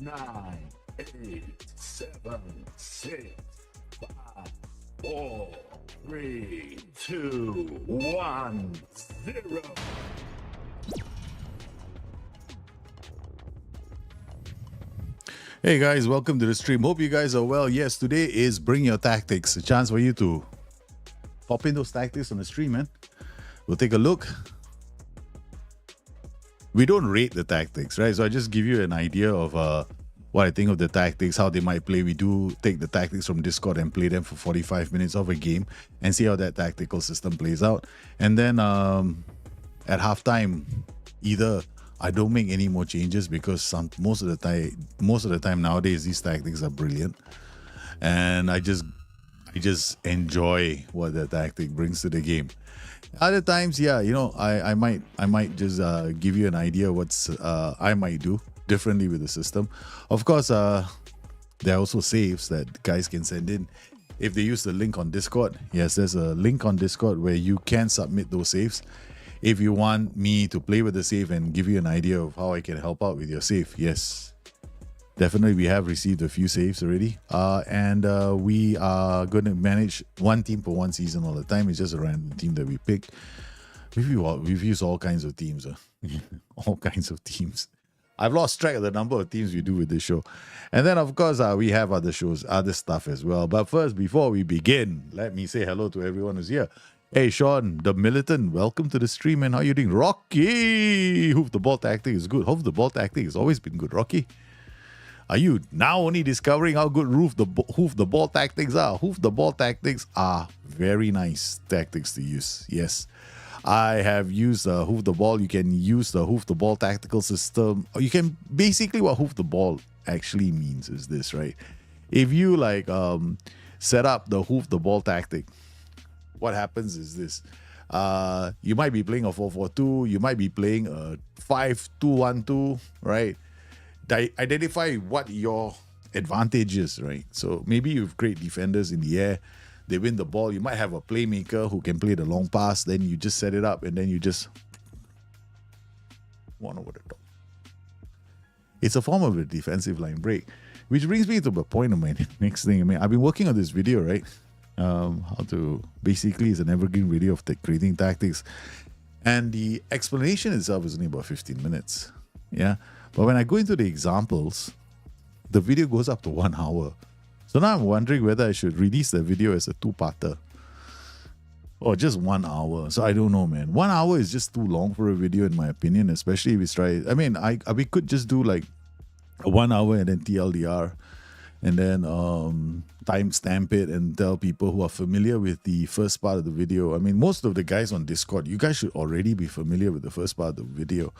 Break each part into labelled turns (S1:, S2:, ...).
S1: 9, 8, 7, 6, 5, 4, 3, 2, 1, 0.
S2: Hey guys, welcome to the stream. Hope you guys are well. Yes, today is Bring Your Tactics. A chance for you to pop in those tactics on the stream, man. We'll take a look. We don't rate the tactics, right? So I just give you an idea of what I think of the tactics, how they might play. We do take the tactics from Discord and play them for 45 minutes of a game and see how that tactical system plays out. And then at halftime, either I don't make any more changes because most of the time nowadays these tactics are brilliant, and I just enjoy what the tactic brings to the game. Other times, yeah, you know, I might just give you an idea what's I might do differently with the system. Of course, there are also saves that guys can send in if they use the link on Discord. Yes, there's a link on Discord where you can submit those saves. If you want me to play with the save and give you an idea of how I can help out with your save, yes, definitely we have received a few saves already. And we are going to manage one team for one season all the time. It's just a random team that we pick. We've used all kinds of teams, all kinds of teams. I've lost track of the number of teams we do with this show. And then, of course, we have other shows, other stuff as well. But first, before we begin, let me say hello to everyone who's here. Hey, Sean, the militant, welcome to the stream, and how you doing? Rocky! Hoof the ball tactic is good. Hoof the ball tactic has always been good, Rocky. Are you now only discovering how good hoof the ball tactics are? Hoof the ball tactics are very nice tactics to use. Yes, I have used hoof the ball. You can use the hoof the ball tactical system. You can basically, what hoof the ball actually means is this, right? If you set up the hoof the ball tactic, what happens is this. You might be playing a 4-4-2. You might be playing a 5-2-1-2, right? Identify what your advantage is, right? So maybe you have great defenders in the air. They win the ball. You might have a playmaker who can play the long pass. Then you just set it up and then you just one over the top. It's a form of a defensive line break, which brings me to the point of my next thing. I mean, I've been working on this video, right? How to basically, it's an evergreen video of creating tactics, and the explanation itself is only about 15 minutes. Yeah, but when I go into the examples, the video goes up to 1 hour. So now I'm wondering whether I should release the video as a two-parter or just 1 hour. So I don't know, man. 1 hour is just too long for a video, in my opinion, especially if we try. I mean, we could just do like a 1 hour and then TLDR, and then timestamp it and tell people who are familiar with the first part of the video. I mean, most of the guys on Discord, you guys should already be familiar with the first part of the video.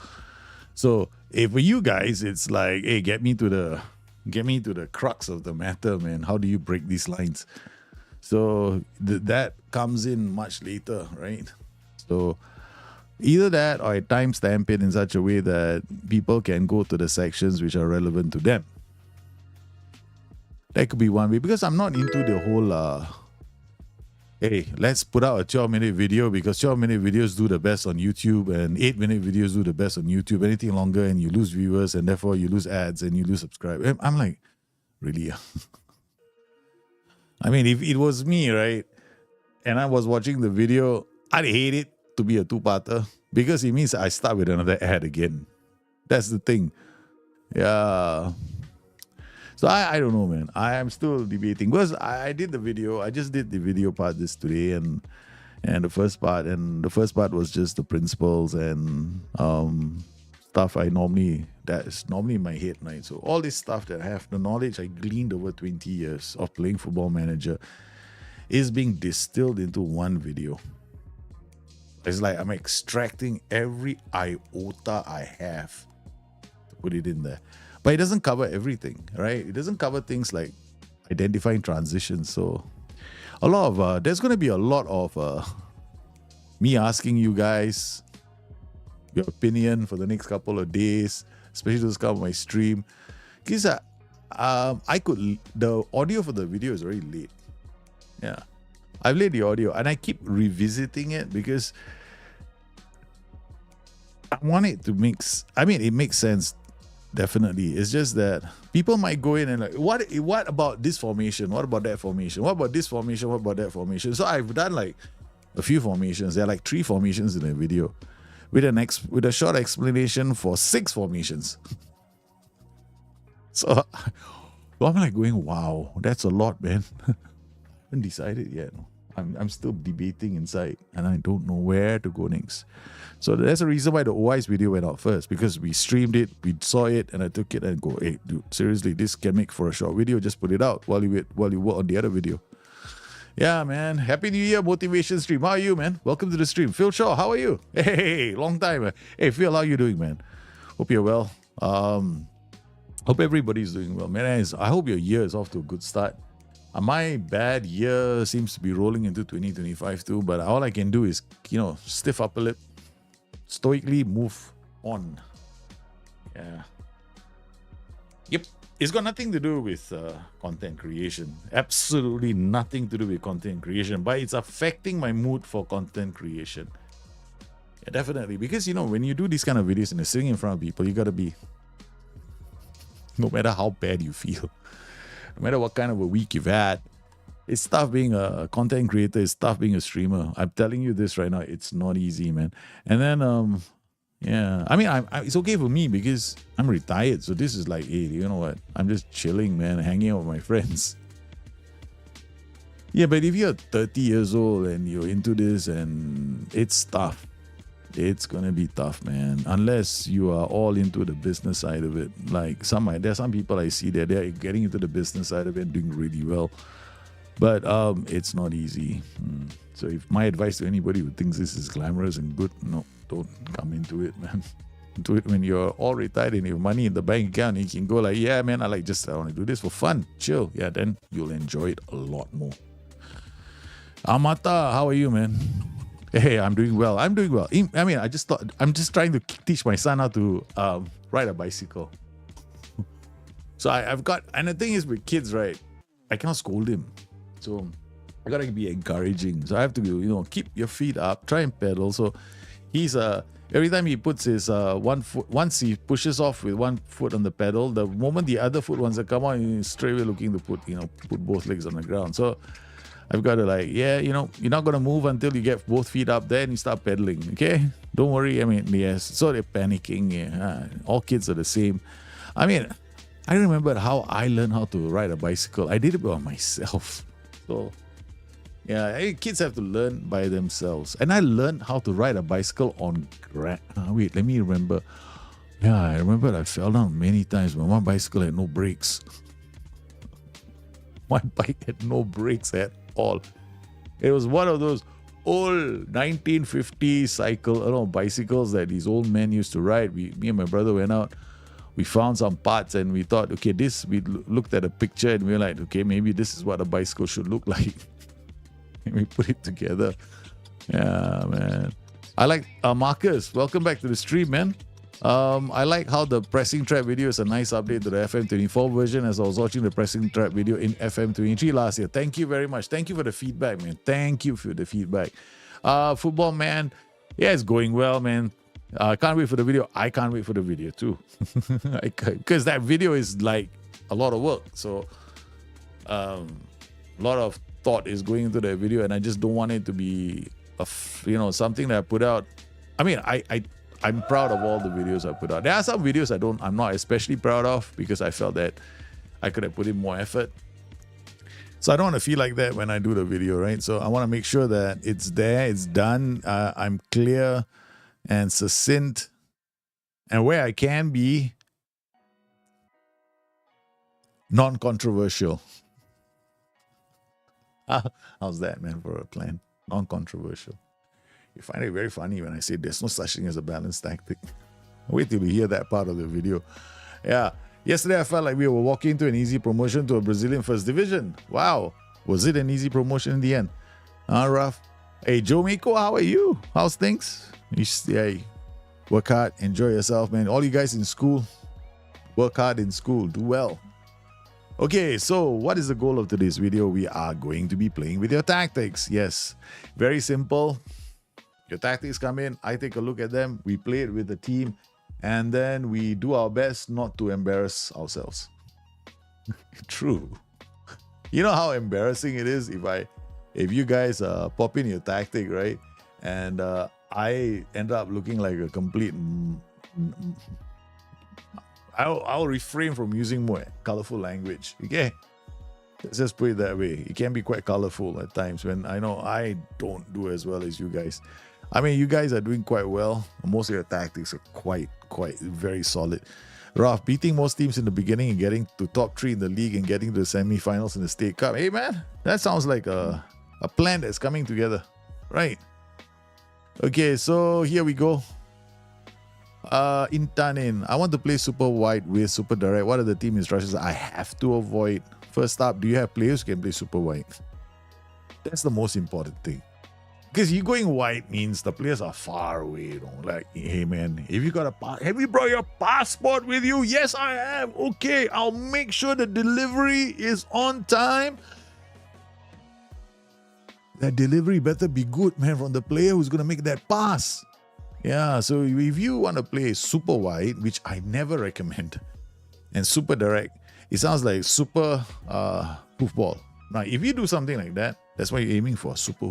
S2: So if for you guys, it's like, hey, get me to the crux of the matter, man. How do you break these lines? So that comes in much later, right? So either that or I timestamp it in such a way that people can go to the sections which are relevant to them. That could be one way, because I'm not into the whole hey, let's put out a 12-minute video because 12-minute videos do the best on YouTube and 8-minute videos do the best on YouTube. Anything longer and you lose viewers and therefore you lose ads and you lose subscribers. I'm like, really? I mean, if it was me, right, and I was watching the video, I'd hate it to be a two-parter because it means I start with another ad again. That's the thing. Yeah. So I don't know, man. I am still debating because I did the video. I just did the video part this today, and the first part was just the principles and stuff that is normally in my head, right? So all this stuff that I have, the knowledge I gleaned over 20 years of playing Football Manager, is being distilled into one video. It's like I'm extracting every iota I have to put it in there. But it doesn't cover everything, right? It doesn't cover things like identifying transitions. So a lot of there's going to be a lot of me asking you guys your opinion for the next couple of days, especially those come on my stream. Because the audio for the video is very late. Yeah, I've laid the audio and I keep revisiting it because I want it to mix. I mean, it makes sense Definitely. It's just that people might go in and like, what about this formation? What about that formation? What about this formation? What about that formation? So I've done like a few formations. There are like 3 formations in a video with a short explanation for 6 formations. So I'm like going, wow, that's a lot, man. I haven't decided yet. I'm still debating inside and I don't know where to go next. So that's the reason why the OI's video went out first, because we streamed it, we saw it, and I took it and go, hey, dude, seriously, this can make for a short video. Just put it out while you work on the other video. Yeah, man. Happy New Year motivation stream. How are you, man? Welcome to the stream. Phil Shaw, how are you? Hey, long time. Hey, Phil, how are you doing, man? Hope you're well. Hope everybody's doing well, man. I hope your year is off to a good start. My bad year seems to be rolling into 2025 too, but all I can do is, stiff upper lip, stoically move on. Yeah. Yep. It's got nothing to do with content creation. Absolutely nothing to do with content creation, but it's affecting my mood for content creation. Yeah, definitely. Because, when you do these kind of videos and you're sitting in front of people, you got to be, no matter how bad you feel, no matter what kind of a week you've had, it's tough being a content creator. It's tough being a streamer. I'm telling you this right now. It's not easy, man. And then, yeah, I mean, it's okay for me because I'm retired. So this is like, hey, you know what? I'm just chilling, man, hanging out with my friends. Yeah, but if you're 30 years old and you're into this, and it's tough. It's gonna be tough, man. Unless you are all into the business side of it. Like there's some people I see that they're getting into the business side of it and doing really well. But it's not easy. So if my advice to anybody who thinks this is glamorous and good, no, don't come into it, man. Do it when you're all retired and you have money in the bank account. And you can go like, yeah, man, I want to do this for fun, chill. Yeah, then you'll enjoy it a lot more. Amata, how are you, man? Hey, I'm doing well. I mean, I just thought I'm just trying to teach my son how to ride a bicycle. So I've got, and the thing is with kids, right? I cannot scold him. So I gotta be encouraging. So I have to, keep your feet up, try and pedal. So he's every time he puts his one foot, once he pushes off with one foot on the pedal, the moment the other foot wants to come on, he's straight away looking to put both legs on the ground. So I've got to you're not gonna move until you get both feet up there and you start pedaling. Okay, don't worry. I mean, yes. So they're panicking. Yeah. All kids are the same. I mean, I remember how I learned how to ride a bicycle. I did it by myself. So, yeah, kids have to learn by themselves. And I learned how to ride a bicycle on wait, let me remember. Yeah, I remember I fell down many times when my bicycle had no brakes. My bike had no brakes at all. It was one of those old 1950s bicycles that these old men used to ride. Me and my brother went out. We found some parts and we thought, okay, we looked at a picture and we were like, okay, maybe this is what a bicycle should look like. And we put it together. Yeah, man. I like Marcus. Welcome back to the stream, man. I like how the pressing trap video is a nice update to the FM24 version, as I was watching the pressing trap video in FM23 last year. Thank you very much. Thank you for the feedback, man. Thank you for the feedback. Football, man. Yeah, it's going well, man. I can't wait for the video. I can't wait for the video too. Because that video is like a lot of work. So a lot of thought is going into that video, and I just don't want it to be something that I put out. I mean, I'm proud of all the videos I put out. There are some videos I'm not especially proud of because I felt that I could have put in more effort. So I don't want to feel like that when I do the video, right? So I want to make sure that it's there, it's done, I'm clear and succinct, and where I can be, non-controversial. How's that, man, for a plan? Non-controversial. You find it very funny when I say there's no such thing as a balanced tactic. Wait till you hear that part of the video. Yeah. Yesterday I felt like we were walking into an easy promotion to a Brazilian first division. Wow. Was it an easy promotion in the end? Rough. Hey, Joe Miko, how are you? How's things? Work hard, enjoy yourself, man. All you guys in school, work hard in school, do well. Okay, so what is the goal of today's video? We are going to be playing with your tactics. Yes, very simple. Your tactics come in, I take a look at them, we play it with the team, and then we do our best not to embarrass ourselves. True. You know how embarrassing it is if you guys pop in your tactic, right? And I end up looking like a complete. I'll refrain from using more colorful language. Okay, let's just put it that way. It can be quite colorful at times when I know I don't do as well as you guys. I mean, you guys are doing quite well. Most of your tactics are quite very solid. Raf, beating most teams in the beginning and getting to top 3 in the league and getting to the semi-finals in the State Cup. Hey man, that sounds like a plan that's coming together, right? Okay, so here we go. Intanin, I want to play super wide with super direct. What are the team instructions I have to avoid? First up, do you have players who can play super wide? That's the most important thing. Because you going wide means the players are far away, you know. Like, hey man, if you got have you brought your passport with you? Yes, I have. Okay, I'll make sure the delivery is on time. That delivery better be good, man, from the player who's gonna make that pass. Yeah, so if you want to play super wide, which I never recommend, and super direct, it sounds like super hoofball. Now, if you do something like that, that's what you're aiming for, super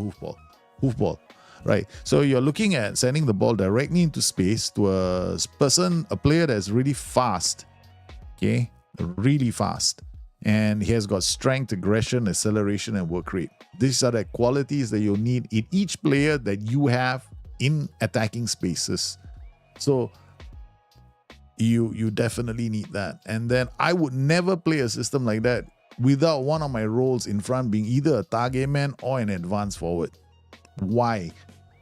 S2: hoofball, right? So you're looking at sending the ball directly into space to a player that's really fast, okay? Really fast. And he has got strength, aggression, acceleration, and work rate. These are the qualities that you'll need in each player that you have in attacking spaces. So you definitely need that. And then I would never play a system like that without one of my roles in front being either a target man or an advanced forward. Why?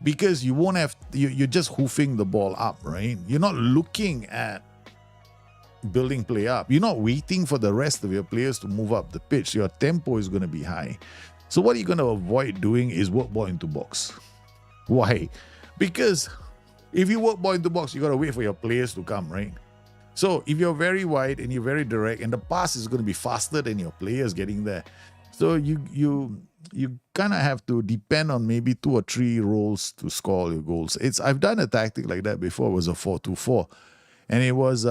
S2: Because you won't have, you're just hoofing the ball up, right? You're not looking at building play up. You're not waiting for the rest of your players to move up the pitch. Your tempo is going to be high. So what you're going to avoid doing is work ball into box. Why? Because if you work ball into box, you got to wait for your players to come, right? So if you're very wide and you're very direct, and the pass is going to be faster than your players getting there, so you kind of have to depend on maybe 2 or 3 roles to score your goals. I've done a tactic like that before. It was a 4-2-4, and it was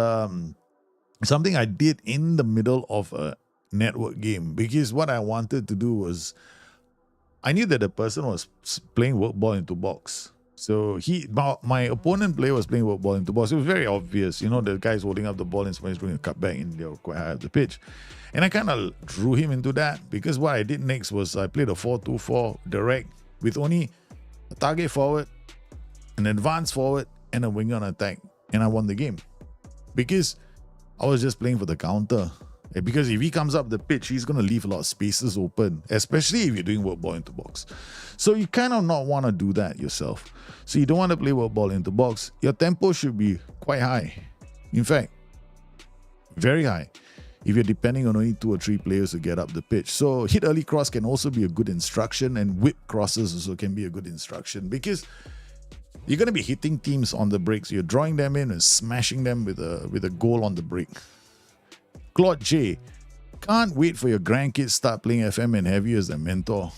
S2: something I did in the middle of a network game, because what I wanted to do was I knew that the person was playing work ball into box. So my opponent player was playing work ball into box. It was very obvious, you know, the guy's holding up the ball and somebody's doing a cutback and they're quite high up the pitch. And I kind of drew him into that, because what I did next was I played a 4-2-4 direct with only a target forward, an advanced forward, and a winger on attack. And I won the game because I was just playing for the counter. Because if he comes up the pitch, he's going to leave a lot of spaces open, especially if you're doing work ball into box. So you kind of not want to do that yourself. So you don't want to play work ball into box. Your tempo should be quite high. In fact, very high, if you're depending on only 2 or 3 players to get up the pitch. So hit early cross can also be a good instruction, and whip crosses also can be a good instruction, because you're going to be hitting teams on the break. So you're drawing them in and smashing them with a goal on the break. Claude J, can't wait for your grandkids start playing FM and have you as their mentor.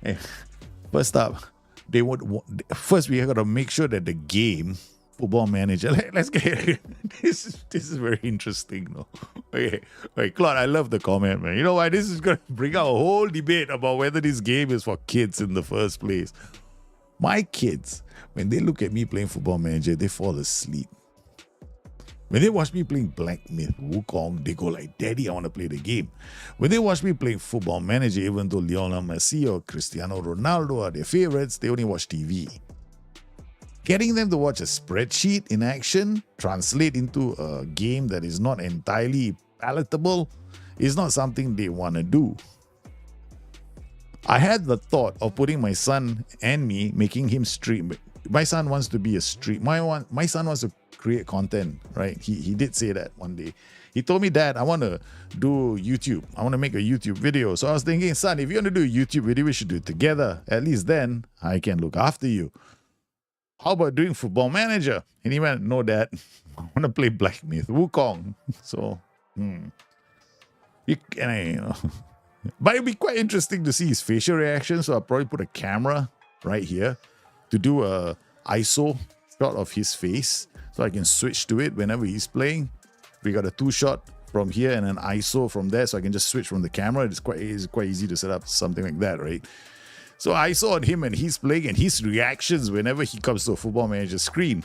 S2: Hey, first up, first we have got to make sure that the game, Football Manager, let's get it. This is very interesting, no? Okay, Claude, I love the comment, man. You know why? This is going to bring out a whole debate about whether this game is for kids in the first place. My kids, when they look at me playing Football Manager, they fall asleep. When they watch me playing Black Myth, Wukong, they go like, Daddy, I want to play the game. When they watch me playing Football Manager, even though Lionel Messi or Cristiano Ronaldo are their favorites, they only watch TV. Getting them to watch a spreadsheet in action, translate into a game that is not entirely palatable, is not something they want to do. I had the thought of putting my son and me, making him stream. My son wants to be a stream. My son wants to create content, right? He did say that one day. He told me, Dad, I want to do YouTube. I want to make a YouTube video. So I was thinking, son, if you want to do a YouTube video, we should do it together. At least then I can look after you. How about doing Football Manager? And he went, no, Dad, I want to play Black Myth, Wukong. So, but it'd be quite interesting to see his facial reaction. So I'll probably put a camera right here to do a ISO shot of his face so I can switch to it whenever he's playing. We got a 2-shot from here and an ISO from there, so I can just switch from the camera. It's quite easy to set up something like that, right? So I saw on him and he's playing and his reactions whenever he comes to a Football Manager screen.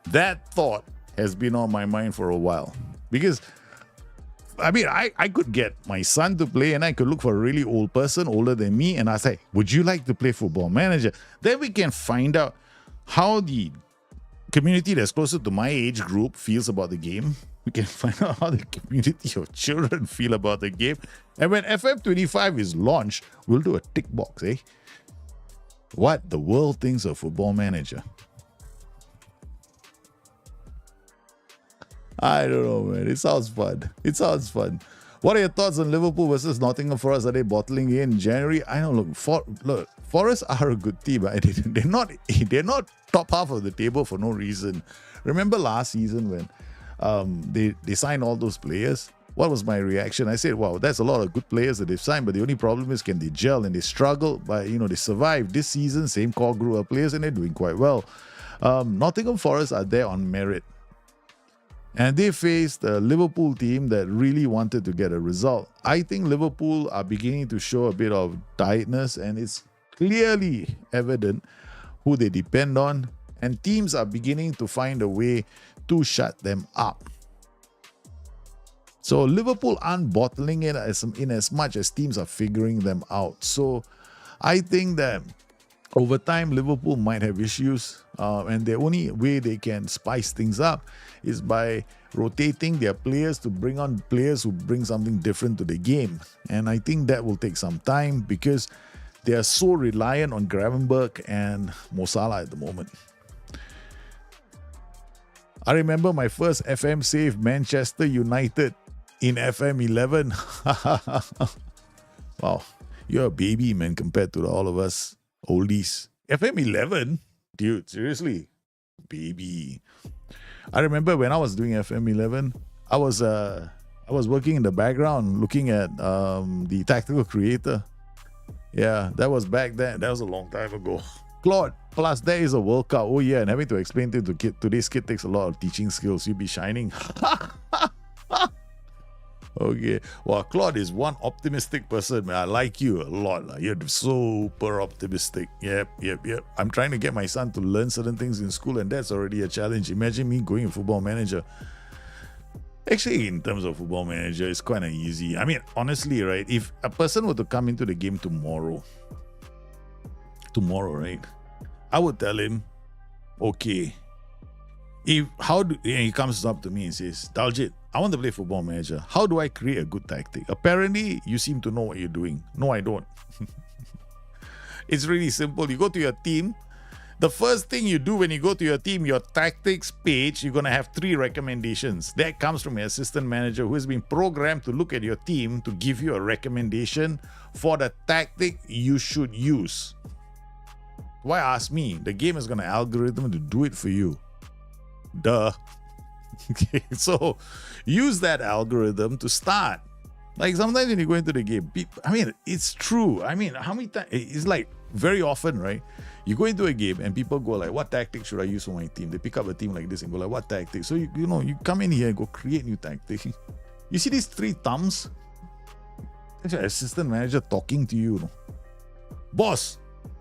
S2: That thought has been on my mind for a while. Because, I mean, I could get my son to play and I could look for a really old person, older than me, and I say, would you like to play Football Manager? Then we can find out how the community that's closer to my age group feels about the game. We can find out how the community of children feel about the game. And when FM25 is launched, we'll do a tick box, eh? What the world thinks of Football Manager. I don't know, man. It sounds fun. It sounds fun. What are your thoughts on Liverpool versus Nottingham Forest? Are they bottling in January? I don't look. Forest are a good team. They're not top half of the table for no reason. Remember last season when they signed all those players? What was my reaction? I said, wow, that's a lot of good players that they've signed, but the only problem is can they gel, and they struggle, but they survived this season, same core group of players, and they're doing quite well. Nottingham Forest are there on merit. And they faced a Liverpool team that really wanted to get a result. I think Liverpool are beginning to show a bit of tiredness, and it's clearly evident who they depend on. And teams are beginning to find a way to shut them up. So Liverpool aren't bottling it in as much as teams are figuring them out. So I think that over time, Liverpool might have issues, and the only way they can spice things up is by rotating their players to bring on players who bring something different to the game. And I think that will take some time because they are so reliant on Gravenberch and Mo Salah at the moment. I remember my first FM save, Manchester United in FM 11. Wow, you're a baby, man, compared to all of us oldies. FM 11? Dude, seriously? Baby. I remember when I was doing FM 11, I was working in the background looking at the Tactical Creator. Yeah, that was back then. That was a long time ago. Claude, plus there is a World Cup. Oh yeah, and having to explain to the kid, today's kid takes a lot of teaching skills. You'll be shining. Okay. Well, Claude is one optimistic person, man. I like you a lot. You're super optimistic. Yep. I'm trying to get my son to learn certain things in school, and that's already a challenge. Imagine me going in Football Manager. Actually, in terms of Football Manager, it's kind of easy. I mean, honestly, right? If a person were to come into the game tomorrow, right? I would tell him, okay, and he comes up to me and says, Dr JIT, I want to play Football Manager. How do I create a good tactic? Apparently, you seem to know what you're doing. No, I don't. It's really simple. You go to your team. The first thing you do when you go to your team, your tactics page, you're going to have 3 recommendations. That comes from your assistant manager who has been programmed to look at your team to give you a recommendation for the tactic you should use. Why ask me? The game is going to algorithm to do it for you. Duh. Okay, so use that algorithm to start. Like sometimes when you go into the game, I mean, it's true. I mean, how many times? It's like very often, right? You go into a game and people go like, what tactic should I use for my team? They pick up a team like this and go like, what tactic? So you come in here and go create new tactic. You see these 3 thumbs? That's your assistant manager talking to you. Boss,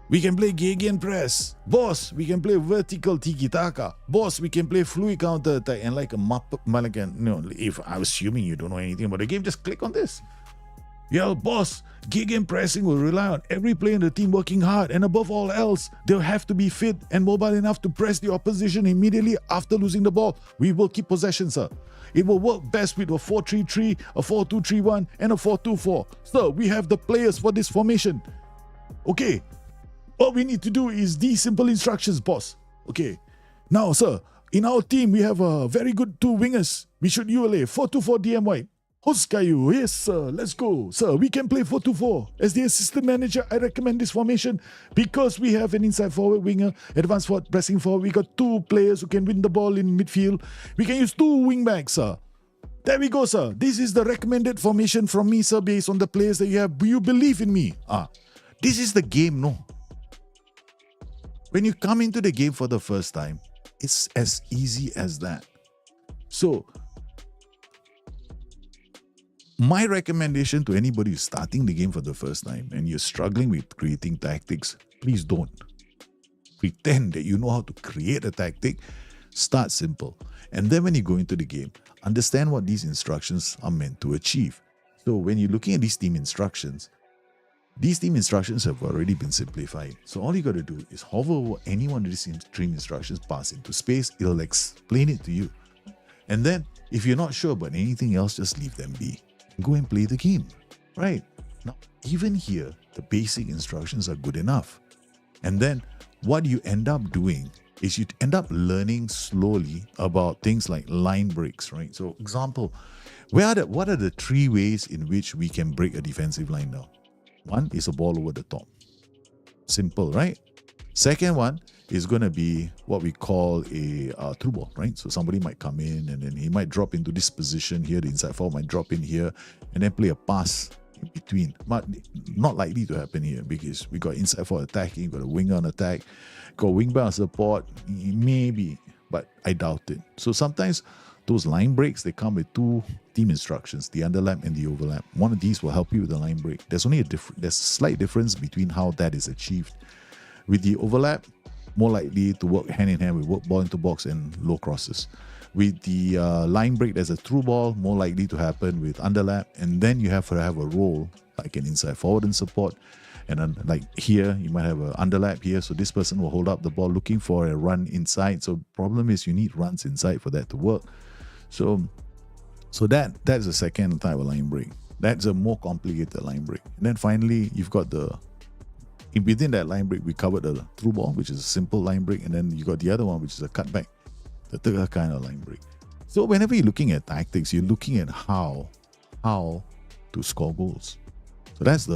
S2: we can play gegenpress. Boss, we can play vertical tiki-taka. Boss, we can play fluid counter-attack. And like a if I'm assuming you don't know anything about the game, just click on this. Yeah, boss, gegenpressing will rely on every player in the team working hard. And above all else, they'll have to be fit and mobile enough to press the opposition immediately after losing the ball. We will keep possession, sir. It will work best with a 4-3-3, a 4-2-3-1, and a 4-2-4. Sir, we have the players for this formation. Okay. All we need to do is these simple instructions, boss. Okay. Now, sir, in our team, we have a very good 2 wingers. We should ULA 4-2-4 DMY. Hoskayu, yes, sir. Let's go. Sir, we can play 4-2-4. As the assistant manager, I recommend this formation because we have an inside forward winger, advanced forward, pressing forward. We got 2 players who can win the ball in midfield. We can use 2 wing backs, sir. There we go, sir. This is the recommended formation from me, sir, based on the players that you have. You believe in me. This is the game, no? When you come into the game for the first time, it's as easy as that. So, my recommendation to anybody who's starting the game for the first time and you're struggling with creating tactics, please don't pretend that you know how to create a tactic. Start simple. And then when you go into the game, understand what these instructions are meant to achieve. So when you're looking at these team instructions have already been simplified. So all you got to do is hover over any one of these team instructions, pass into space, it'll explain it to you. And then if you're not sure about anything else, just leave them be. Go and play the game, right? Now, even here, the basic instructions are good enough. And then what you end up doing is you end up learning slowly about things like line breaks, right? So example, what are the 3 ways in which we can break a defensive line down? One is a ball over the top. Simple, right? Second one is going to be what we call a through ball, right? So somebody might come in and then he might drop into this position here, the inside forward might drop in here and then play a pass in between. But not likely to happen here because we got inside forward attacking, got a winger on attack, got wing back on support, maybe, but I doubt it. So sometimes those line breaks, they come with 2 team instructions, the underlap and the overlap. One of these will help you with the line break. There's a slight difference between how that is achieved. With the overlap, more likely to work hand in hand with work ball into box and low crosses. With the line break, there's a through ball, more likely to happen with underlap, and then you have to have a role like an inside forward and support. And then like here, you might have an underlap here, so this person will hold up the ball looking for a run inside. So problem is you need runs inside for that to work. So that's the second type of line break. That's a more complicated line break. And then finally, you've got within that line break, we covered the through ball, which is a simple line break, and then you got the other one, which is a cutback, the third kind of line break. So whenever you're looking at tactics, you're looking at how to score goals. So that's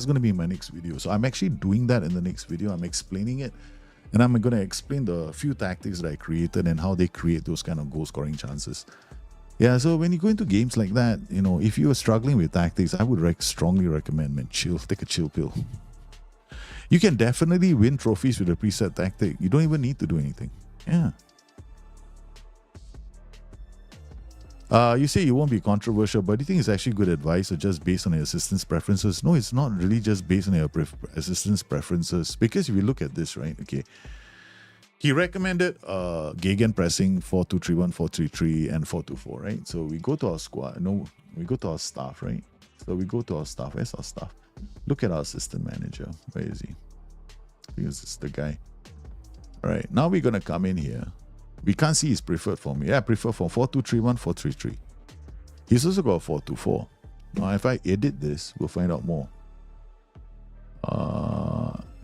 S2: going to be my next video. So I'm actually doing that in the next video. I'm explaining it, and I'm going to explain the few tactics that I created and how they create those kind of goal scoring chances. Yeah, so when you go into games like that, if you are struggling with tactics, I would strongly recommend, take a chill pill. You can definitely win trophies with a preset tactic. You don't even need to do anything. Yeah. You say you won't be controversial, but do you think it's actually good advice or just based on your assistant's preferences? No, it's not really just based on your assistant's preferences. Because if you look at this, right, okay, he recommended gegenpressing 4-2-3-1, 4-3-3, and 4-2-4, right? So we go to our squad. No, we go to our staff, right? So we go to our staff. Where's our staff? Look at our assistant manager. Where is he? Because it's the guy. All right, now we're going to come in here. We can't see his preferred form. Yeah, preferred form 4-2-3-1, 4-3-3. He's also got 4-2-4. Now, if I edit this, we'll find out more.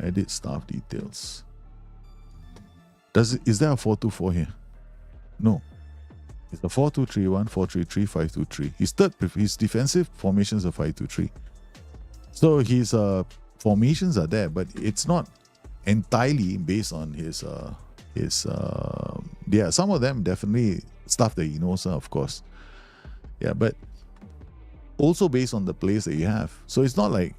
S2: Edit staff details. Is there a 4-2-4 here? No. It's a 4-2-3-1, 4-3-3, 5-2-3. His defensive formations are 5-2-3. So his formations are there, but it's not entirely based on his some of them definitely stuff that he knows, of course. Yeah, but also based on the plays that you have. So it's not like,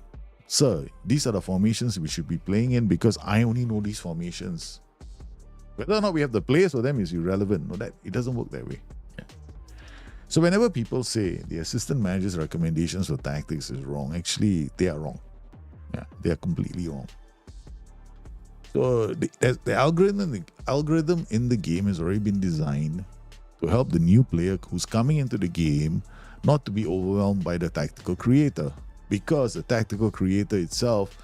S2: sir, these are the formations we should be playing in because I only know these formations. Whether or not we have the players for them is irrelevant. No, that it doesn't work that way. Yeah. So whenever people say the assistant manager's recommendations for tactics is wrong, actually they are wrong. Yeah, they are completely wrong. So the algorithm in the game has already been designed to help the new player who's coming into the game not to be overwhelmed by the tactical creator, because the tactical creator itself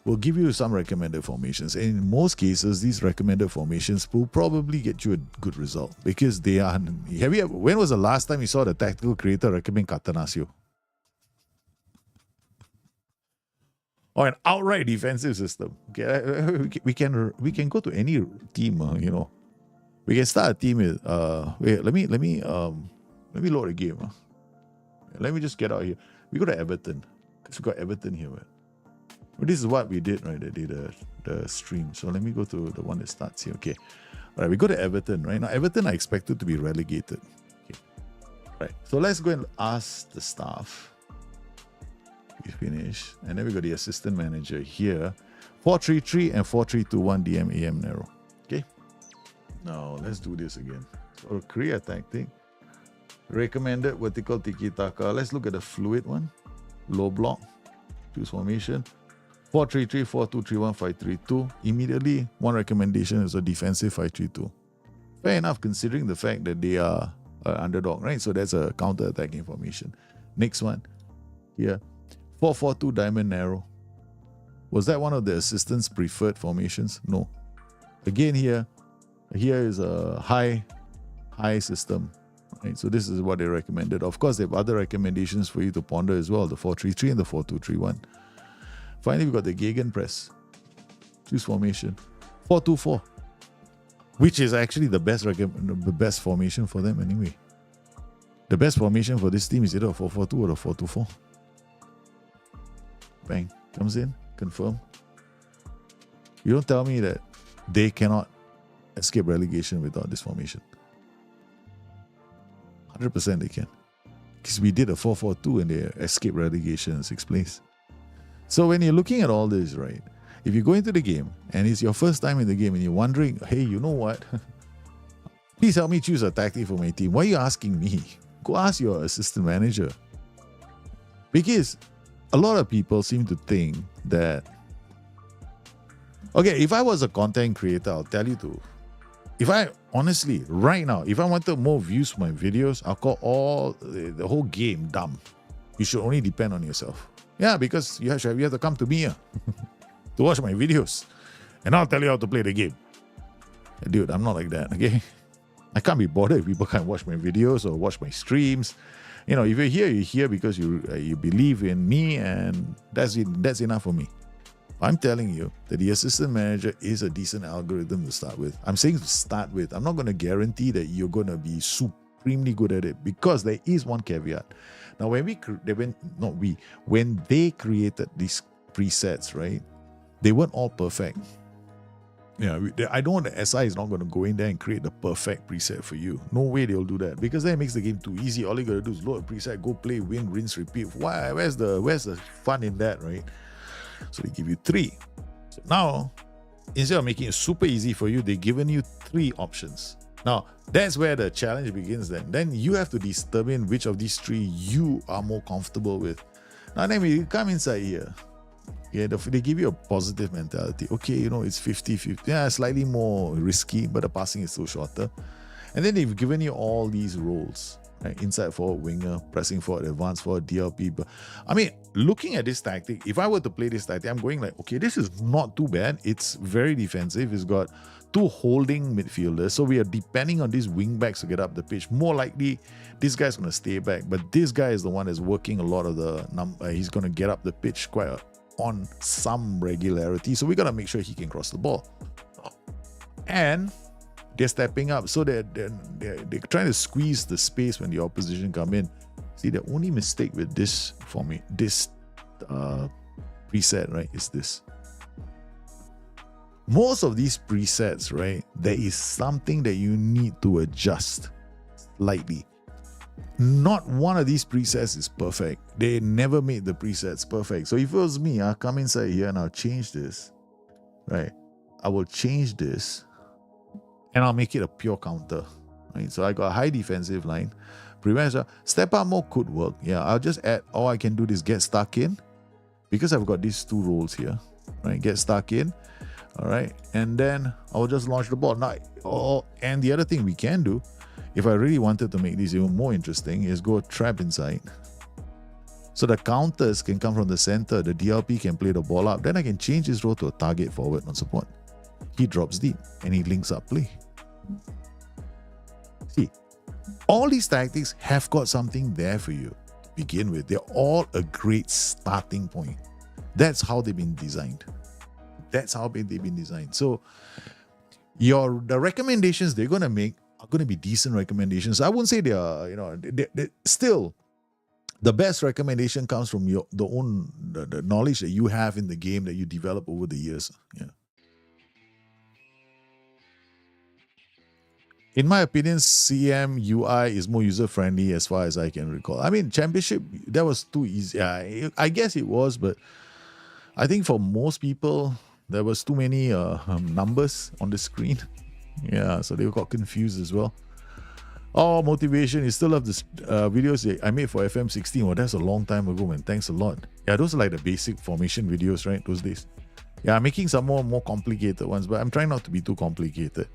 S2: will give you some recommended formations, and in most cases these recommended formations will probably get you a good result because they are. When was the last time you saw the tactical creator recommend Catanaccio? Or an outright defensive system. Okay, we can go to any team. We can start a team with. Wait, let me load a game. Let me just get out here. We go to Everton because we got Everton here. Right? Well, this is what we did, right? That did the stream. So let me go to the one that starts here. Okay, all right. We go to Everton, right? Now Everton are expected to be relegated. Okay, right. So let's go and ask the staff. We finish. And then we got the assistant manager here. 4-3-3 and 4-3-2-1 DM AM narrow. Okay. Now let's do this again. So create a tactic. Recommended vertical tiki-taka. Let's look at the fluid one. Low block. Choose formation. 4-3-3, 4-2-3-1, 5-3-2. Immediately, one recommendation is a defensive 5-3-2. Fair enough, considering the fact that they are an underdog, right? So that's a counter-attacking formation. Next one. Here. 4-4-2 diamond narrow. Was that one of the assistants' preferred formations? No. Again here is a high system. Right? So this is what they recommended. Of course, they have other recommendations for you to ponder as well. The 4-3-3 and the 4-2-3-1. Finally, we got the Gegenpress. Choose formation. 4-2-4. Which is actually the best formation for them anyway. The best formation for this team is either a 4-4-2 or a 4-2-4. Bang. Comes in. Confirm. You don't tell me that they cannot escape relegation without this formation. 100% they can. Because we did a 4-4-2 and they escaped relegation in 6th place. So when you're looking at all this, right, if you go into the game and it's your first time in the game and you're wondering, hey, you know what? Please help me choose a tactic for my team. Why are you asking me? Go ask your assistant manager. Because a lot of people seem to think that, okay, if I was a content creator, I'll tell you to, if I, honestly, right now, if I wanted more views for my videos, I'll call the whole game dumb. You should only depend on yourself. Yeah, because you have to come to me to watch my videos. And I'll tell you how to play the game. Dude, I'm not like that, okay? I can't be bothered if people can't watch my videos or watch my streams. You know, if you're here because you believe in me, and that's enough for me. I'm telling you that the assistant manager is a decent algorithm to start with. I'm saying to start with. I'm not going to guarantee that you're going to be supremely good at it, because there is one caveat. Now, when they created these presets, right, they weren't all perfect. Yeah, I know the SI is not going to go in there and create the perfect preset for you. No way they'll do that, because that makes the game too easy. All you got to do is load a preset, go play, win, rinse, repeat. Why? Where's the fun in that, right? So they give you 3. So now, instead of making it super easy for you, they've given you 3 options. Now, that's where the challenge begins then. Then you have to determine which of these 3 you are more comfortable with. Now, then when you come inside here, yeah, they give you a positive mentality. Okay, you know, it's 50-50. Yeah, slightly more risky, but the passing is still shorter. And then they've given you all these roles, right? Inside forward, winger, pressing forward, advanced forward, DLP. But I mean, looking at this tactic, if I were to play this tactic, I'm going like, okay, this is not too bad. It's very defensive. It's got 2 holding midfielders. So we are depending on these wing backs to get up the pitch. More likely, this guy's going to stay back. But this guy is the one that's working a lot of the he's going to get up the pitch on some regularity. So we got to make sure he can cross the ball. And they're stepping up. So they're trying to squeeze the space when the opposition come in. See, the only mistake with this for me, this preset, right, is this. Most of these presets, right, there is something that you need to adjust slightly. Not one of these presets is perfect. They never made the presets perfect. So if it was me, I'll come inside here and I'll change this, right? I will change this and I'll make it a pure counter, right? So I got a high defensive line. Prevent, step up more could work. Yeah, I'll just add, all I can do is get stuck in, because I've got these 2 roles here, right? Get stuck in. All right, and then I'll just launch the ball. Now, and the other thing we can do, if I really wanted to make this even more interesting, is go trap inside. So the counters can come from the center. The DLP can play the ball up. Then I can change his role to a target forward on support. He drops deep and he links up play. See, all these tactics have got something there for you to begin with. They're all a great starting point. That's how they've been designed. That's how they've been designed. So the recommendations they're going to make are going to be decent recommendations. I wouldn't say they are, they're still, the best recommendation comes from the knowledge that you have in the game that you develop over the years. Yeah. In my opinion, CM UI is more user friendly as far as I can recall. I mean, Championship, that was too easy. Yeah, I guess it was, but I think for most people, there was too many numbers on the screen. Yeah, so they got confused as well. Oh, motivation. You still have this videos that I made for FM16. Well, that's a long time ago, man. Thanks a lot. Yeah, those are like the basic formation videos, right? Those days. Yeah, I'm making some more complicated ones, but I'm trying not to be too complicated.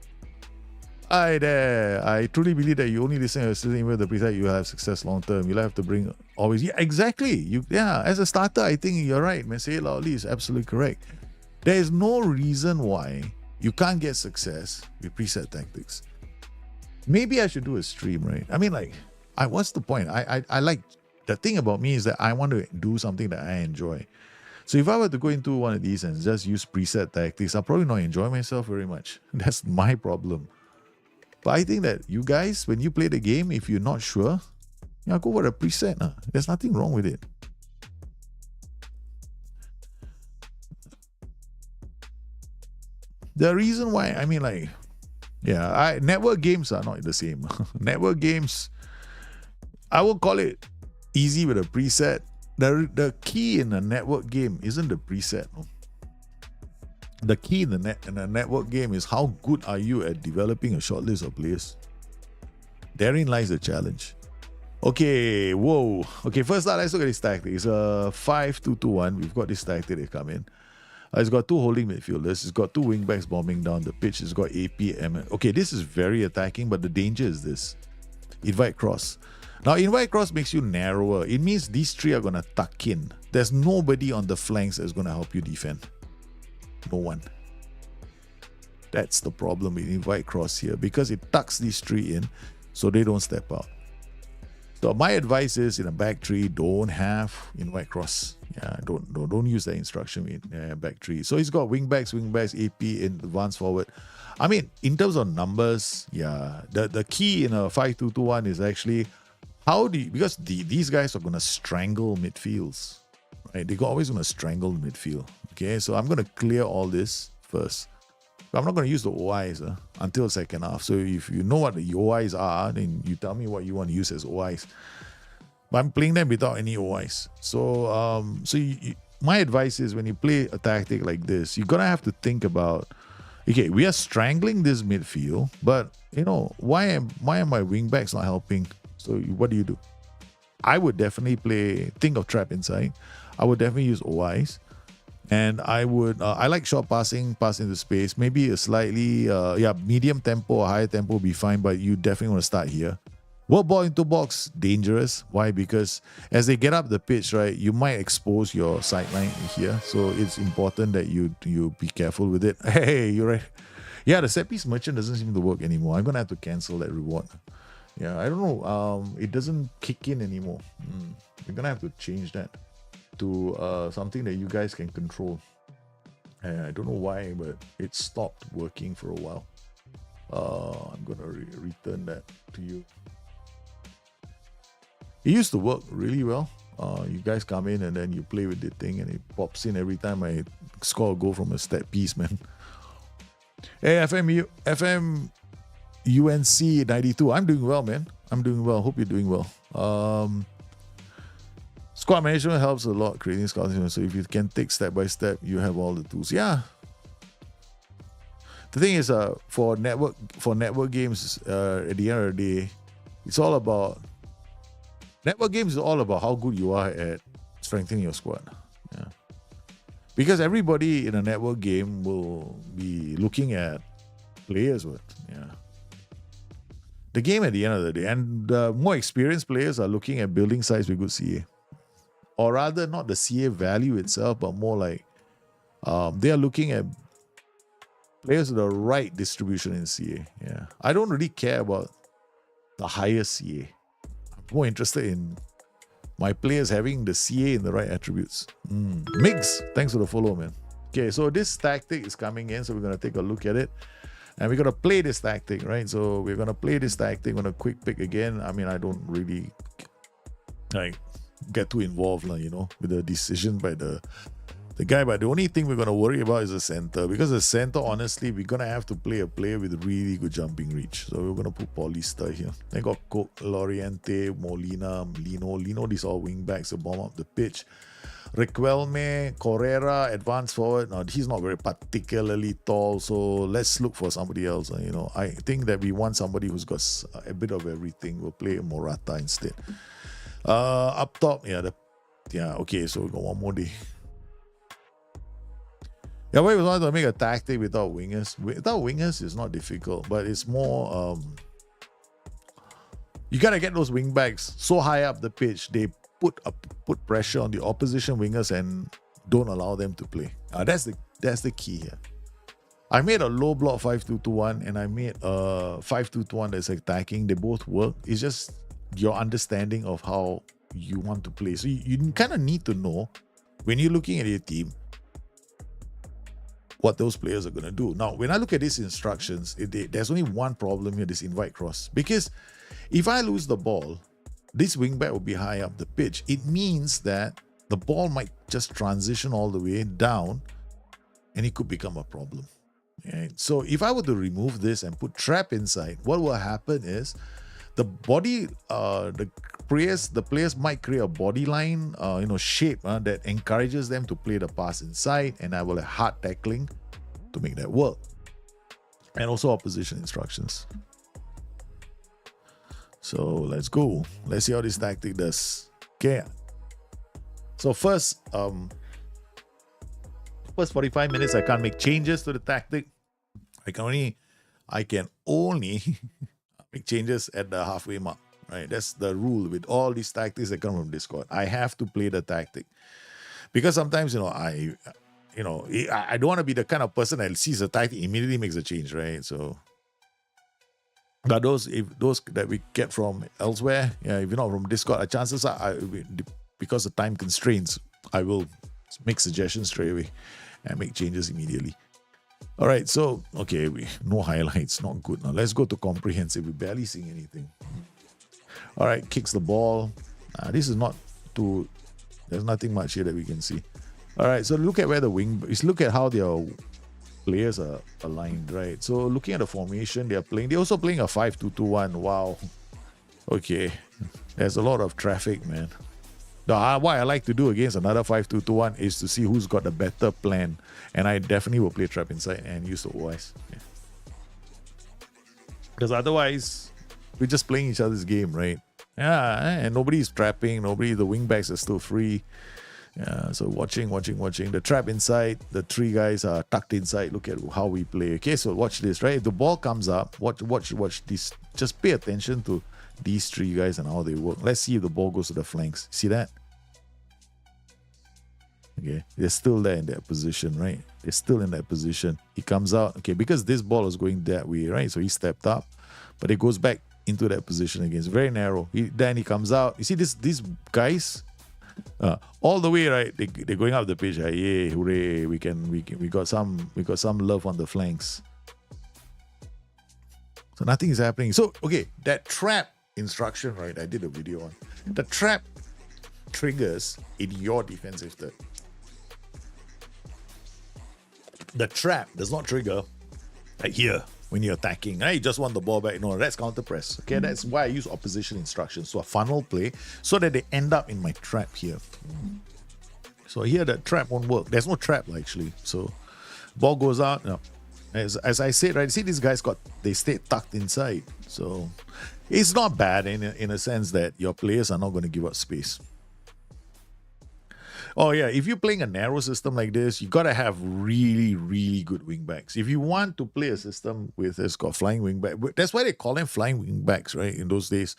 S2: Hi there. I truly believe that you only listen to your system even with the preset, you will have success long term. You'll have to bring always. Yeah, exactly. As a starter, I think you're right. Man, say it loudly is absolutely correct. There is no reason why you can't get success with preset tactics. Maybe I should do a stream, right? I mean, like, what's the point? I like, the thing about me is that I want to do something that I enjoy. So if I were to go into one of these and just use preset tactics, I'll probably not enjoy myself very much. That's my problem. But I think that you guys, when you play the game, if you're not sure, go for a preset. There's nothing wrong with it. The reason why, I mean, like, network games are not the same. Network games, I will call it easy with a preset. The key in a network game isn't the preset. No? The key in a network game is how good are you at developing a short list of players. Therein lies the challenge. Okay, whoa. Okay, first up, let's look at this tactic. It's a 5-2-2-1. We've got this tactic that come in. It's got two holding midfielders. It's got two wingbacks bombing down the pitch. It's got APM. Okay, this is very attacking, but the danger is this. Invite cross. Now, invite cross makes you narrower. It means these three are going to tuck in. There's nobody on the flanks that's going to help you defend. No one. That's the problem with invite cross here, because it tucks these three in so they don't step out. So my advice is, in a back three, don't have invite cross. Yeah, don't use that instruction in back three. So he's got wingbacks, AP in advance forward. I mean, in terms of numbers, the key in a 5-2-2-1 is actually because these guys are going to strangle midfields, right? They're always going to strangle midfield. Okay, so I'm going to clear all this first. But I'm not going to use the OIs until second half. So if you know what the OIs are, then you tell me what you want to use as OIs. But I'm playing them without any OIs. So my advice is, when you play a tactic like this, you're going to have to think about, okay, we are strangling this midfield, but why am my wingbacks not helping? So what do? I would definitely think of trap inside. I would definitely use OIs. And I would, I like short passing, pass into space. Maybe a slightly, medium tempo or higher tempo will be fine, but you definitely want to start here. Work ball into box, dangerous. Why? Because as they get up the pitch, right, you might expose your sideline here. So it's important that you be careful with it. Hey, you're right. Yeah, the set piece merchant doesn't seem to work anymore. I'm going to have to cancel that reward. Yeah, I don't know. It doesn't kick in anymore. We're going to have to change that to something that you guys can control. I don't know why, but it stopped working for a while. I'm gonna return that to you. It used to work really well. You guys come in and then you play with the thing and it pops in every time I score a goal from a stat piece, man. Hey, FM UNC 92. I'm doing well, man. I'm doing well. Hope you're doing well. Squad management helps a lot creating scouting. So if you can take step by step, you have all the tools. Yeah. The thing is, for network games, at the end of the day, it's all about network games. Is all about how good you are at strengthening your squad. Yeah. Because everybody in a network game will be looking at players. Yeah. The game at the end of the day, and more experienced players are looking at building sites with good CA. Or rather, not the CA value itself, but more like they are looking at players with the right distribution in CA. Yeah, I don't really care about the highest CA. I'm more interested in my players having the CA in the right attributes. Migs, thanks for the follow, man. Okay, so this tactic is coming in, so we're going to take a look at it. And we're going to play this tactic, right? So we're going to play this tactic on a quick pick again. I mean, I don't really get too involved, with the decision by the the guy, but the only thing we're going to worry about is the center, because the center, honestly, we're going to have to play a player with really good jumping reach. So we're going to put Paulista here. Then got Cook, Loriente, Molina, Lino, these all wing backs to bomb up the pitch. Requelme, Correra, advance forward. Now, he's not very particularly tall, so let's look for somebody else. You know, I think that we want somebody who's got a bit of everything. We'll play Morata instead. Up top, okay, so we got one more day. Yeah, we want to make a tactic without wingers. Without wingers, it's not difficult, but it's more, you gotta get those wing backs so high up the pitch, they put pressure on the opposition wingers and don't allow them to play. That's the key here. I made a low block 5-2-2-1 and I made a 5-2-2-1 that's attacking. They both work. It's just your understanding of how you want to play. So you kind of need to know when you're looking at your team what those players are going to do. Now, when I look at these instructions, there's only one problem here, this invite cross. Because if I lose the ball, this wingback will be high up the pitch. It means that the ball might just transition all the way down and it could become a problem. Right? So if I were to remove this and put trap inside, what will happen is the players might create a body line, shape that encourages them to play the pass inside, and I will have hard tackling to make that work. And also opposition instructions. So let's go. Let's see how this tactic does. Okay. So first 45 minutes, I can't make changes to the tactic. I can only make changes at the halfway mark. Right? That's the rule with all these tactics that come from Discord. I have to play the tactic. Because sometimes, I don't want to be the kind of person that sees a tactic immediately makes a change, right? So but those that we get from elsewhere, if you're not from Discord, chances are, because of time constraints, I will make suggestions straight away and make changes immediately. All right, so, okay, no highlights, not good. Now, let's go to comprehensive. We're barely seeing anything. All right, kicks the ball. This is not too... There's nothing much here that we can see. All right, so look at where the wing... Look at how their players are aligned, right? So looking at the formation they're also playing a 5-2-2-1. Wow. Okay. There's a lot of traffic, man. Now, what I like to do against another 5-2-2-1 is to see who's got the better plan. And I definitely will play trap inside and use the OIs. Because otherwise, we're just playing each other's game, right? Yeah, and nobody's trapping. The wingbacks are still free. Yeah, so watching. The trap inside, the three guys are tucked inside. Look at how we play. Okay, so watch this, right? If the ball comes up, watch this. Just pay attention to these three guys and how they work. Let's see if the ball goes to the flanks. See that? Okay, they're still there in that position, right? They're still in that position. He comes out, okay, because this ball is going that way, right? So he stepped up, but it goes back into that position again. It's very narrow. Then he comes out. You see these guys, all the way, right? They're going up the pitch. Right? Yay, hooray! We got some love on the flanks. So nothing is happening. So okay, that trap instruction, right? I did a video on the trap triggers in your defensive third. The trap does not trigger like here when you're attacking. Right? You just want the ball back. No, that's counter press. Okay, that's why I use opposition instructions. So a funnel play so that they end up in my trap here. So here the trap won't work. There's no trap actually. So ball goes out. No. As I said, right? See, these guys they stay tucked inside. So it's not bad in a sense that your players are not going to give up space. Oh yeah, if you're playing a narrow system like this, you gotta have really, really good wingbacks. If you want to play a system with it's got flying wingback, that's why they call them flying wingbacks, right? In those days,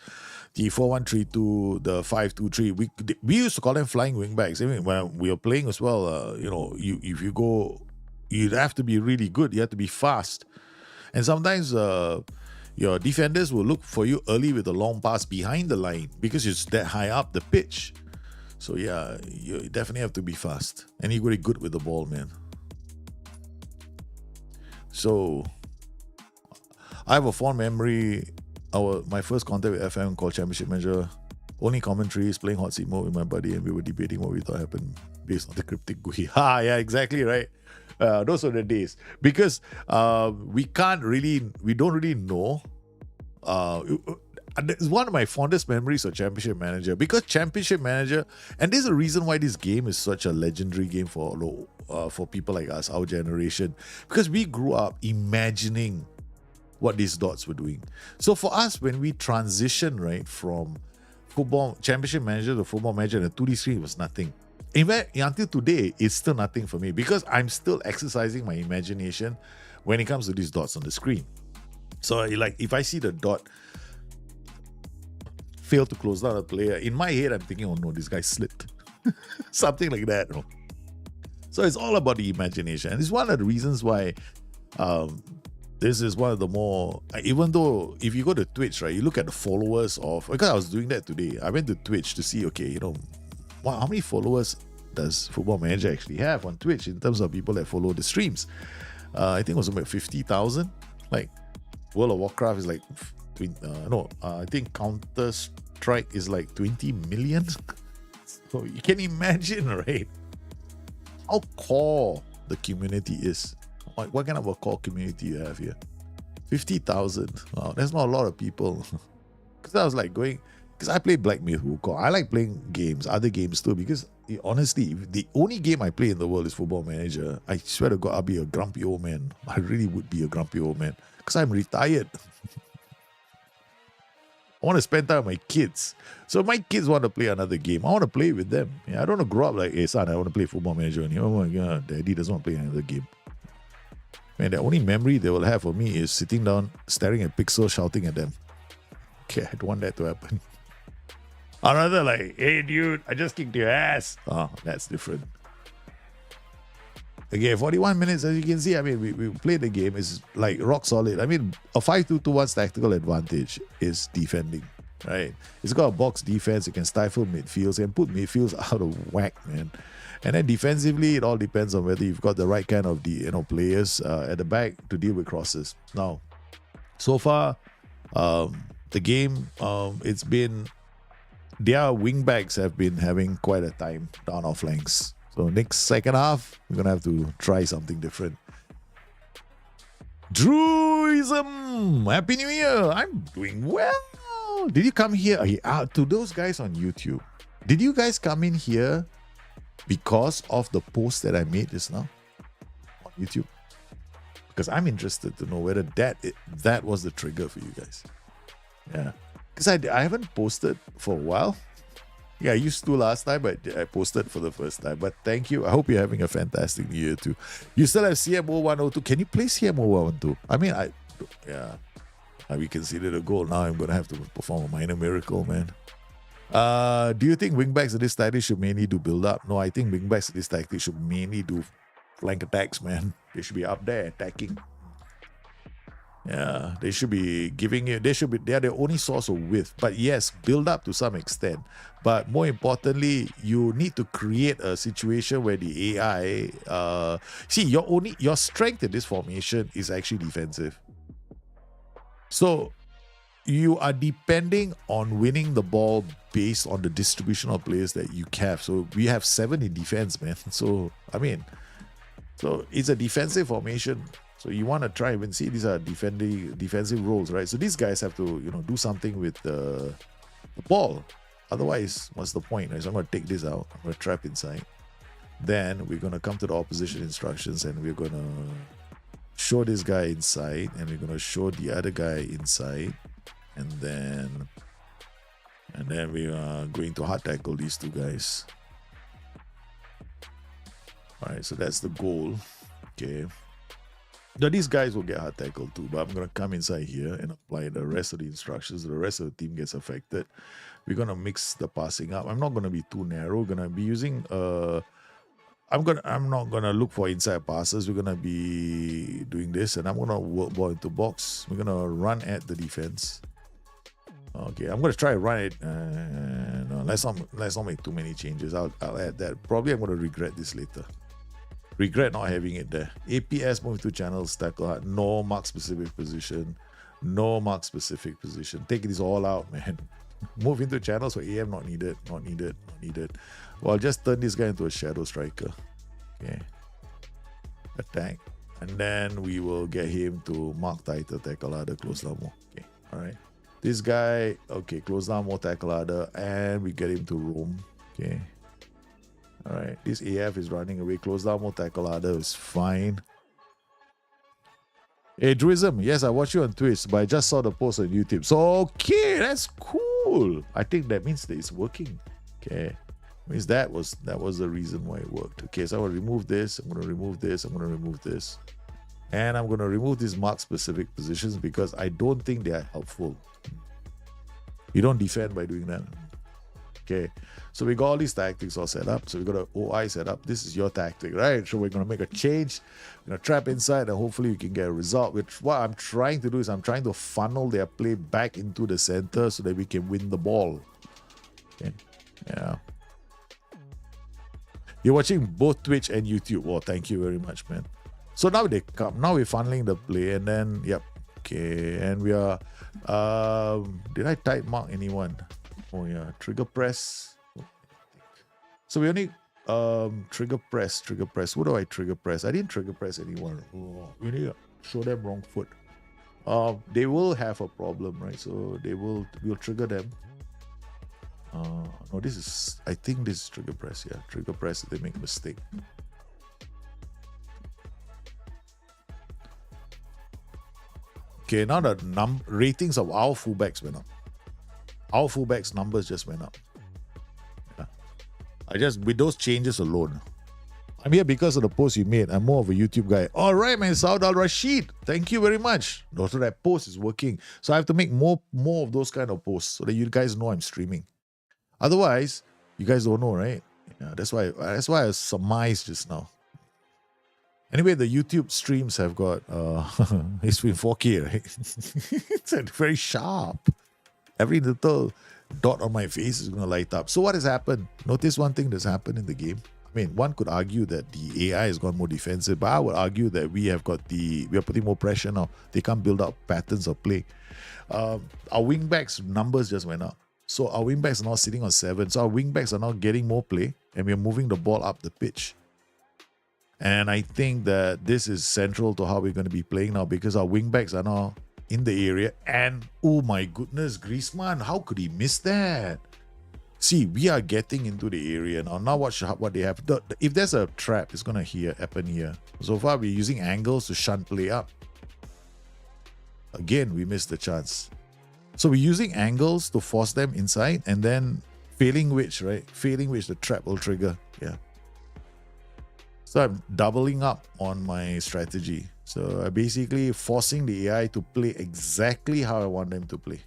S2: the 4-1-3-2, the 5-2-3, we used to call them flying wingbacks. I mean, when we were playing as well, if you go, you'd have to be really good. You have to be fast, and sometimes your defenders will look for you early with a long pass behind the line because it's that high up the pitch. So yeah, you definitely have to be fast. And you're really good with the ball, man. So I have a fond memory. My first contact with FM called Championship Manager. Only commentaries, playing hot seat mode with my buddy, and we were debating what we thought happened based on the cryptic GUI. Yeah, exactly right. Those are the days. Because we don't really know. It's one of my fondest memories of Championship Manager, because Championship Manager, and there's a reason why this game is such a legendary game for people like us, our generation, because we grew up imagining what these dots were doing. So for us, when we transitioned right from football Championship Manager to Football Manager, the 2D screen was nothing. In fact, until today, it's still nothing for me, because I'm still exercising my imagination when it comes to these dots on the screen. So like if I see the dot fail to close down a player, in my head I'm thinking, oh no, this guy slipped. Something like that. No? So it's all about the imagination. And it's one of the reasons why this is one of the more, even though if you go to Twitch, right, you look at the followers of, because I was doing that today, I went to Twitch to see, okay, wow, how many followers does Football Manager actually have on Twitch in terms of people that follow the streams? I think it was about 50,000. Like World of Warcraft is like, I think Counter-Strike is like 20 million. So you can imagine, right, how core the community is. What kind of a core community you have here? 50,000. Wow, that's not a lot of people. Because I was like because I play Black Myth Wukong. I like playing games, other games too, because honestly, if the only game I play in the world is Football Manager, I swear to God, I'll be a grumpy old man. I really would be a grumpy old man, because I'm retired. I want to spend time with my kids. So if my kids want to play another game, I want to play with them. Yeah, I don't want to grow up like, hey son, I want to play Football Manager. And oh my God, daddy doesn't want to play another game. Man, the only memory they will have for me is sitting down, staring at pixels, shouting at them. Okay, I don't want that to happen. I'd rather like, hey dude, I just kicked your ass. Oh, that's different. Okay, 41 minutes, as you can see, I mean, we played the game. It's like rock solid. I mean, a 5-2-2-1 tactical advantage is defending, right? It's got a box defense. You can stifle midfields and put midfields out of whack, man. And then defensively, it all depends on whether you've got the right kind of players at the back to deal with crosses. Now, so far, the game, it's been, their wing-backs have been having quite a time down our flanks. So next second half, we're going to have to try something different. Druism! Happy New Year! I'm doing well! Did you come here? To those guys on YouTube, did you guys come in here because of the post that I made just now on YouTube? Because I'm interested to know whether that was the trigger for you guys. Yeah. Because I haven't posted for a while. Yeah, I used to last time, but I posted for the first time. But thank you. I hope you're having a fantastic new year too. You still have CMO 102. Can you play CMO 102? I mean, we conceded a goal. Now I'm going to have to perform a minor miracle, man. Do you think wingbacks of this tactic should mainly do build up? No, I think wingbacks of this tactic should mainly do flank attacks, man. They should be up there attacking. Yeah, they should be giving you, they are the only source of width. But yes, build up to some extent. But more importantly, you need to create a situation where the AI, your strength in this formation is actually defensive. So you are depending on winning the ball based on the distribution of players that you have. So we have 7 in defense, man. So, so it's a defensive formation. So you want to try and see, these are defensive roles, right? So these guys have to, do something with the ball. Otherwise, what's the point? Right? So I'm going to take this out. I'm going to trap inside. Then we're going to come to the opposition instructions and we're going to show this guy inside and we're going to show the other guy inside. And then we are going to hard tackle these two guys. All right, so that's the goal. Okay. Now, these guys will get hard tackled too, but I'm going to come inside here and apply the rest of the instructions. The rest of the team gets affected. We're going to mix the passing up. I'm not going to be too narrow. We're going to be using... I'm not going to look for inside passes. We're going to be doing this, and I'm going to work ball into box. We're going to run at the defense. Okay, I'm going to try to run it. No, let's not make too many changes. I'll add that. Probably I'm going to regret this later. Regret not having it there. APS, move to channels, tackle hard. No mark specific position. No mark specific position. Take these all out, man. Move into channels for AM, not needed. Well, I'll just turn this guy into a shadow striker. Okay. Attack. And then we will get him to mark title, tackle ladder, close down more. Okay. Alright. This guy, okay, close down more, tackle ladder, and we get him to roam. Okay. Alright. This AF is running away. Close down more, tackle ladder is fine. Hey, Druism, yes, I watch you on Twitch, but I just saw the post on YouTube. So, okay, that's cool. I think that means that it's working. Okay. Means that was the reason why it worked. Okay, so I'm going to remove this. I'm going to remove this. I'm going to remove this. And I'm going to remove these mark-specific positions because I don't think they are helpful. You don't defend by doing that. Okay, so we got all these tactics all set up. So we got an OI set up. This is your tactic, right? So we're going to make a change. We're going to trap inside and hopefully you can get a result. Which what I'm trying to do is I'm trying to funnel their play back into the center so that we can win the ball. Okay, yeah. You're watching both Twitch and YouTube. Oh, thank you very much, man. So now they come. Now we're funneling the play and then, yep. Okay, and we are, did I type mark anyone? Oh yeah, trigger press. So we only, trigger press. What do I trigger press? I didn't trigger press anyone. Oh, we need to show them wrong foot. They will have a problem, right? So we'll trigger them. No, this is, I think this is trigger press. Yeah, trigger press if they make a mistake. Okay, now the ratings of our fullbacks went up. Our fullbacks numbers just went up. Yeah. With those changes alone. I'm here because of the post you made. I'm more of a YouTube guy. All right, man, Saud Al Rashid. Thank you very much. Also, that post is working. So I have to make more of those kind of posts so that you guys know I'm streaming. Otherwise, you guys don't know, right? Yeah, that's why I surmised just now. Anyway, the YouTube streams have got it's been 4K, right? It's very sharp. Every little dot on my face is gonna light up. So what has happened? Notice one thing that's happened in the game. I mean, one could argue that the AI has gone more defensive, but I would argue that we are putting more pressure now. They can't build up patterns of play. Our wingbacks numbers just went up. So our wingbacks are now sitting on 7. So our wingbacks are now getting more play and we're moving the ball up the pitch. And I think that this is central to how we're going to be playing now because our wingbacks are now in the area. And oh my goodness, Griezmann, how could he miss that? See, we are getting into the area now. Now watch what they have. If there's a trap, it's going to happen here. So far, we're using angles to shunt play up. Again, we missed the chance. So we're using angles to force them inside and then failing which the trap will trigger. Yeah. So I'm doubling up on my strategy. So I'm basically forcing the AI to play exactly how I want them to play.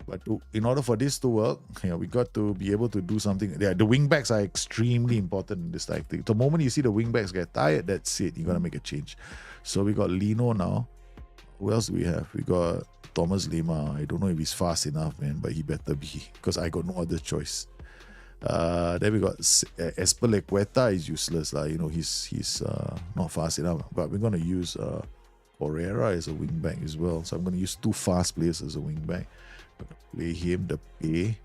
S2: But in order for this to work, we got to be able to do something. Yeah, the wingbacks are extremely important in this tactic. The moment you see the wingbacks get tired, that's it. You're going to make a change. So we got Lino now. Who else do we have? We got Thomas Lima. I don't know if he's fast enough, man, but he better be because I got no other choice. Then we got Espelequeta is useless. He's not fast enough. But we're going to use Correa as a wingback as well. So I'm going to use 2 fast players as a wingback. I'm going to play him, the Pay.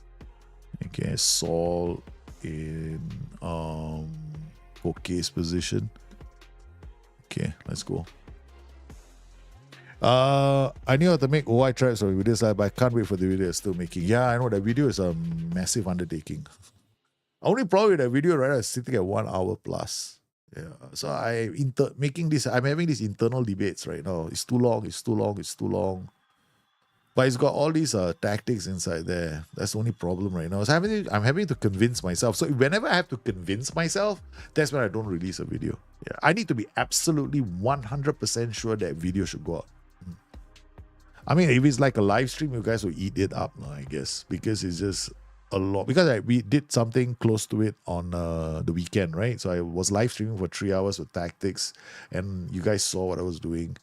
S2: Okay, Saul in Koke's position. Okay, let's go. I knew how to make OI traps for videos, but I can't wait for the video it's still making. Yeah, I know that video is a massive undertaking. Only problem with that video right now is sitting at 1 hour plus. Yeah. So I'm having these internal debates right now. It's too long. But it's got all these tactics inside there. That's the only problem right now. So I'm having to convince myself. So whenever I have to convince myself, that's when I don't release a video. Yeah. I need to be absolutely 100% sure that video should go out. I mean, if it's like a live stream, you guys will eat it up, I guess, because it's just a lot. Because we did something close to it on the weekend, right? So I was live streaming for 3 hours with tactics, and you guys saw what I was doing.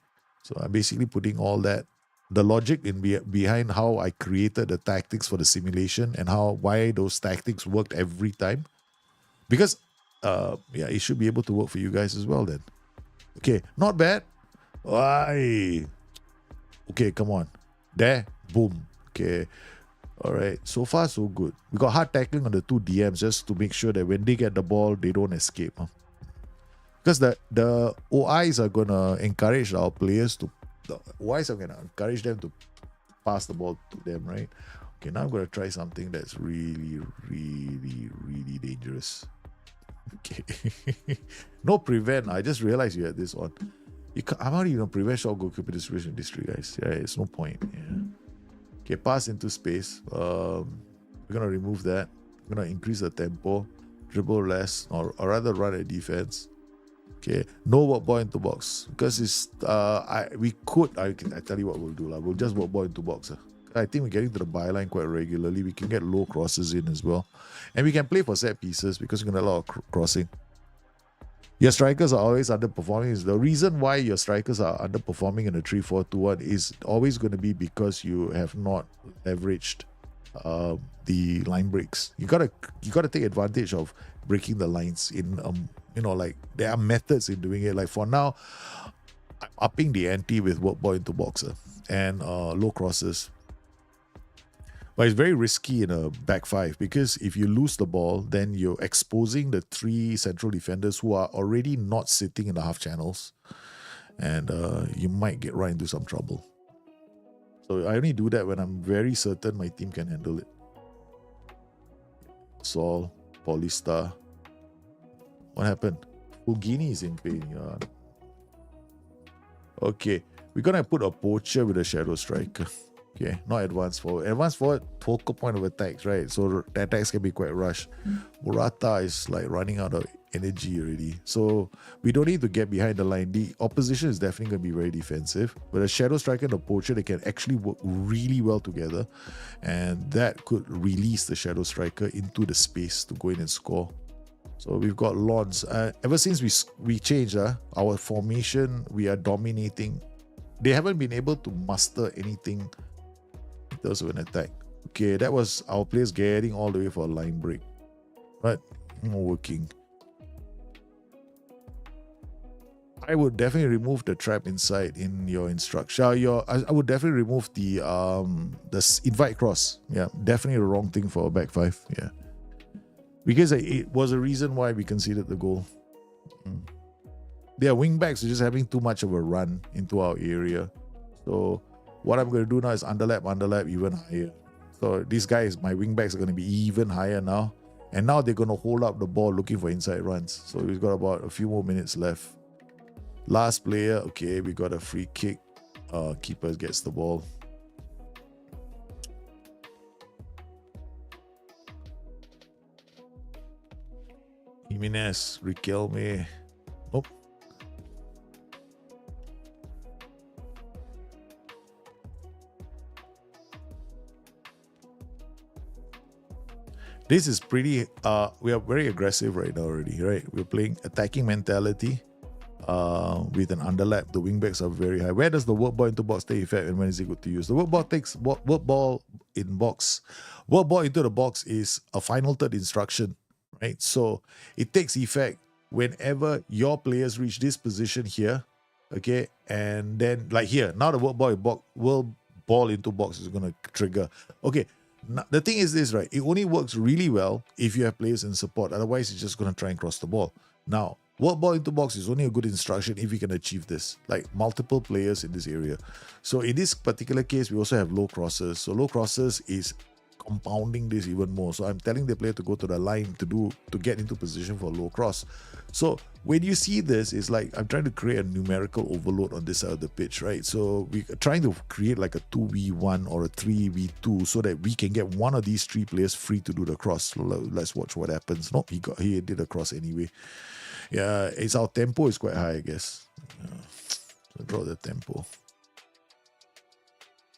S2: So I'm basically putting all that, the logic behind how I created the tactics for the simulation and why those tactics worked every time. Because it should be able to work for you guys as well then. Okay, not bad. Why? Okay, come on. There, boom. Okay. All right, so far so good. We got hard tackling on the two DMs just to make sure that when they get the ball, they don't escape. Because the OIs are gonna encourage our players to. The OIs are gonna encourage them to pass the ball to them, right? Okay, now I'm gonna try something that's really, really, really dangerous. Okay, no prevent. I just realized you had this on. I'm not even prevent short goalkeeper distribution district, guys. Yeah, it's no point. Yeah. Okay, pass into space. We're gonna remove that. We're gonna increase the tempo, dribble less, or rather run at defense. Okay, no work ball into box because it's I tell you what we'll do. We'll just work ball into box. I think we're getting to the byline quite regularly. We can get low crosses in as well, and we can play for set pieces because we're gonna allow crossing. Your strikers are always underperforming. The reason why your strikers are underperforming in a 3-4-2-1 is always going to be because you have not leveraged the line breaks. You gotta take advantage of breaking the lines in like there are methods in doing it. Like for now, I'm upping the ante with work ball into boxer and low crosses. But it's very risky in a back five because if you lose the ball, then you're exposing the three central defenders who are already not sitting in the half channels, and you might get right into some trouble. So I only do that when I'm very certain my team can handle it. Sol, Polystar. What happened? Ugini is in pain. Yeah. Okay, we're gonna put a poacher with a shadow striker. Okay, not advanced forward. Advanced forward, focal point of attacks, right? So the attacks can be quite rushed. Murata is like running out of energy already. So we don't need to get behind the line. The opposition is definitely going to be very defensive. But a shadow striker and a poacher, they can actually work really well together. And that could release the shadow striker into the space to go in and score. So we've got Lons. Ever since we changed our formation, we are dominating. They haven't been able to muster anything in terms of an attack. Okay, that was our players getting all the way for a line break. But not working. I would definitely remove the trap inside in your instruction. I would definitely remove the invite cross. Yeah, definitely the wrong thing for a back five. Yeah. Because it was a reason why we conceded the goal. Their wing backs are just having too much of a run into our area. So what I'm going to do now is underlap even higher. So these guys, my wing backs are going to be even higher now. And now they're going to hold up the ball looking for inside runs. So we've got about a few more minutes left. Last player, okay, we got a free kick. Keeper gets the ball. Jimenez, Riquelme. Oh. This is pretty, we are very aggressive right now already, right? We're playing attacking mentality with an underlap. The wingbacks are very high. Where does the work ball into box take effect and when is it good to use? The work ball takes work ball in box. Work ball into the box is a final third instruction, right? So it takes effect whenever your players reach this position here, okay? And then like here, now the work ball into box is going to trigger. Okay. Now, the thing is this, right? It only works really well if you have players in support. Otherwise, it's just going to try and cross the ball. Now, work ball into box is only a good instruction if you can achieve this, like multiple players in this area. So in this particular case, we also have low crosses. So low crosses is compounding this even more. So I'm telling the player to go to the line to get into position for low cross. So when you see this, it's like I'm trying to create a numerical overload on this side of the pitch, right? So we're trying to create like a 2v1 or a 3v2 so that we can get one of these three players free to do the cross. So let's watch what happens. No, he did a cross anyway. Yeah, our tempo is quite high, I guess. So draw the tempo.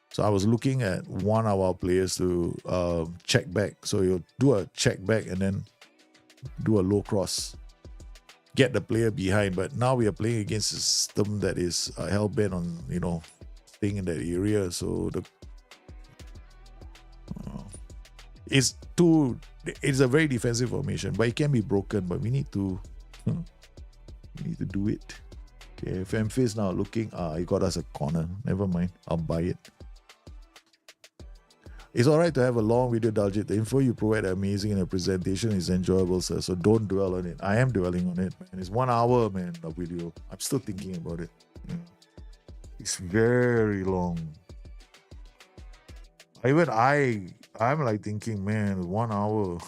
S2: So I was looking at one of our players to check back. So you'll do a check back and then do a low cross. Get the player behind. But now we are playing against a system that is hell-bent on, staying in that area. So it's a very defensive formation, but it can be broken. But we need to do it. Okay, Femphis now looking. He got us a corner. Never mind. I'll buy it. It's all right to have a long video, Dr JIT. The info you provide amazing and the presentation is enjoyable, sir. So don't dwell on it. I am dwelling on it, man. It's 1 hour, man, the video. I'm still thinking about it. It's very long. I'm like thinking, man, 1 hour.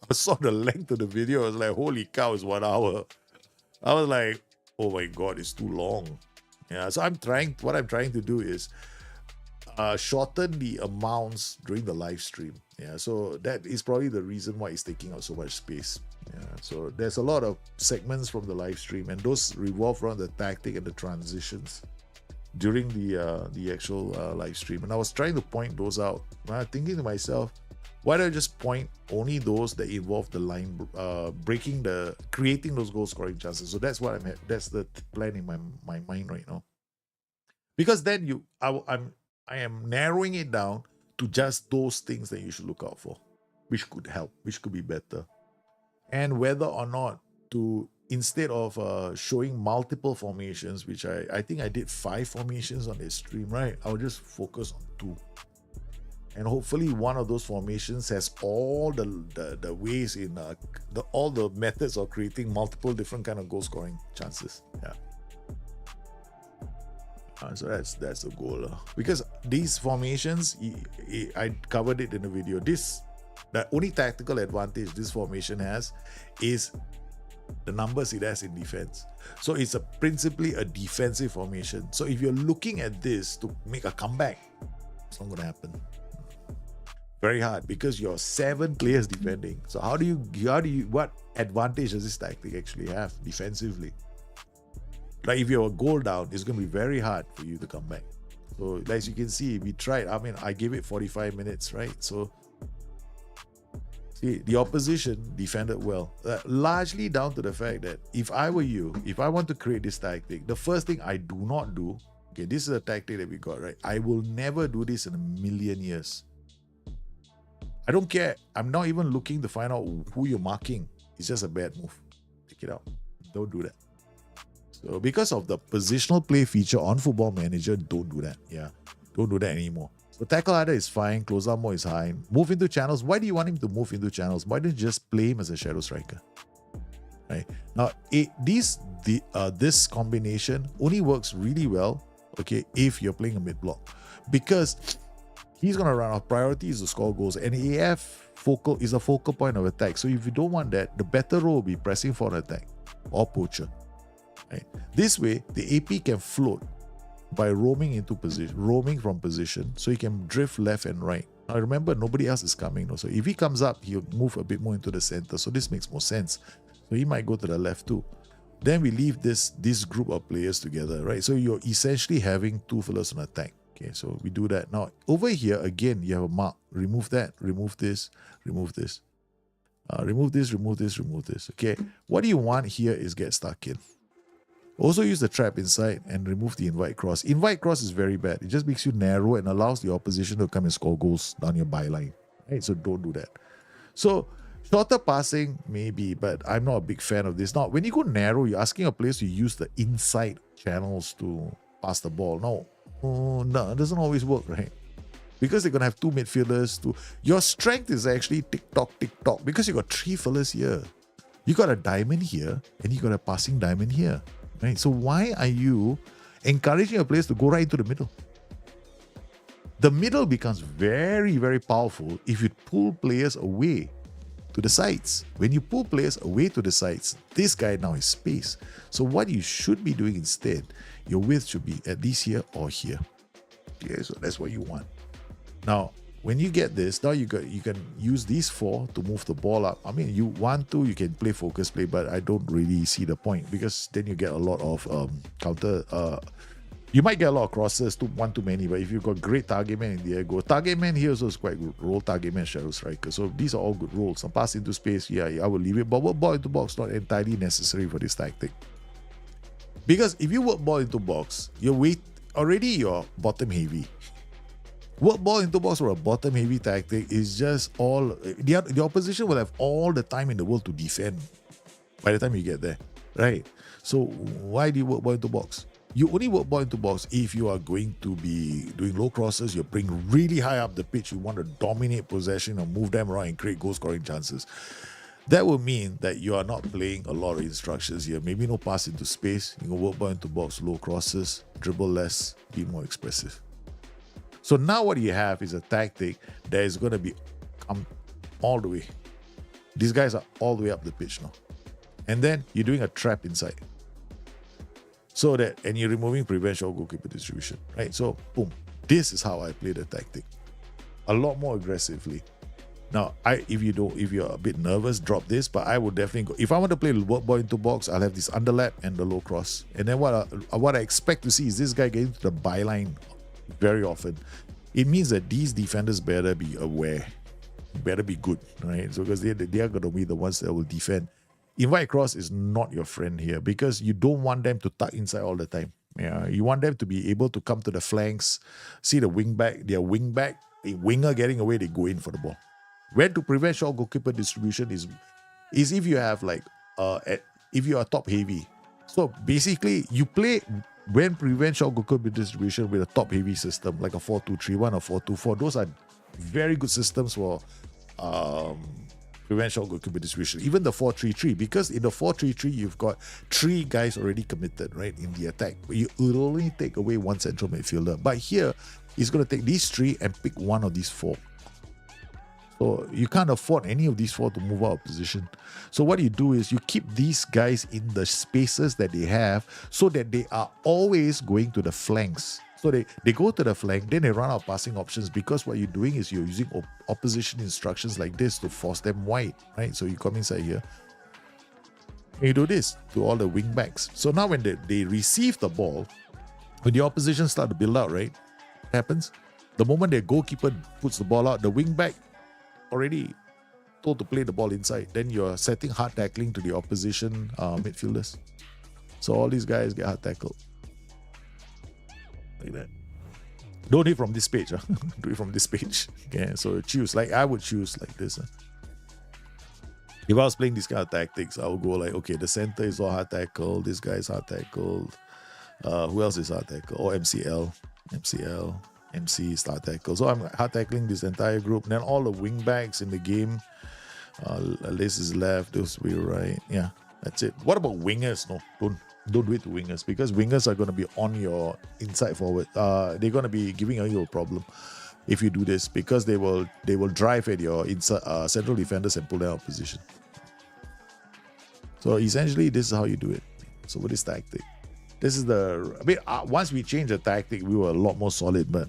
S2: I saw the length of the video. I was like, holy cow, it's 1 hour. I was like, oh my God, it's too long. Yeah, so what I'm trying to do is shorten the amounts during the live stream. Yeah, so that is probably the reason why it's taking up so much space. Yeah, so there's a lot of segments from the live stream, and those revolve around the tactic and the transitions during the actual live stream. And I was trying to point those out. I was thinking to myself, why don't I just point only those that involve the line creating those goal scoring chances? So that's what that's the plan in my mind right now. Because then I am narrowing it down to just those things that you should look out for, which could help, which could be better. And whether or not to, instead of showing multiple formations, which I think I did 5 formations on this stream, right? I'll just focus on 2. And hopefully one of those formations has all the ways in all the methods of creating multiple different kind of goal scoring chances. Yeah. So that's the goal. Because these formations, I covered it in the video. The only tactical advantage this formation has is the numbers it has in defense. So it's principally a defensive formation. So if you're looking at this to make a comeback, it's not going to happen. Very hard, because you're 7 players defending. So what advantage does this tactic actually have defensively? Like if you're a goal down, it's going to be very hard for you to come back. So as you can see, we tried. I mean, I gave it 45 minutes, right? So see, the opposition defended well. Largely down to the fact that if I were you, if I want to create this tactic, the first thing I do not do, okay, this is a tactic that we got, right? I will never do this in a million years. I don't care. I'm not even looking to find out who you're marking. It's just a bad move. Take it out. Don't do that. So because of the positional play feature on Football Manager, don't do that. Yeah, don't do that anymore. So tackle either is fine, close up more is high. Move into channels. Why do you want him to move into channels? Why don't you just play him as a shadow striker? Right now, this combination only works really well, okay, if you're playing a mid block, because he's gonna run off. Priority is to score goals, and AF is a focal point of attack. So if you don't want that, the better role will be pressing for an attack or poacher. Right? This way, the AP can float by roaming from position, so he can drift left and right. Now remember, nobody else is coming. So if he comes up, he'll move a bit more into the center. So this makes more sense. So he might go to the left too. Then we leave this group of players together, right? So you're essentially having 2 fellas on attack. Okay, so we do that. Now over here again, you have a mark. Remove that. Remove this. Remove this. Remove this. Remove this. Remove this. Okay. What you want here is get stuck in. Also use the trap inside and remove the invite cross. Invite cross is very bad. It just makes you narrow and allows the opposition to come and score goals down your byline. Right? So don't do that. So shorter passing, maybe, but I'm not a big fan of this. Now, when you go narrow, you're asking a player to use the inside channels to pass the ball. No, it doesn't always work, right? Because they're going to have 2 midfielders. Your strength is actually tick-tock, tick-tock, because you got 3 fellas here. You got a diamond here, and you got a passing diamond here. Right? So why are you encouraging your players to go right into the middle? The middle becomes very, very powerful if you pull players away to the sides. When you pull players away to the sides, this guy now has space. So what you should be doing instead, your width should be at least here or here. Okay, so that's what you want. Now, when you get this, now you can use these 4 to move the ball up. I mean, you want to, you can play focus play, but I don't really see the point, because then you get a lot of counter. You might get a lot of crosses, one too many, but if you've got great target man in the air, go. Target man here also is quite good. Roll target man, shadow striker. So these are all good roles. Some pass into space, yeah, I will leave it. But work ball into box, not entirely necessary for this tactic. Because if you work ball into box, you're bottom heavy. Work ball into box for a bottom heavy tactic is just all the opposition will have all the time in the world to defend by the time you get there, right? So why do you work ball into box?
S3: You only work ball into box if you are going to be doing low crosses, you're playing really high up the pitch, you want to dominate possession or move them around and create goal scoring chances. That will mean that you are not playing a lot of instructions here. Maybe no pass into space. You can work ball into box, low crosses, dribble less, be more expressive. So now what you have is a tactic that is going to be all the way. These guys are all the way up the pitch now. And then you're doing a trap inside. So that, and you're removing prevent shot goalkeeper distribution, right? So boom, this is how I play the tactic. A lot more aggressively. Now, if you're a bit nervous, drop this, but I would definitely go. If I want to play work ball into box, I'll have this underlap and the low cross. And then what I expect to see is this guy getting to the byline very often. It means that these defenders better be aware, better be good, right? So because they are going to be the ones that will defend. Invite cross is not your friend here because you don't want them to tuck inside all the time. Yeah, you want them to be able to come to the flanks, see the wing back, their wing back, a winger getting away, they go in for the ball. When to prevent short goalkeeper distribution is if you have if you are top heavy. So basically you play when prevent short goalkeeper distribution with a top heavy system like a 4-2-3-1 or 4-2-4. Those are very good systems for prevent short goalkeeper distribution. Even the 4-3-3, because in the 4-3-3 you've got 3 guys already committed, right, in the attack. It will only take away one central midfielder. But here he's going to take these 3 and pick one of these 4. So you can't afford any of these 4 to move out of position. So what you do is you keep these guys in the spaces that they have so that they are always going to the flanks. So they go to the flank, then they run out of passing options because what you're doing is you're using opposition instructions like this to force them wide, right? So you come inside here, and you do this to all the wing backs. So now when they receive the ball, when the opposition start to build out, right? What happens? The moment their goalkeeper puts the ball out, the wing back already told to play the ball inside. Then you're setting hard tackling to the opposition midfielders. So all these guys get hard tackled. Like that. Don't do it from this page. Do it from this page. Okay, so choose. Like I would choose like this. If I was playing this kind of tactics, I would go like, okay, the center is all hard tackled. This guy is hard tackled. Who else is hard tackled? Or MCL. MC start tackle. So I'm hard tackling this entire group. And then all the wing backs in the game. This is left, this will be right. Yeah, that's it. What about wingers? No, don't do it to wingers because wingers are going to be on your inside forward. They're going to be giving you a problem if you do this because they will drive at your inside central defenders and pull them out of position. So essentially, this is how you do it. So with this tactic. This is once we changed the tactic, we were a lot more solid, but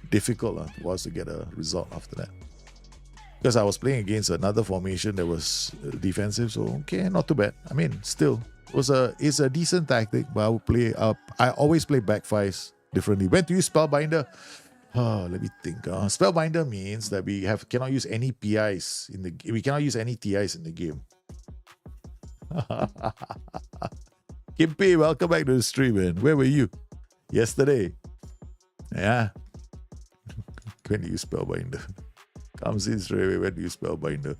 S3: difficult for us to get a result after that. Because I was playing against another formation that was defensive, so okay, not too bad. I mean, still, it's a decent tactic, but I always play back fives differently. When to use Spellbinder? Let me think. Spellbinder means that we cannot use any PIs we cannot use any TIs in the game. Kimpi, welcome back to the stream, man. Where were you? Yesterday. Yeah. When do you Spellbinder? Comes in straight away. When do you Spellbinder?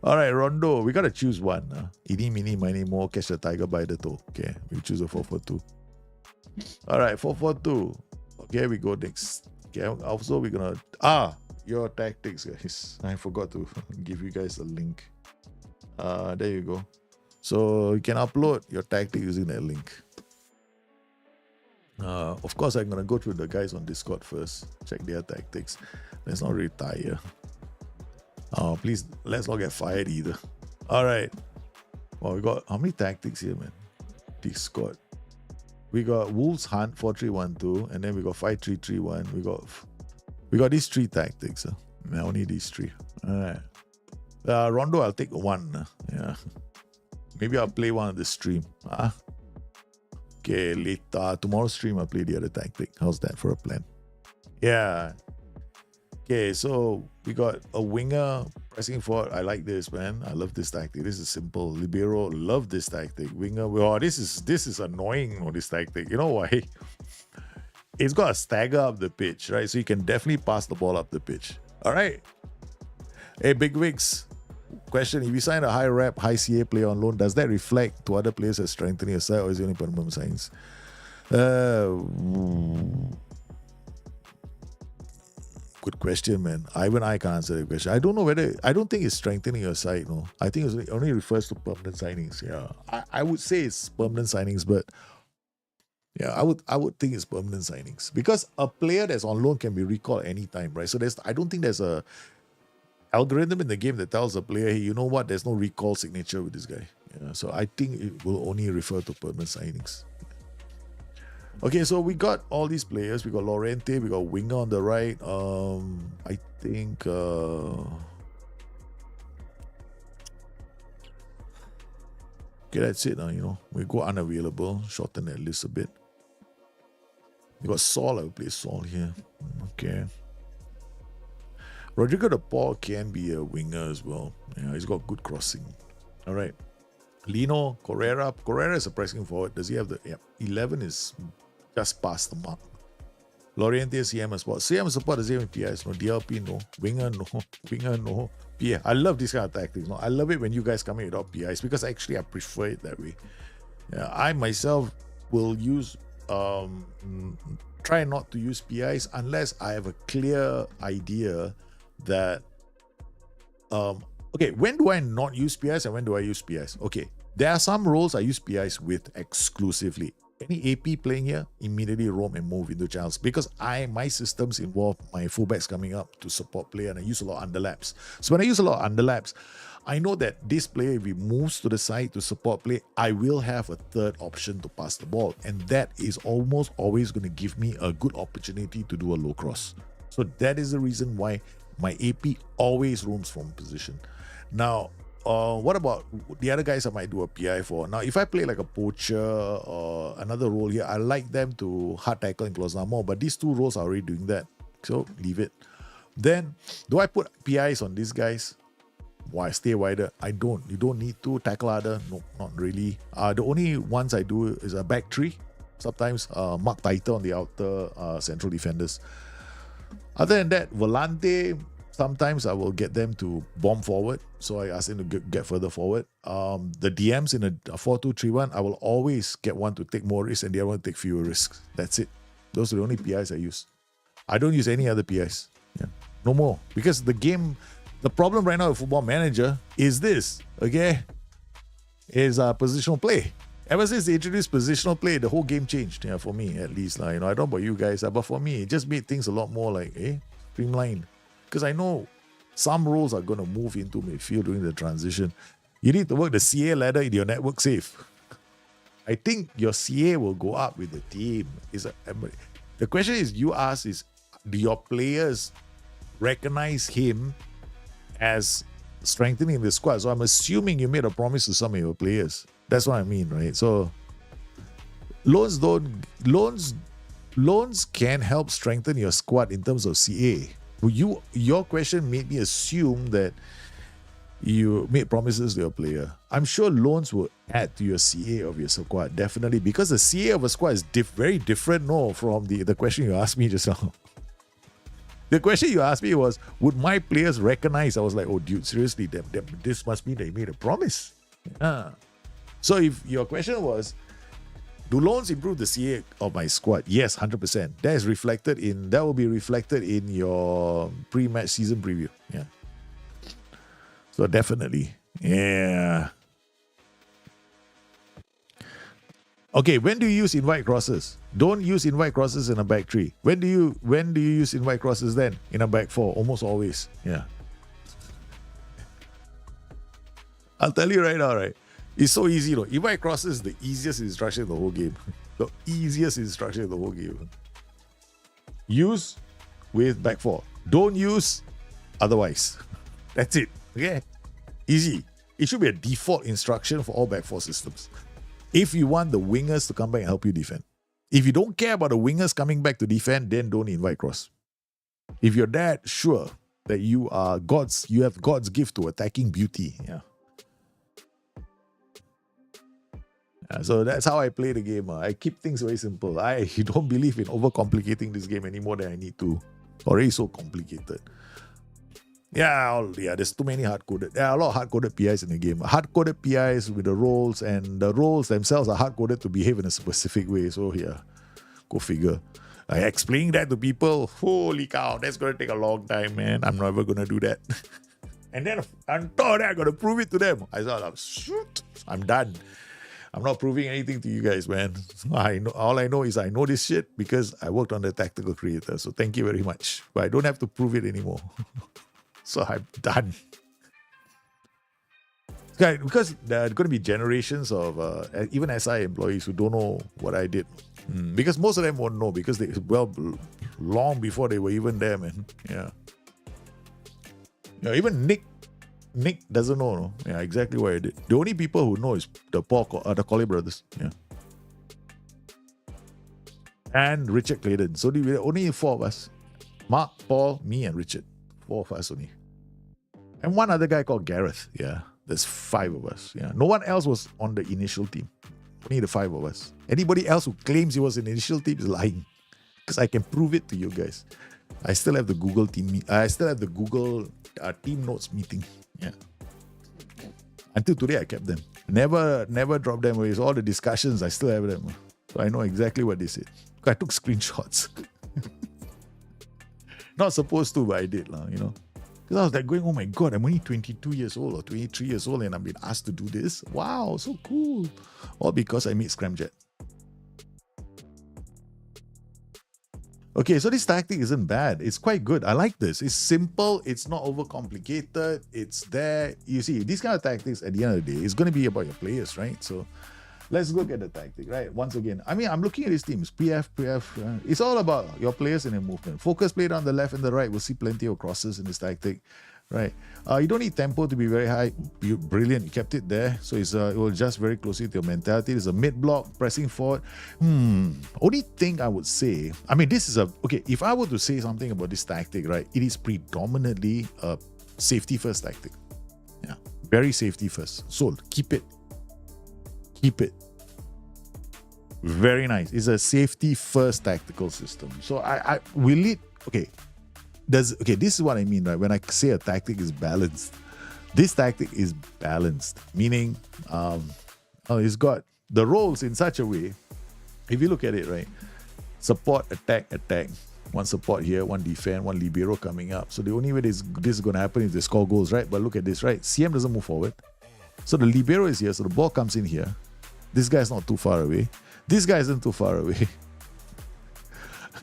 S3: Alright, Rondo. We gotta choose one. Eeny, meeny, miny, mo, catch the tiger by the toe. Okay, we choose a 4-4-2. Alright, 4-4-2. Okay, we go next. Okay, also we're gonna... your tactics, guys. I forgot to give you guys a link. There you go. So you can upload your tactic using that link. Of course, I'm going to go through the guys on Discord first. Check their tactics. Let's not retire. Please, let's not get fired either. All right. Well, we got how many tactics here, man? Discord. We got Wolves Hunt 4-3-1-2, and then we got 5-3-3-1. We got these 3 tactics. Only these 3. All right. Rondo, I'll take 1. Yeah. Maybe I'll play one on the stream. Okay, later. Tomorrow's stream, I'll play the other tactic. How's that for a plan? Yeah. Okay, so we got a winger pressing forward. I like this, man. I love this tactic. This is simple. Libero, love this tactic. Winger, this is annoying, this tactic. You know why? It's got to stagger up the pitch, right? So you can definitely pass the ball up the pitch. All right. Hey, Big Wigs. Question, if you sign a high rep, high CA player on loan, does that reflect to other players as strengthening your side or is it only permanent signs? Good question, man. Even I can't answer the question. I don't know whether, I don't think it's strengthening your side, no. I think it only refers to permanent signings. Yeah. I would say it's permanent signings, but yeah, I would think it's permanent signings. Because a player that's on loan can be recalled anytime, right? So I don't think there's a algorithm in the game that tells a player, hey, you know what, there's no recall signature with this guy. Yeah, so I think it will only refer to permanent signings. Okay, so we got all these players. We got Lorente, we got Winger on the right. I think okay, that's it. We go unavailable, shorten that list a bit. We got Saul. I will play Saul here. Okay. Rodrigo de Paul can be a winger as well. Yeah, he's got good crossing. All right. Lino Correa. Correa is a pressing forward. Does he have the 11 is just past the mark. Loriente CM support. CM support does he have PIs? No. DLP no. Winger no. Winger no. PI. I love this kind of tactics. No. I love it when you guys come in without PIs because actually I prefer it that way. Yeah, I myself will use try not to use PIs unless I have a clear idea that okay, when do I not use PIs and when do I use PIs? Okay, there are some roles I use PIs with exclusively. Any AP playing here, immediately roam and move into channels because my systems involve my fullbacks coming up to support player and I use a lot of underlaps. So when I use a lot of underlaps, I know that this player, if he moves to the side to support play, I will have a third option to pass the ball. And that is almost always going to give me a good opportunity to do a low cross. So that is the reason why my AP always roams from position. Now, what about the other guys I might do a PI for? Now, if I play like a poacher or another role here, I like them to hard tackle and close down more. But these two roles are already doing that. So leave it. Then, do I put PIs on these guys? Why stay wider? I don't. You don't need to tackle harder. No, not really. The only ones I do is a back three. Sometimes mark tighter on the outer central defenders. Other than that, Volante, sometimes I will get them to bomb forward. So I ask them to get further forward. The DMs in a 4-2-3-1, I will always get one to take more risks and the other one to take fewer risks. That's it. Those are the only PIs I use. I don't use any other PIs. Yeah. No more. Because the game, the problem right now with Football Manager is this, okay? Is positional play. Ever since they introduced positional play, the whole game changed. Yeah, for me at least. I don't know about you guys, but for me, it just made things a lot more like streamlined. Because I know some roles are going to move into midfield during the transition. You need to work the CA ladder in your network safe. I think your CA will go up with the team. The question is, you ask is, do your players recognize him as strengthening the squad? So I'm assuming you made a promise to some of your players. That's what I mean, right? So loans can help strengthen your squad in terms of CA. Your question made me assume that you made promises to your player. I'm sure loans will add to your CA of your squad, definitely, because the CA of a squad is very different from the question you asked me just now. The question you asked me was, would my players recognize? I was like, oh, dude, seriously, this must mean they made a promise. Yeah. So if your question was, do loans improve the CA of my squad? Yes, 100%. That will be reflected in your pre-match season preview. Yeah. So definitely. Yeah. Okay, when do you use invite crosses? Don't use invite crosses in a back three. When do you use invite crosses then? In a back four, almost always. Yeah. I'll tell you right now, right? It's so easy though. Invite crosses is the easiest instruction in the whole game. The easiest instruction in the whole game. Use with back four. Don't use otherwise. That's it. Okay? Easy. It should be a default instruction for all back four systems. If you want the wingers to come back and help you defend. If you don't care about the wingers coming back to defend, then don't invite cross. If you're that sure that you have God's gift to attacking beauty. Yeah. So that's how I play the game. I keep things very simple. I don't believe in overcomplicating this game any more than I need to. Already so complicated. Yeah, there's too many hard-coded. There are a lot of hard-coded PIs in the game. Hard-coded PIs with the roles, and the roles themselves are hard-coded to behave in a specific way. So yeah. Go figure. Explaining that to people, holy cow, that's going to take a long time, man. I'm never going to do that. And then on top of that, I got to prove it to them. I thought, shoot, I'm done. I'm not proving anything to you guys, man. All I know is I know this shit because I worked on the tactical creator. So thank you very much. But I don't have to prove it anymore. So I'm done. Because there are going to be generations of even SI employees who don't know what I did. Because most of them won't know because they long before they were even there, man. Yeah. Even Nick doesn't know, no? Yeah, exactly what I did. The only people who know is the Colley brothers. Yeah. And Richard Clayton. So there were only 4 of us. Mark, Paul, me, and Richard. 4 of us only. And one other guy called Gareth. Yeah. There's 5 of us. Yeah. No one else was on the initial team. Only the 5 of us. Anybody else who claims he was in the initial team is lying. Because I can prove it to you guys. I still have the Google team. I still have the Google team notes meeting. Yeah. Until today, I kept them. Never dropped them away. So all the discussions, I still have them. So I know exactly what they said. I took screenshots. Not supposed to, but I did, you know. Because I was like going, oh my God, I'm only 22 years old or 23 years old and I'm being asked to do this. Wow, so cool. All because I made Scramjet. Okay, so this tactic isn't bad. It's quite good. I like this. It's simple. It's not overcomplicated. It's there. You see, these kind of tactics at the end of the day, it's going to be about your players, right? So let's look at the tactic, right? Once again, I mean, I'm looking at these teams. PF. It's all about your players and their movement. Focus play down the left and the right. We'll see plenty of crosses in this tactic, right? You don't need tempo to be very high. Brilliant. You kept it there. So it will adjust very closely to your mentality. There's a mid block, pressing forward. Only thing I would say, I mean, this is okay, if I were to say something about this tactic, right, it is predominantly a safety first tactic. Yeah. Very safety first. So keep it. Keep it. Very nice. It's a safety first tactical system. So I will it, okay. This is what I mean, right? When I say a tactic is balanced, this tactic is balanced, meaning it's got the roles in such a way. If you look at it, right, support, attack. One support here, one defend, one libero coming up. So the only way this is going to happen is they score goals, right? But look at this, right? CM doesn't move forward. So the libero is here. So the ball comes in here. This guy's not too far away. This guy isn't too far away.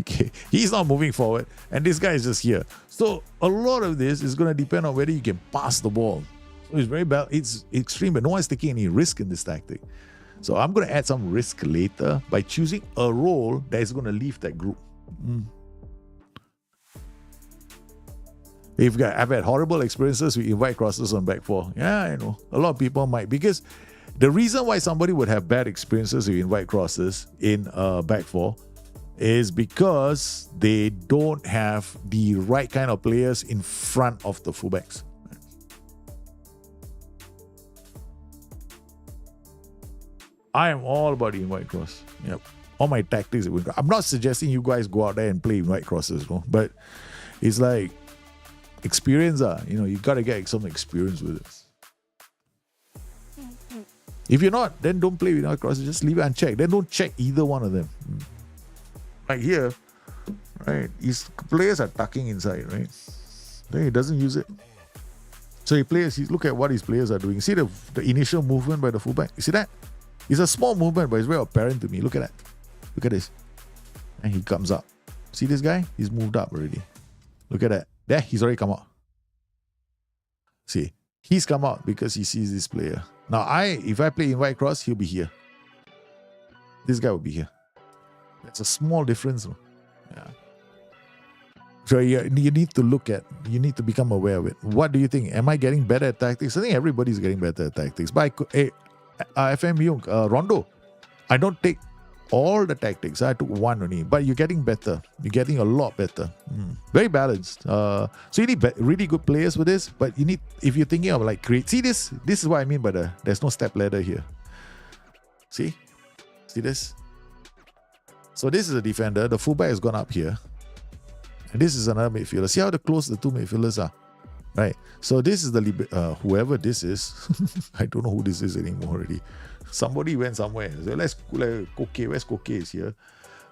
S3: Okay, he's not moving forward, and this guy is just here. So a lot of this is going to depend on whether you can pass the ball. So it's very bad. It's extreme, but no one's taking any risk in this tactic. So I'm going to add some risk later by choosing a role that is going to leave that group. I've had horrible experiences with invite crosses on back 4. Yeah, I know. A lot of people might, because the reason why somebody would have bad experiences with invite crosses in back 4 is because they don't have the right kind of players in front of the fullbacks. I am all about the invite cross. Yep. All my tactics. I'm not suggesting you guys go out there and play invite crosses, no? But it's like experience. You got to get some experience with it. If you're not, then don't play with invite crosses. Just leave it unchecked. Then don't check either one of them. Like here, right? His players are tucking inside, right? Then he doesn't use it. So look at what his players are doing. See the initial movement by the fullback? You see that? It's a small movement, but it's very apparent to me. Look at that. Look at this. And he comes up. See this guy? He's moved up already. Look at that. There, he's already come out. See, he's come out because he sees this player. Now, if I play invite cross, he'll be here. This guy will be here. That's a small difference. Yeah. So you need to become aware of it. What do you think? Am I getting better at tactics? I think everybody's getting better at tactics. But FM Jung, Rondo, I don't take all the tactics. I took one only. But you're getting better. You're getting a lot better. Very balanced. So you need really good players for this. But you need, if you're thinking of like create, see this? This is what I mean by there's no step ladder here. See this? So this is a defender. The fullback has gone up here. And this is another midfielder. See how close the two midfielders are? Right. So this is the whoever this is. I don't know who this is anymore already. Somebody went somewhere. So let's Koke. Where's Koke is here?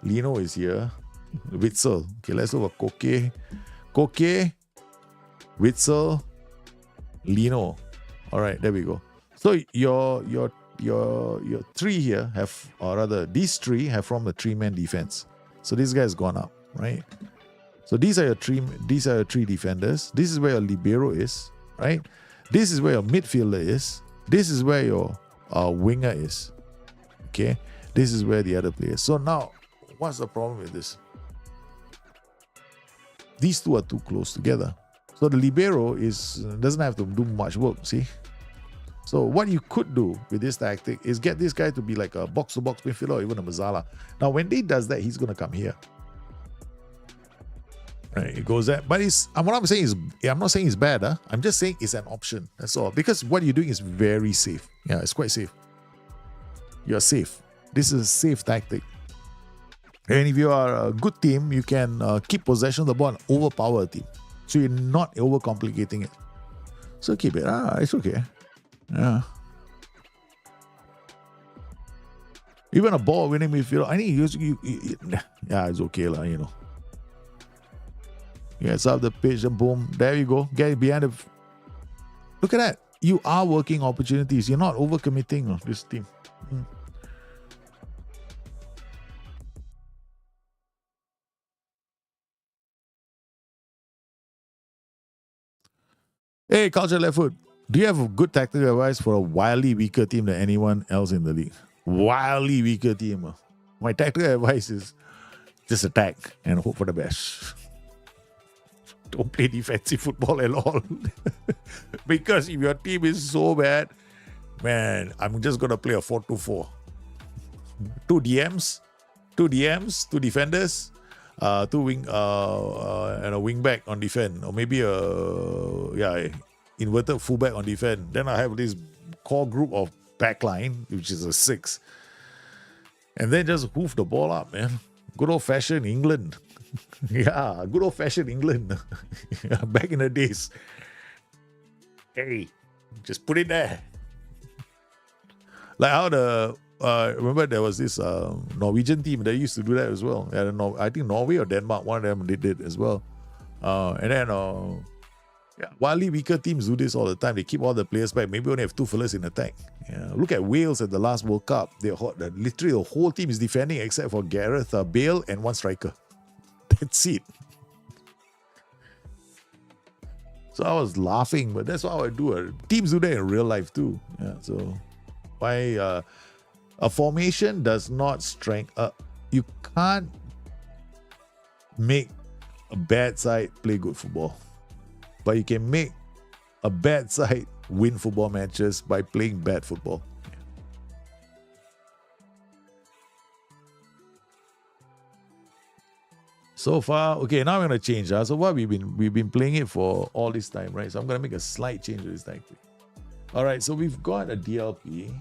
S3: Lino is here. Witzel. Okay, let's look at Koke. Koke, Witzel, Lino. All right, there we go. So your three here have, or rather, these three have from the three-man defense. So this guy has gone up, right? So these are your three defenders. This is where your libero is, right? This is where your midfielder is. This is where your winger is. Okay, this is where the other players. So now, what's the problem with this? These two are too close together. So the libero doesn't have to do much work, see? So what you could do with this tactic is get this guy to be like a box-to-box midfielder or even a Mazzala. Now, when he does that, he's going to come here. Right, it goes there. But what I'm saying is, I'm not saying it's bad. I'm just saying it's an option. That's all. Because what you're doing is very safe. Yeah, it's quite safe. You're safe. This is a safe tactic. And if you are a good team, you can keep possession of the ball and overpower a team. So you're not overcomplicating it. So keep it. It's okay. Yeah. Even a ball winning midfield, I think yeah, it's okay, you know. Yeah, it's up the pitch and boom, there you go. Get it behind the. Look at that. You are working opportunities. You're not overcommitting this team. Hey, Culture Left Foot. Do you have a good tactical advice for a wildly weaker team than anyone else in the league? Wildly weaker team. My tactical advice is just attack and hope for the best. Don't play defensive football at all. Because if your team is so bad, man, I'm just going to play a 4-2-4. Two DMs, two defenders, two wing and a wing back on defense, or maybe inverted fullback on defense. Then I have this core group of backline, which is a 6, and then just hoof the ball up, man. Good old fashioned England. Yeah, good old fashioned England. Back in the days. Hey, just put it there. Like how remember there was this Norwegian team that used to do that as well. I think Norway or Denmark, one of them did it as well. And then wildly weaker teams do this all the time. They keep all the players back. Maybe only have 2 fellas in attack. Yeah. Look at Wales at the last World Cup. Literally the whole team is defending except for Gareth Bale and 1 striker. That's it. So I was laughing, but that's how I do it. Teams do that in real life too. Yeah. So a formation does not strengthen. You can't make a bad side play good football, but you can make a bad side win football matches by playing bad football. So far, okay, now I'm going to change. So what we've been playing it for all this time, right? So I'm going to make a slight change to this tactic. All right, so we've got a DLP.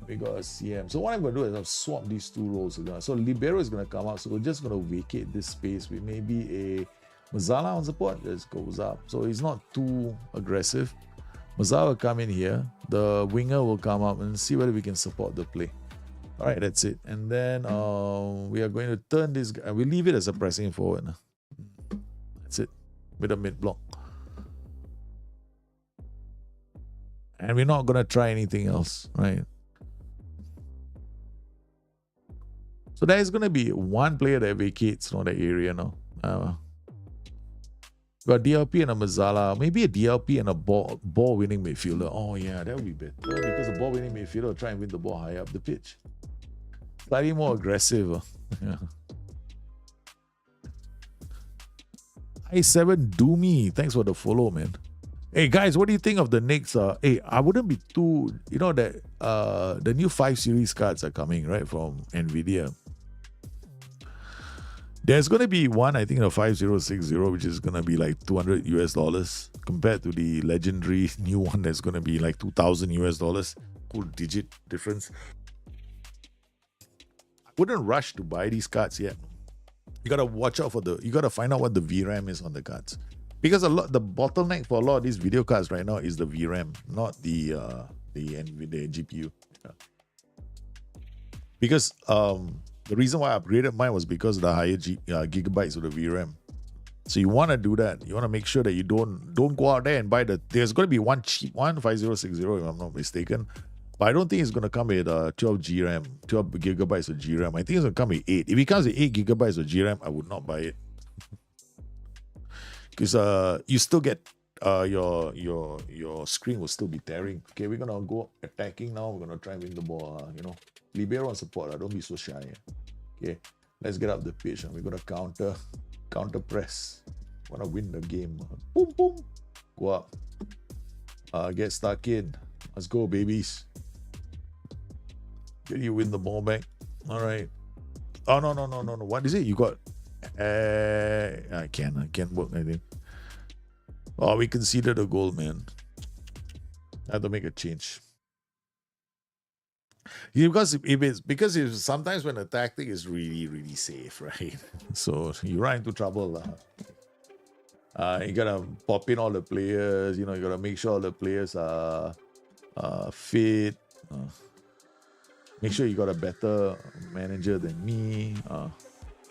S3: We got a CM. So what I'm going to do is I'll swap these 2 roles. So Libero is going to come out. So we're just going to vacate this space with maybe a Mazzala on support. Just goes up. So he's not too aggressive. Mazzala will come in here. The winger will come up and see whether we can support the play. All right, that's it. And then we are going to turn this guy. We'll leave it as a pressing forward. That's it. With a mid block. And we're not going to try anything else, right? So there is going to be 1 player that vacates that area now. Got DLP and a Mazzala. Maybe a DLP and a ball winning midfielder. Oh yeah, that would be better. Because the ball winning midfielder will try and win the ball high up the pitch. Slightly more aggressive. Yeah. I7 Doomy. Thanks for the follow, man. Hey guys, what do you think of the next? I wouldn't be too. You know that the new 5 series cards are coming, right, from Nvidia. There's going to be one, I think, a 5060, which is going to be like $200 compared to the legendary new one that's going to be like $2,000. Cool digit difference. I wouldn't rush to buy these cards yet. You got to watch out for you got to find out what the VRAM is on the cards. Because the bottleneck for a lot of these video cards right now is the VRAM, not the NVIDIA GPU. Yeah. Because The reason why I upgraded mine was because of the higher gigabytes of the VRAM. So you want to do that. You want to make sure that you don't go out there and buy there's going to be one cheap one, 5060 if I'm not mistaken. But I don't think it's going to come with 12 gigabytes of GRAM. I think it's going to come with 8. If it comes with 8 gigabytes of GRAM, I would not buy it. Because you still get your screen will still be tearing. Okay, we're gonna go attacking now. We're gonna try and win the ball. Libero on support. Don't be so shy. Okay, let's get up the pitch and we're gonna counter press. Wanna win the game. Boom boom. Go up. Get stuck in. Let's go, babies. Can you win the ball back? All right. Oh no. What is it? You got? I can't work. I think. Oh, we conceded a goal, man. I have to make a change. Yeah, because sometimes when a tactic is really, really safe, right? So you run into trouble. You gotta pop in all the players. You gotta make sure all the players are fit. Make sure you got a better manager than me.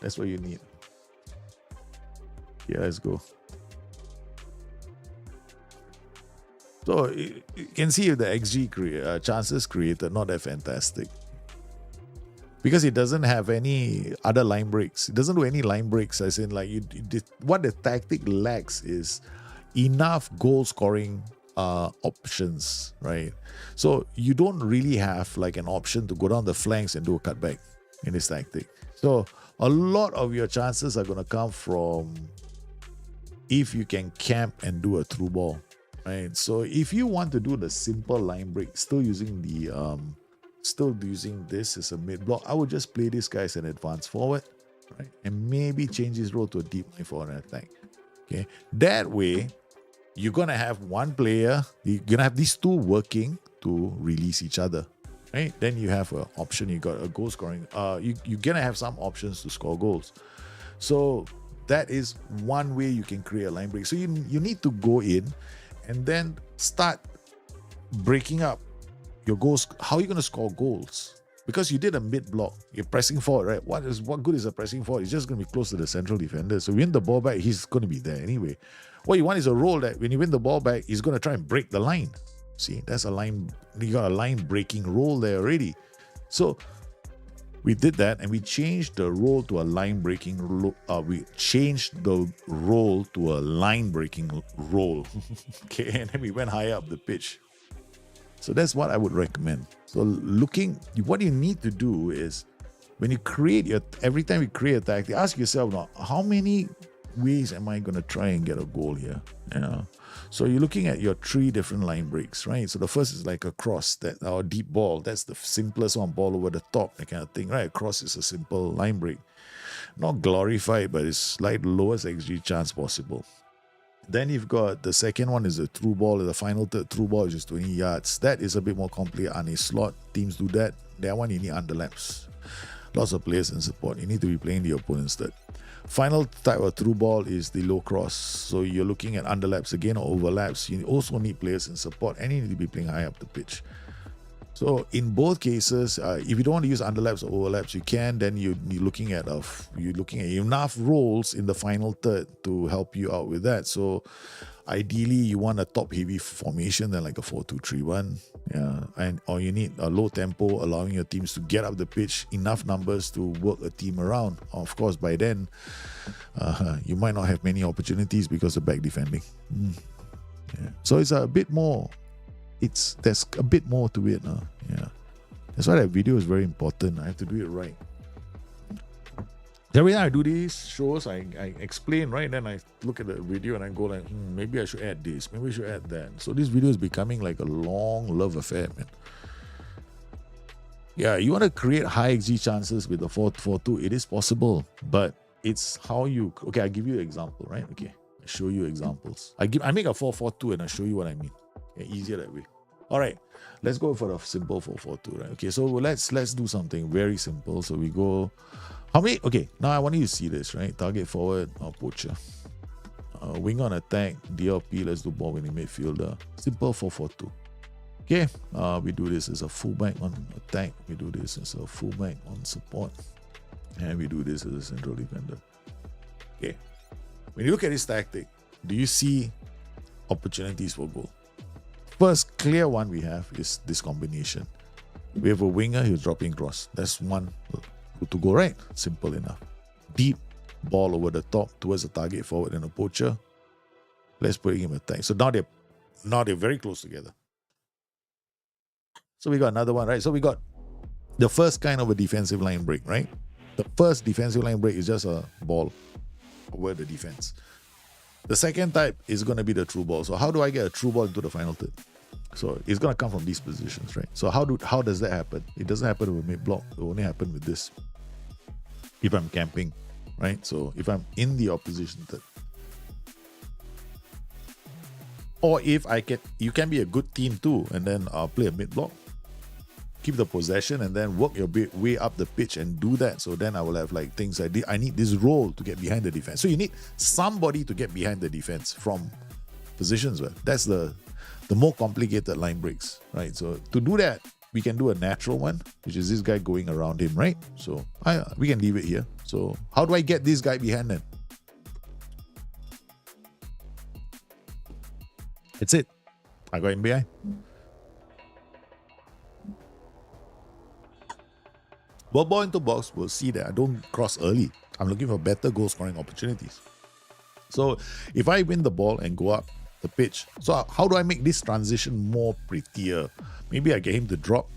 S3: That's what you need. Yeah, let's go. So you can see the XG chances created, not that fantastic. Because it doesn't have any other line breaks. It doesn't do any line breaks. As in, like, what the tactic lacks is enough goal scoring options, right? So you don't really have like an option to go down the flanks and do a cutback in this tactic. So a lot of your chances are going to come from if you can camp and do a through ball. Right, so if you want to do the simple line break, still using this as a mid block, I would just play this guy as an advance forward, right, and maybe change his role to a deep line for an attack. Okay, that way you're gonna have one player, you're gonna have these two working to release each other, right? Then you have an option. You got a goal scoring. You're gonna have some options to score goals. So that is one way you can create a line break. So you need to go in and then start breaking up your goals. How are you going to score goals? Because you did a mid block, you're pressing forward, right? What good is a pressing forward? It's just going to be close to the central defender. So win the ball back, he's going to be there anyway. What you want is a role that when you win the ball back, he's going to try and break the line. See, that's a line. You got a line breaking role there already. So we did that and we changed the role to a line breaking role. We changed the role to a line breaking role. Okay, and then we went higher up the pitch. So that's what I would recommend. So what you need to do is when you every time you create a tactic, ask yourself now, how many ways am I going to try and get a goal here? So you're looking at your 3 different line breaks, right? So the first is like a cross, or deep ball. That's the simplest one, ball over the top, that kind of thing, right? A cross is a simple line break. Not glorified, but it's like the lowest XG chance possible. Then you've got the second one is a through ball. The final third through ball is just 20 yards. That is a bit more complicated on a slot. Teams do that. That one you need underlaps. Lots of players in support. You need to be playing the opponent's third. Final type of through ball is the low cross. So you're looking at underlaps again or overlaps. You also need players in support and you need to be playing high up the pitch. So in both cases, if you don't want to use underlaps or overlaps, you can. Then you're looking at enough roles in the final third to help you out with that. So ideally, you want a top-heavy formation than like a 4-2-3-1. Yeah, or you need a low tempo, allowing your teams to get up the pitch, enough numbers to work a team around. Of course, by then, you might not have many opportunities because of back defending. Yeah. So it's a bit more. There's a bit more to it. Yeah, that's why that video is very important. I have to do it right. Every time I do these shows, I explain, right? Then I look at the video and I go like, maybe I should add this, maybe I should add that. So this video is becoming like a long love affair, man. Yeah, you want to create high XG chances with the 4-4-2. It is possible, but it's how you. Okay, I give you an example, right? Okay, I show you examples. I make a 4-4-2 and I show you what I mean. Okay, easier that way. All right, let's go for the simple 4-4-2, right? Okay, so let's do something very simple. So we go. How many? Okay, now I want you to see this, right? Target forward or poacher. Wing on attack, DLP, let's do ball winning midfielder. Simple 4-4-2. Okay, we do this as a fullback on attack. We do this as a fullback on support. And we do this as a central defender. Okay. When you look at this tactic, do you see opportunities for goal? First clear one we have is this combination. We have a winger who's dropping cross. That's one to go right. Simple enough. Deep ball over the top towards the target forward and a poacher. Let's put him attack. So now they're very close together. So we got another one, right? So we got the first kind of a defensive line break, right? The first defensive line break is just a ball over the defense. The second type is going to be the true ball. So how do I get a true ball into the final third? So it's going to come from these positions, right? So how does that happen? It doesn't happen with mid block. It will only happen with this. If I'm camping, right? So if I'm in the opposition third. Or if you can be a good team too, and then play a mid block. Keep the possession and then work your way up the pitch and do that. So then I will have like things I need this role to get behind the defense. So you need somebody to get behind the defense from positions where that's the more complicated line breaks, right? So to do that, we can do a natural one, which is this guy going around him, right? So we can leave it here. So how do I get this guy behind then? That's it. I got him behind. Ball into box, we'll see that I don't cross early. I'm looking for better goal scoring opportunities. So if I win the ball and go up the pitch, so how do I make this transition more prettier? Maybe I get him to drop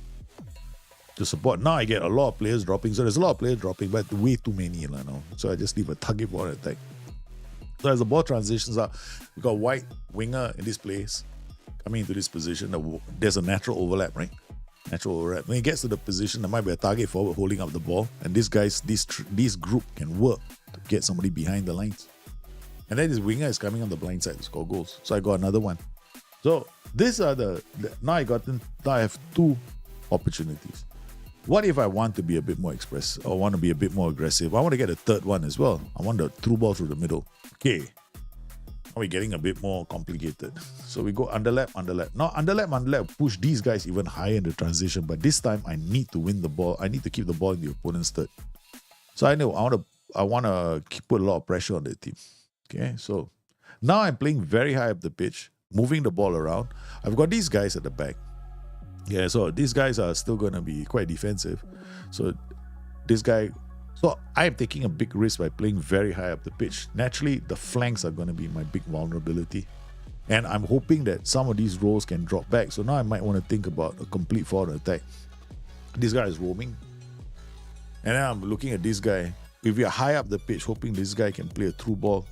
S3: to support. Now I get a lot of players dropping. So there's a lot of players dropping, but way too many now. So I just leave a target ball attack. So as the ball transitions up, we got white winger in this place coming into this position. There's a natural overlap, right? Natural overlap. When he gets to the position, there might be a target forward holding up the ball, and this group can work to get somebody behind the lines. And then this winger is coming on the blind side to score goals. So I got another one. So these are now I have two opportunities. What if I want to be a bit more expressive or want to be a bit more aggressive? I want to get a third one as well. I want the through ball through the middle. Okay. Now we're getting a bit more complicated. So we go underlap. Now underlap, push these guys even higher in the transition. But this time I need to win the ball. I need to keep the ball in the opponent's third. So I know I want to put a lot of pressure on the team. Okay, so now I'm playing very high up the pitch, moving the ball around. I've got these guys at the back. Yeah, so these guys are still going to be quite defensive. So I'm taking a big risk by playing very high up the pitch. Naturally, the flanks are going to be my big vulnerability. And I'm hoping that some of these roles can drop back. So now I might want to think about a complete forward attack. This guy is roaming. And then I'm looking at this guy. If we are high up the pitch, hoping this guy can play a through ball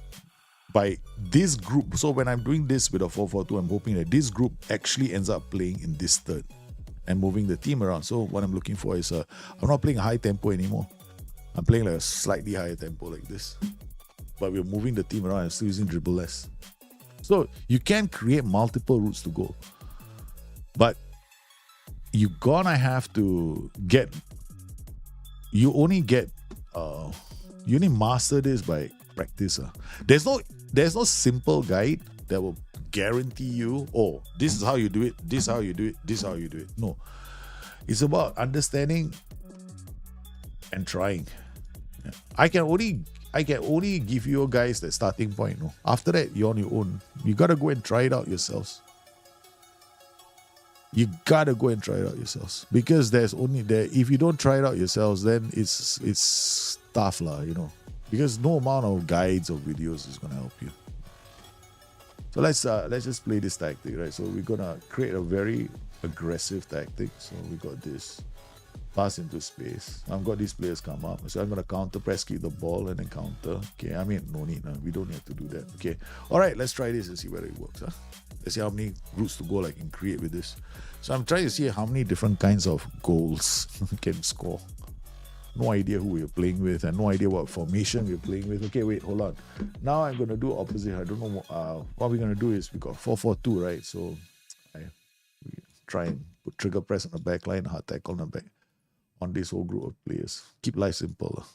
S3: by this group. So when I'm doing this with a 4-4-2, I'm hoping that this group actually ends up playing in this third and moving the team around. So what I'm looking for is I'm not playing a high tempo anymore. I'm playing like a slightly higher tempo like this. But we're moving the team around and still using dribble less. So you can create multiple routes to goal. But you're gonna have to you only master this by practice. There's no simple guide that will guarantee you, oh, this is how you do it, this is how you do it, this is how you do it. No. It's about understanding and trying. Yeah. I can only give you guys the starting point. No? After that, you're on your own. You gotta go and try it out yourselves. You gotta go and try it out yourselves. Because if you don't try it out yourselves, then it's tough, because no amount of guides or videos is gonna help you. So let's just play this tactic, right? So we're gonna create a very aggressive tactic. So we got this pass into space. I've got these players come up. So I'm gonna counter press, keep the ball and then counter. Okay, I mean no need. We don't have to do that. Okay. Alright, let's try this and see whether it works. Let's see how many routes to goal I can create with this. So I'm trying to see how many different kinds of goals we can score. No idea who we're playing with and no idea what formation we're playing with. Okay, wait, hold on. Now I'm going to do opposite. I don't know what we're going to do is we got 4-4-2, right? So we try and put trigger press on the back line, hard tackle on the back on this whole group of players. Keep life simple.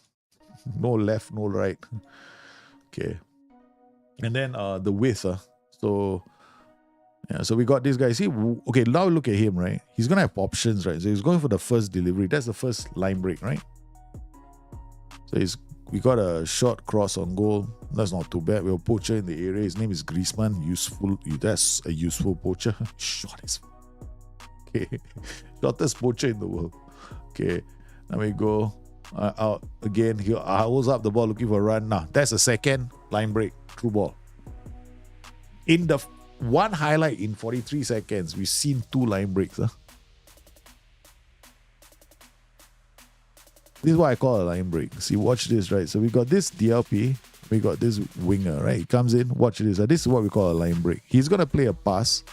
S3: No left, no right. Okay. And then the width. So we got this guy. See, okay, now look at him, right? He's going to have options, right? So he's going for the first delivery. That's the first line break, right? So we got a short cross on goal. That's not too bad. We have a poacher in the area. His name is Griezmann. That's a useful poacher. Short as okay. Shortest poacher in the world. Okay. Now we go out again. He holds up the ball looking for a run. Now that's a second line break. Through ball. In the one highlight in 43 seconds, we've seen 2 line breaks. Huh? This is what I call a line break. See, watch this, right? So we got this DLP, we got this winger, right? He comes in, watch this. This is what we call a line break. He's going to play a pass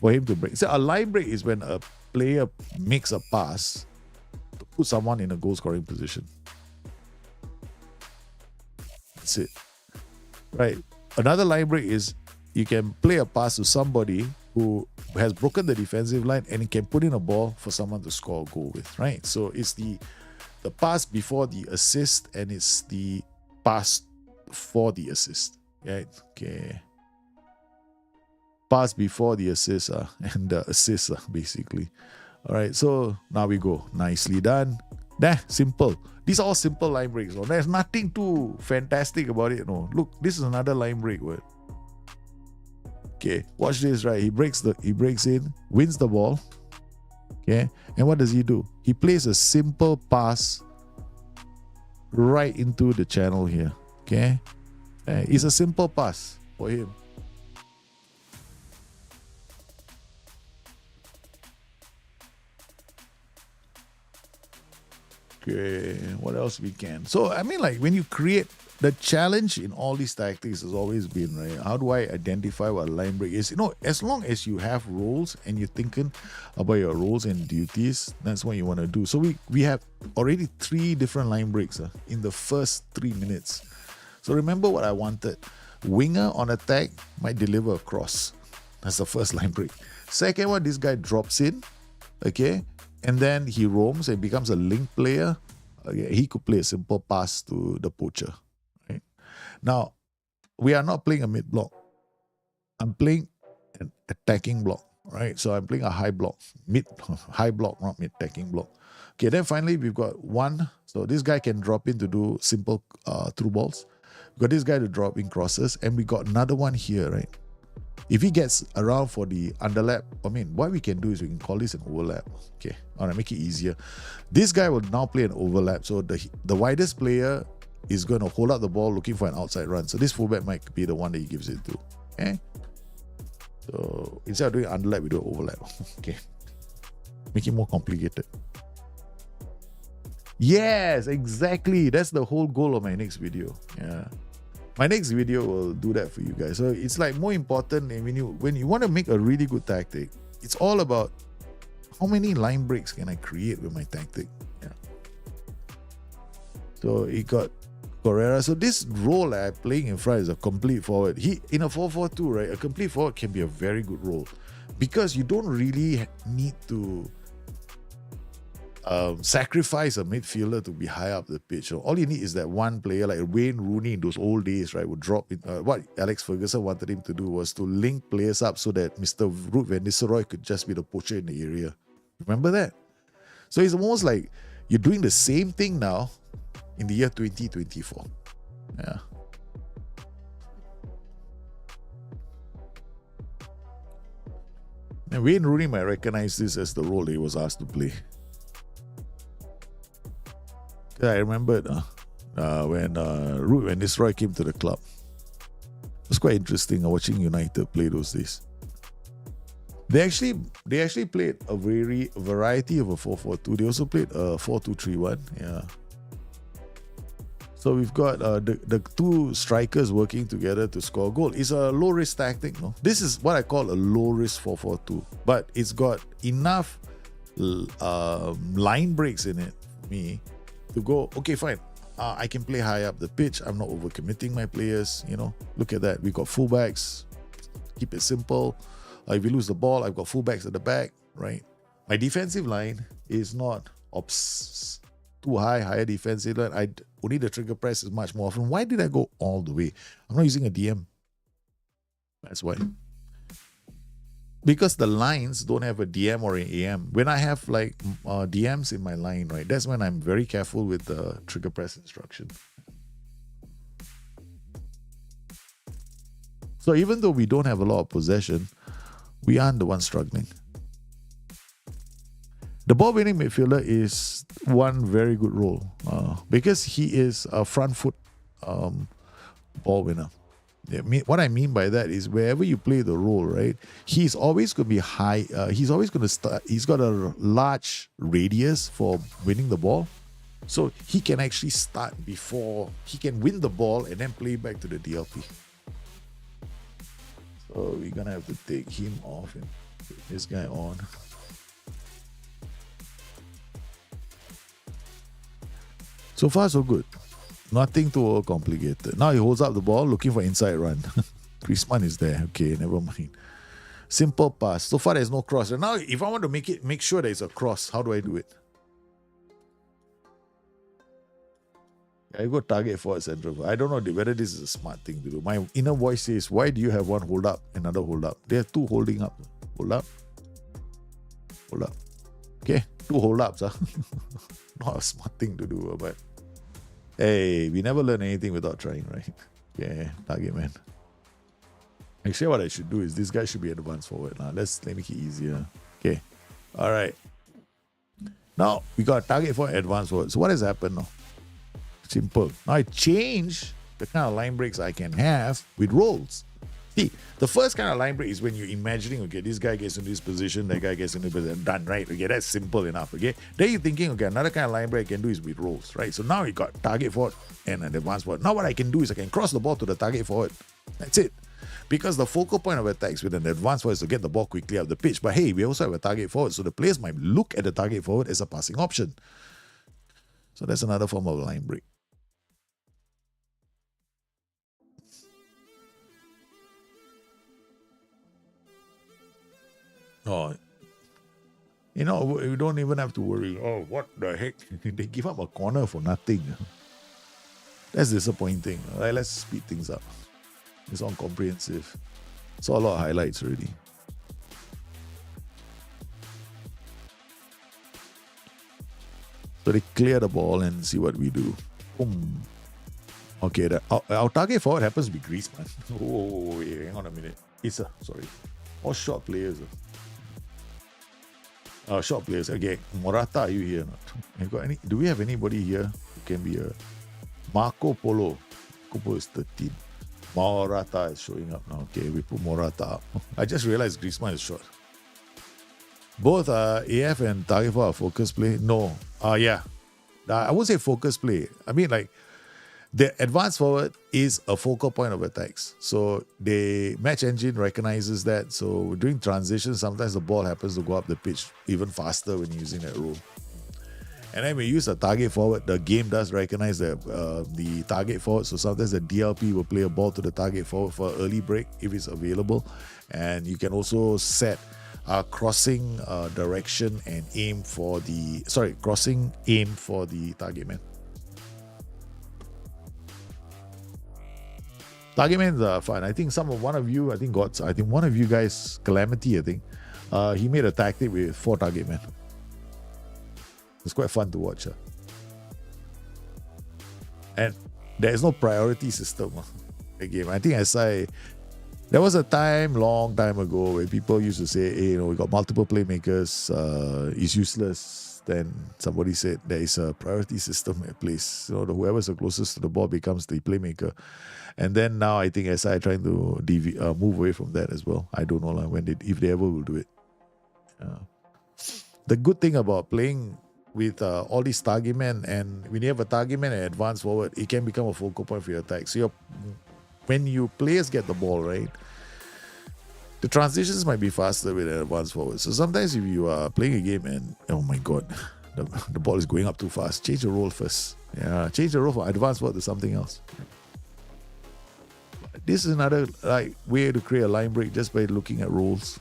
S3: for him to break. So a line break is when a player makes a pass to put someone in a goal scoring position. That's it. Right. Another line break is you can play a pass to somebody who has broken the defensive line and he can put in a ball for someone to score a goal with, right? So it's the pass before the assist and it's the pass for the assist, right? Okay. Pass before the assist and the assist basically. All right, so now we go. Nicely done. Simple. These are all simple line breaks. No? There's nothing too fantastic about it. No, look, this is another line break word. Okay, watch this, right? He breaks in, wins the ball. Okay, and what does he do? He plays a simple pass right into the channel here. Okay, it's a simple pass for him. Okay, what else we can? So, I mean, like when you create, the challenge in all these tactics has always been, right? How do I identify what a line break is? You know, as long as you have roles and you're thinking about your roles and duties, that's what you want to do. So we have already 3 different line breaks in the first 3 minutes. So remember what I wanted. Winger on attack might deliver a cross. That's the first line break. Second one, this guy drops in, okay? And then he roams and becomes a link player. He could play a simple pass to the poacher. Right? Now, we are not playing a mid block. I'm playing an attacking block. Right? So I'm playing a high block. High block, not mid attacking block. Okay, then finally we've got one. So this guy can drop in to do simple through balls. We've got this guy to drop in crosses. And we got another one here, right? If he gets around for the underlap, I mean, what we can do is we can call this an overlap. Okay, all right, make it easier. This guy will now play an overlap. So the widest player is going to hold up the ball looking for an outside run. So this fullback might be the one that he gives it to. Okay. So instead of doing underlap, we do overlap. Okay. Make it more complicated. Yes, exactly. That's the whole goal of my next video. Yeah. My next video will do that for you guys. So it's like more important when you want to make a really good tactic, it's all about how many line breaks can I create with my tactic. Yeah. So he got Correa. So this role I'm playing in front is a complete forward. In a 4-4-2, right? A complete forward can be a very good role because you don't really need to sacrifice a midfielder to be high up the pitch. So all you need is that one player like Wayne Rooney in those old days, right, would drop in. What Alex Ferguson wanted him to do was to link players up so that Mr. Ruud van Nistelrooy could just be the poacher in the area. Remember that? So it's almost like you're doing the same thing now in the year 2024. Yeah. And Wayne Rooney might recognize this as the role he was asked to play. I remembered when Ruud van Nistelrooy came to the club. It was quite interesting watching United play those days. They actually played a variety of a 4-4-2. They also played a 4-2-3-1. Yeah. So we've got the 2 strikers working together to score a goal. It's a low risk tactic, no? This is what I call a low risk 4-4-2. But it's got enough line breaks in it for me to go, okay, fine. I can play high up the pitch. I'm not overcommitting my players. Look at that. We got fullbacks. Keep it simple. If we lose the ball, I've got fullbacks at the back, right? My defensive line is not too higher defensive line. I only the trigger press is much more often. Why did I go all the way? I'm not using a DM. That's why. because the lines don't have a DM or an AM. When I have like DMs in my line, right, that's when I'm very careful with the trigger press instruction. So even though we don't have a lot of possession, we aren't the ones struggling. The ball winning midfielder is one very good role because he is a front foot ball winner. What I mean by that is wherever you play the role, right, he's always going to be high. He's always going to start. He's got a large radius for winning the ball. So he can actually start before he can win the ball and then play back to the DLP. So we're going to have to take him off and put this guy on. So far, so good. Nothing too complicated. Now he holds up the ball, looking for inside run. Griezmann is there. Okay, never mind. Simple pass. So far, there's no cross. And now, if I want to make sure there's a cross, how do I do it? I go target forward central. I don't know whether this is a smart thing to do. My inner voice says, why do you have one hold up, another hold up? There are two holding up. Hold up. Hold up. Okay, two hold ups. Not a smart thing to do, but hey, we never learn anything without trying, right? Yeah, target man. Actually, what I should do is this guy should be advanced forward. Now, let me make it easier. Okay, all right. Now we got target for advanced forward. So what has happened now? Simple. Now I change the kind of line breaks I can have with roles. See, the first kind of line break is when you're imagining, okay, this guy gets in this position, that guy gets in this position, done, right? Okay, that's simple enough, okay? Then you're thinking, okay, another kind of line break I can do is with roles, right? So now you got target forward and an advanced forward. Now what I can do is I can cross the ball to the target forward. That's it. Because the focal point of attacks with an advanced forward is to get the ball quickly up the pitch. But hey, we also have a target forward, so the players might look at the target forward as a passing option. So that's another form of line break. Oh, you know, you don't even have to worry. Oh, what the heck? They give up a corner for nothing. That's disappointing. All right, let's speed things up. It's on comprehensive. Saw a lot of highlights already. So they clear the ball and see what we do. Boom. Okay, our target forward happens to be Griezmann. Oh, wait, hang on a minute. Sorry. All short players. Short players. Okay, Morata, are you here? Do we have anybody here who can be a Marco Polo? Marco Polo is 13. Morata is showing up now. Okay, we put Morata up. I just realized Griezmann is short. Both AF and target for focus play. No. Yeah. I won't say focus play. I mean, like, the advanced forward is a focal point of attacks. So the match engine recognizes that. So during transition, sometimes the ball happens to go up the pitch even faster when using that role. And then we use a target forward. The game does recognize the target forward. So sometimes the DLP will play a ball to the target forward for early break if it's available. And you can also set crossing direction and aim for the target man. Target men are fun. I think one of you guys, Calamity, he made a tactic with 4 target men. It's quite fun to watch. And there is no priority system the game. I think there was a long time ago, where people used to say, hey, we got multiple playmakers, it's useless. Then somebody said there is a priority system at place. Whoever's the closest to the ball becomes the playmaker. And then now I think SI trying to move away from that as well. I don't know if they ever will do it. The good thing about playing with all these target men, and when you have a target man and advanced forward, it can become a focal point for your attack. So when you players get the ball, right, the transitions might be faster with an advanced forward. So sometimes if you are playing a game and, oh my God, the ball is going up too fast, change the role first. Yeah, change the role from advanced forward to something else. This is another way to create a line break just by looking at roles.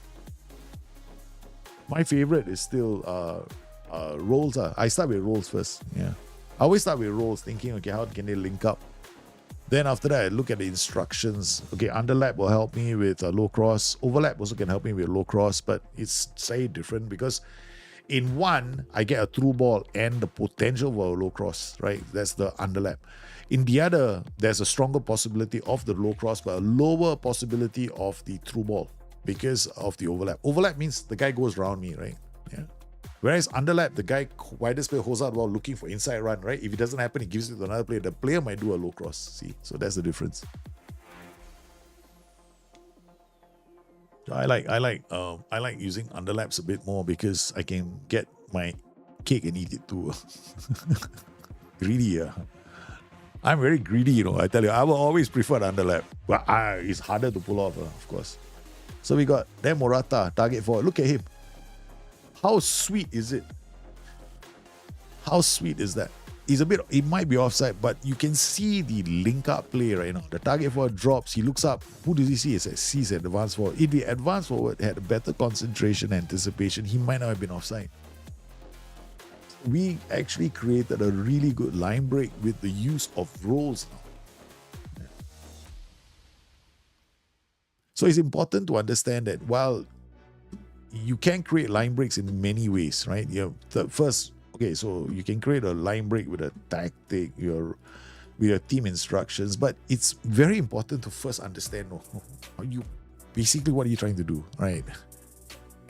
S3: My favorite is still roles. I start with roles first. Yeah, I always start with roles, thinking, okay, how can they link up? Then after that, I look at the instructions. Okay, underlap will help me with low cross. Overlap also can help me with low cross, but it's slightly different because in one, I get a through ball and the potential for a low cross, right? That's the underlap. In the other, there's a stronger possibility of the low cross, but a lower possibility of the through ball because of the overlap. Overlap means the guy goes around me, right? Yeah. Whereas underlap, the guy, widest player holds out the ball looking for inside run, right? If it doesn't happen, he gives it to another player. The player might do a low cross. See, so that's the difference. So I like using underlaps a bit more because I can get my cake and eat it too. Greedy, I'm very greedy, you know. I tell you, I will always prefer the underlap, but it's harder to pull off, of course. So we got Dan Morata, target forward. Look at him. How sweet is it? How sweet is that? It might be offside, but you can see the link up play right now. The target forward drops, he looks up. Who does he see? He sees advance forward. If the advance forward had a better concentration, anticipation, he might not have been offside. We actually created a really good line break with the use of rolls now. So it's important to understand that while you can create line breaks in many ways, right? So you can create a line break with a tactic, with your team instructions, but it's very important to first understand what are you trying to do, right?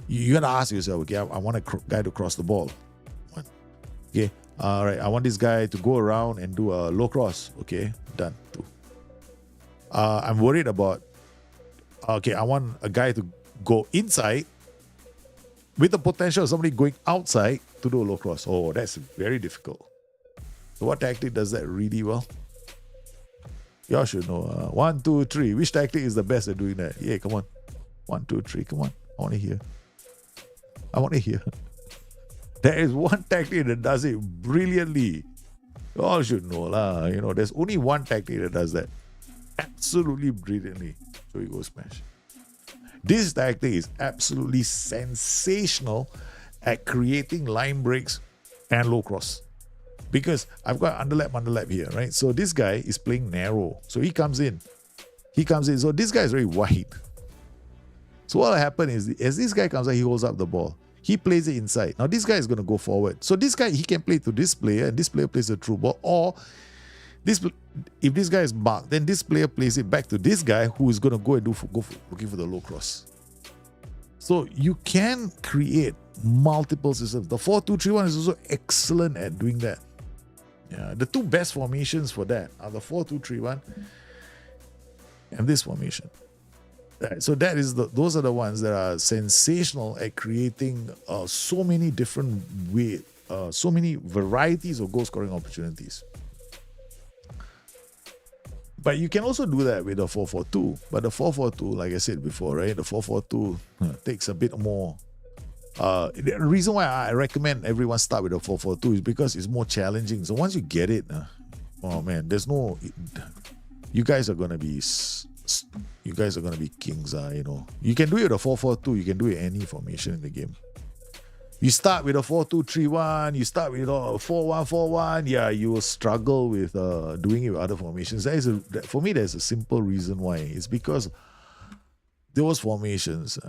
S3: You gotta ask yourself, okay, I want a guy to cross the ball. One. Okay, all right, I want this guy to go around and do a low cross. Okay, done. Two. I'm worried about, okay, I want a guy to go inside with the potential of somebody going outside to do a low cross. Oh, that's very difficult. So what tactic does that really well? Y'all should know. 1, 2, 3. Which tactic is the best at doing that? Yeah, come on. 1, 2, 3. Come on. I want to hear. There is one tactic that does it brilliantly. Y'all should know lah. You know, there's only one tactic that does that absolutely brilliantly. So you go smash. This tactic is absolutely sensational at creating line breaks and low cross. Because I've got underlap here, right? So this guy is playing narrow. So he comes in. So this guy is very wide. So what will happen is, as this guy comes out, he holds up the ball. He plays it inside. Now this guy is going to go forward. So this guy, he can play to this player, and this player plays a through ball. Or if this guy is marked, then this player plays it back to this guy who is going to go and looking for the low cross. So you can create multiple systems. The 4-2-3-1 is also excellent at doing that. Yeah, the two best formations for that are the 4-2-3-1 and this formation. So those are the ones that are sensational at creating so many different ways, so many varieties of goal scoring opportunities. But you can also do that with the 4-4-2. But the 4-4-2, like I said before, right? The 4-4-2 takes a bit more. The reason why I recommend everyone start with the 4-4-2 is because it's more challenging. So once you get it, oh man, you guys are gonna be kings. You know, you can do it with a 4-4-2. You can do it any formation in the game. You start with a 4-2-3-1, you start with a 4-1-4-1, yeah, you will struggle with doing it with other formations. For me, there's a simple reason why. It's because those formations,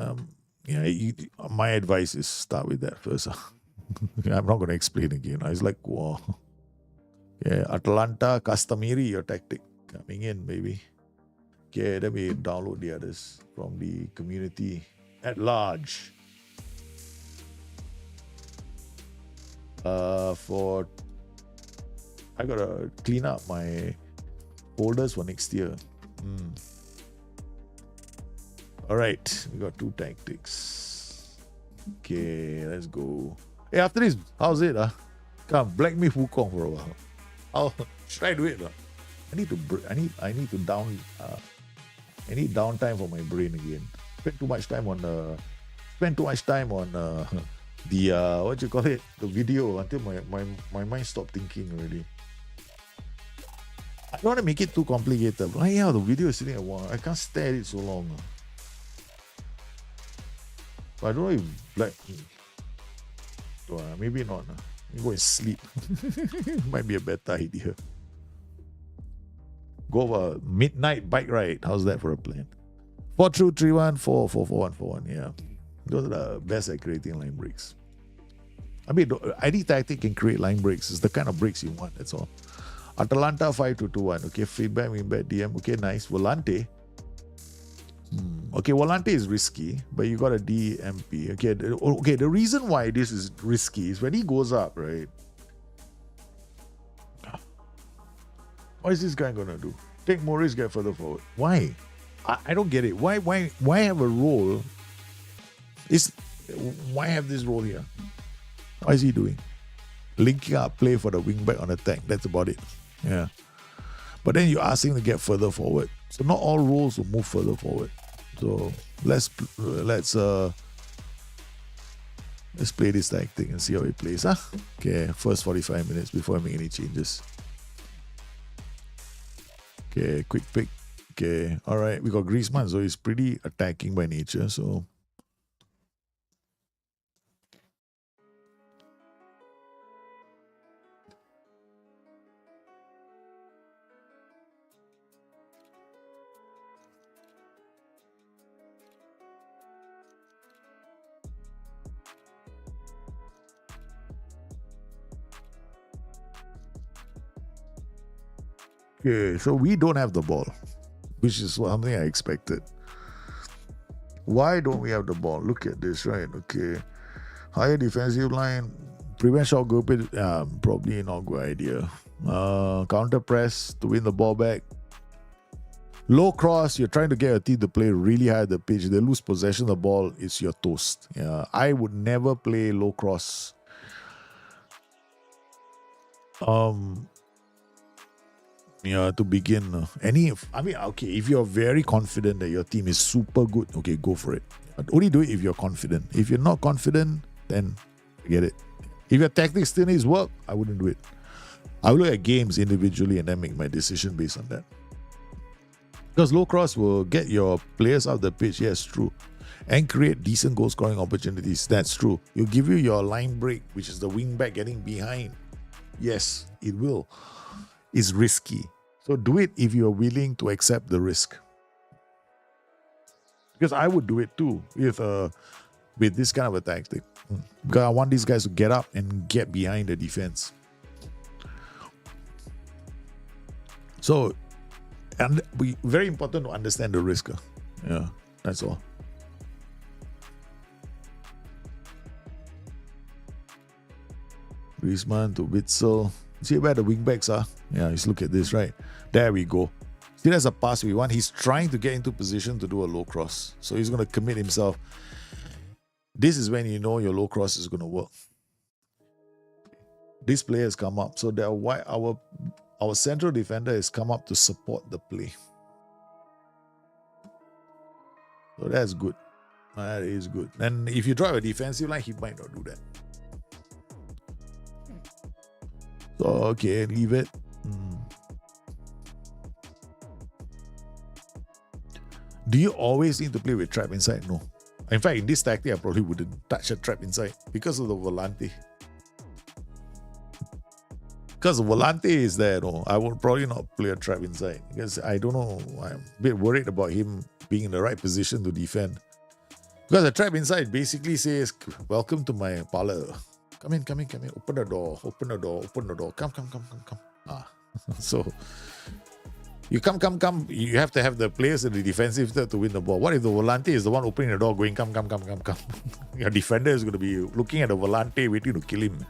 S3: my advice is start with that first. I'm not going to explain again. It's like, wow. Yeah, Atalanta, customary, your tactic coming in, baby. Okay, let me download the others from the community at large. I gotta clean up my folders for next year. All right, we got 2 tactics. Okay, let's go. Hey, after this, how's it? Come, black me Wukong for a while. Should I do it? I need downtime for my brain again. Spend too much time on the the video until my mind stopped thinking already. I don't want to make it too complicated. But yeah, the video is sitting at 1. I can't stare at it so long. But I don't know if maybe not. Go and sleep. Might be a better idea. Go a midnight bike ride. How's that for a plan? 4-2-3-1, 4-4-4-1-4-1. Yeah. Those are the best at creating line breaks. I mean, any tactic can create line breaks. It's the kind of breaks you want. That's all. Atalanta 5-2-2-1. Okay, feedback, wingback, DM. Okay, nice. Volante. Okay, Volante is risky, but you got a DMP. Okay, the reason why this is risky is when he goes up, right? What is this guy gonna do? Take more risk, get further forward. Why? I don't get it. Why have a role? Why have this role here? What is he doing? Linking up play for the wingback on attack. That's about it. Yeah. But then you ask him to get further forward. So not all roles will move further forward. So let's play this tactic and see how it plays. Okay, first 45 minutes before I make any changes. Okay, quick pick. Okay, all right. We got Griezmann, so he's pretty attacking by nature. So okay, so we don't have the ball, which is something I expected. Why don't we have the ball? Look at this, right? Okay. Higher defensive line, prevent shot go pit, probably not a good idea. Counter press to win the ball back. Low cross, you're trying to get your team to play really high at the pitch. They lose possession of the ball, it's your toast. Yeah, I would never play low cross. Yeah, to begin, if you're very confident that your team is super good, okay, go for it. But only do it if you're confident. If you're not confident, then forget it. If your tactics still needs work, I wouldn't do it. I will look at games individually and then make my decision based on that. Because low cross will get your players out the pitch, yes, true. And create decent goal scoring opportunities, that's true. It'll give you your line break, which is the wing back getting behind. Yes, it will. It's risky. So do it if you're willing to accept the risk. Because I would do it too with this kind of a tactic. Because I want these guys to get up and get behind the defense. So, and very important to understand the risk. Yeah, that's all. Griezmann to Witzel. See where the wingbacks are? Yeah, let's look at this, right? There we go. See, that's a pass we want. He's trying to get into position to do a low cross. So he's going to commit himself. This is when you know your low cross is going to work. This player has come up. So that why our central defender has come up to support the play. So that's good. That is good. And if you drive a defensive line, he might not do that. So, okay, leave it. Do you always need to play with trap inside? No. In fact, in this tactic, I probably wouldn't touch a trap inside because of the volante. Because the volante is there, no, I will probably not play a trap inside because I don't know. I'm a bit worried about him being in the right position to defend. Because a trap inside basically says, welcome to my parlor. Come in. Open the door. Come. So you come. You have to have the players in the defensive third to win the ball. What if the volante is the one opening the door, going come? Your defender is going to be looking at the volante, waiting to kill him.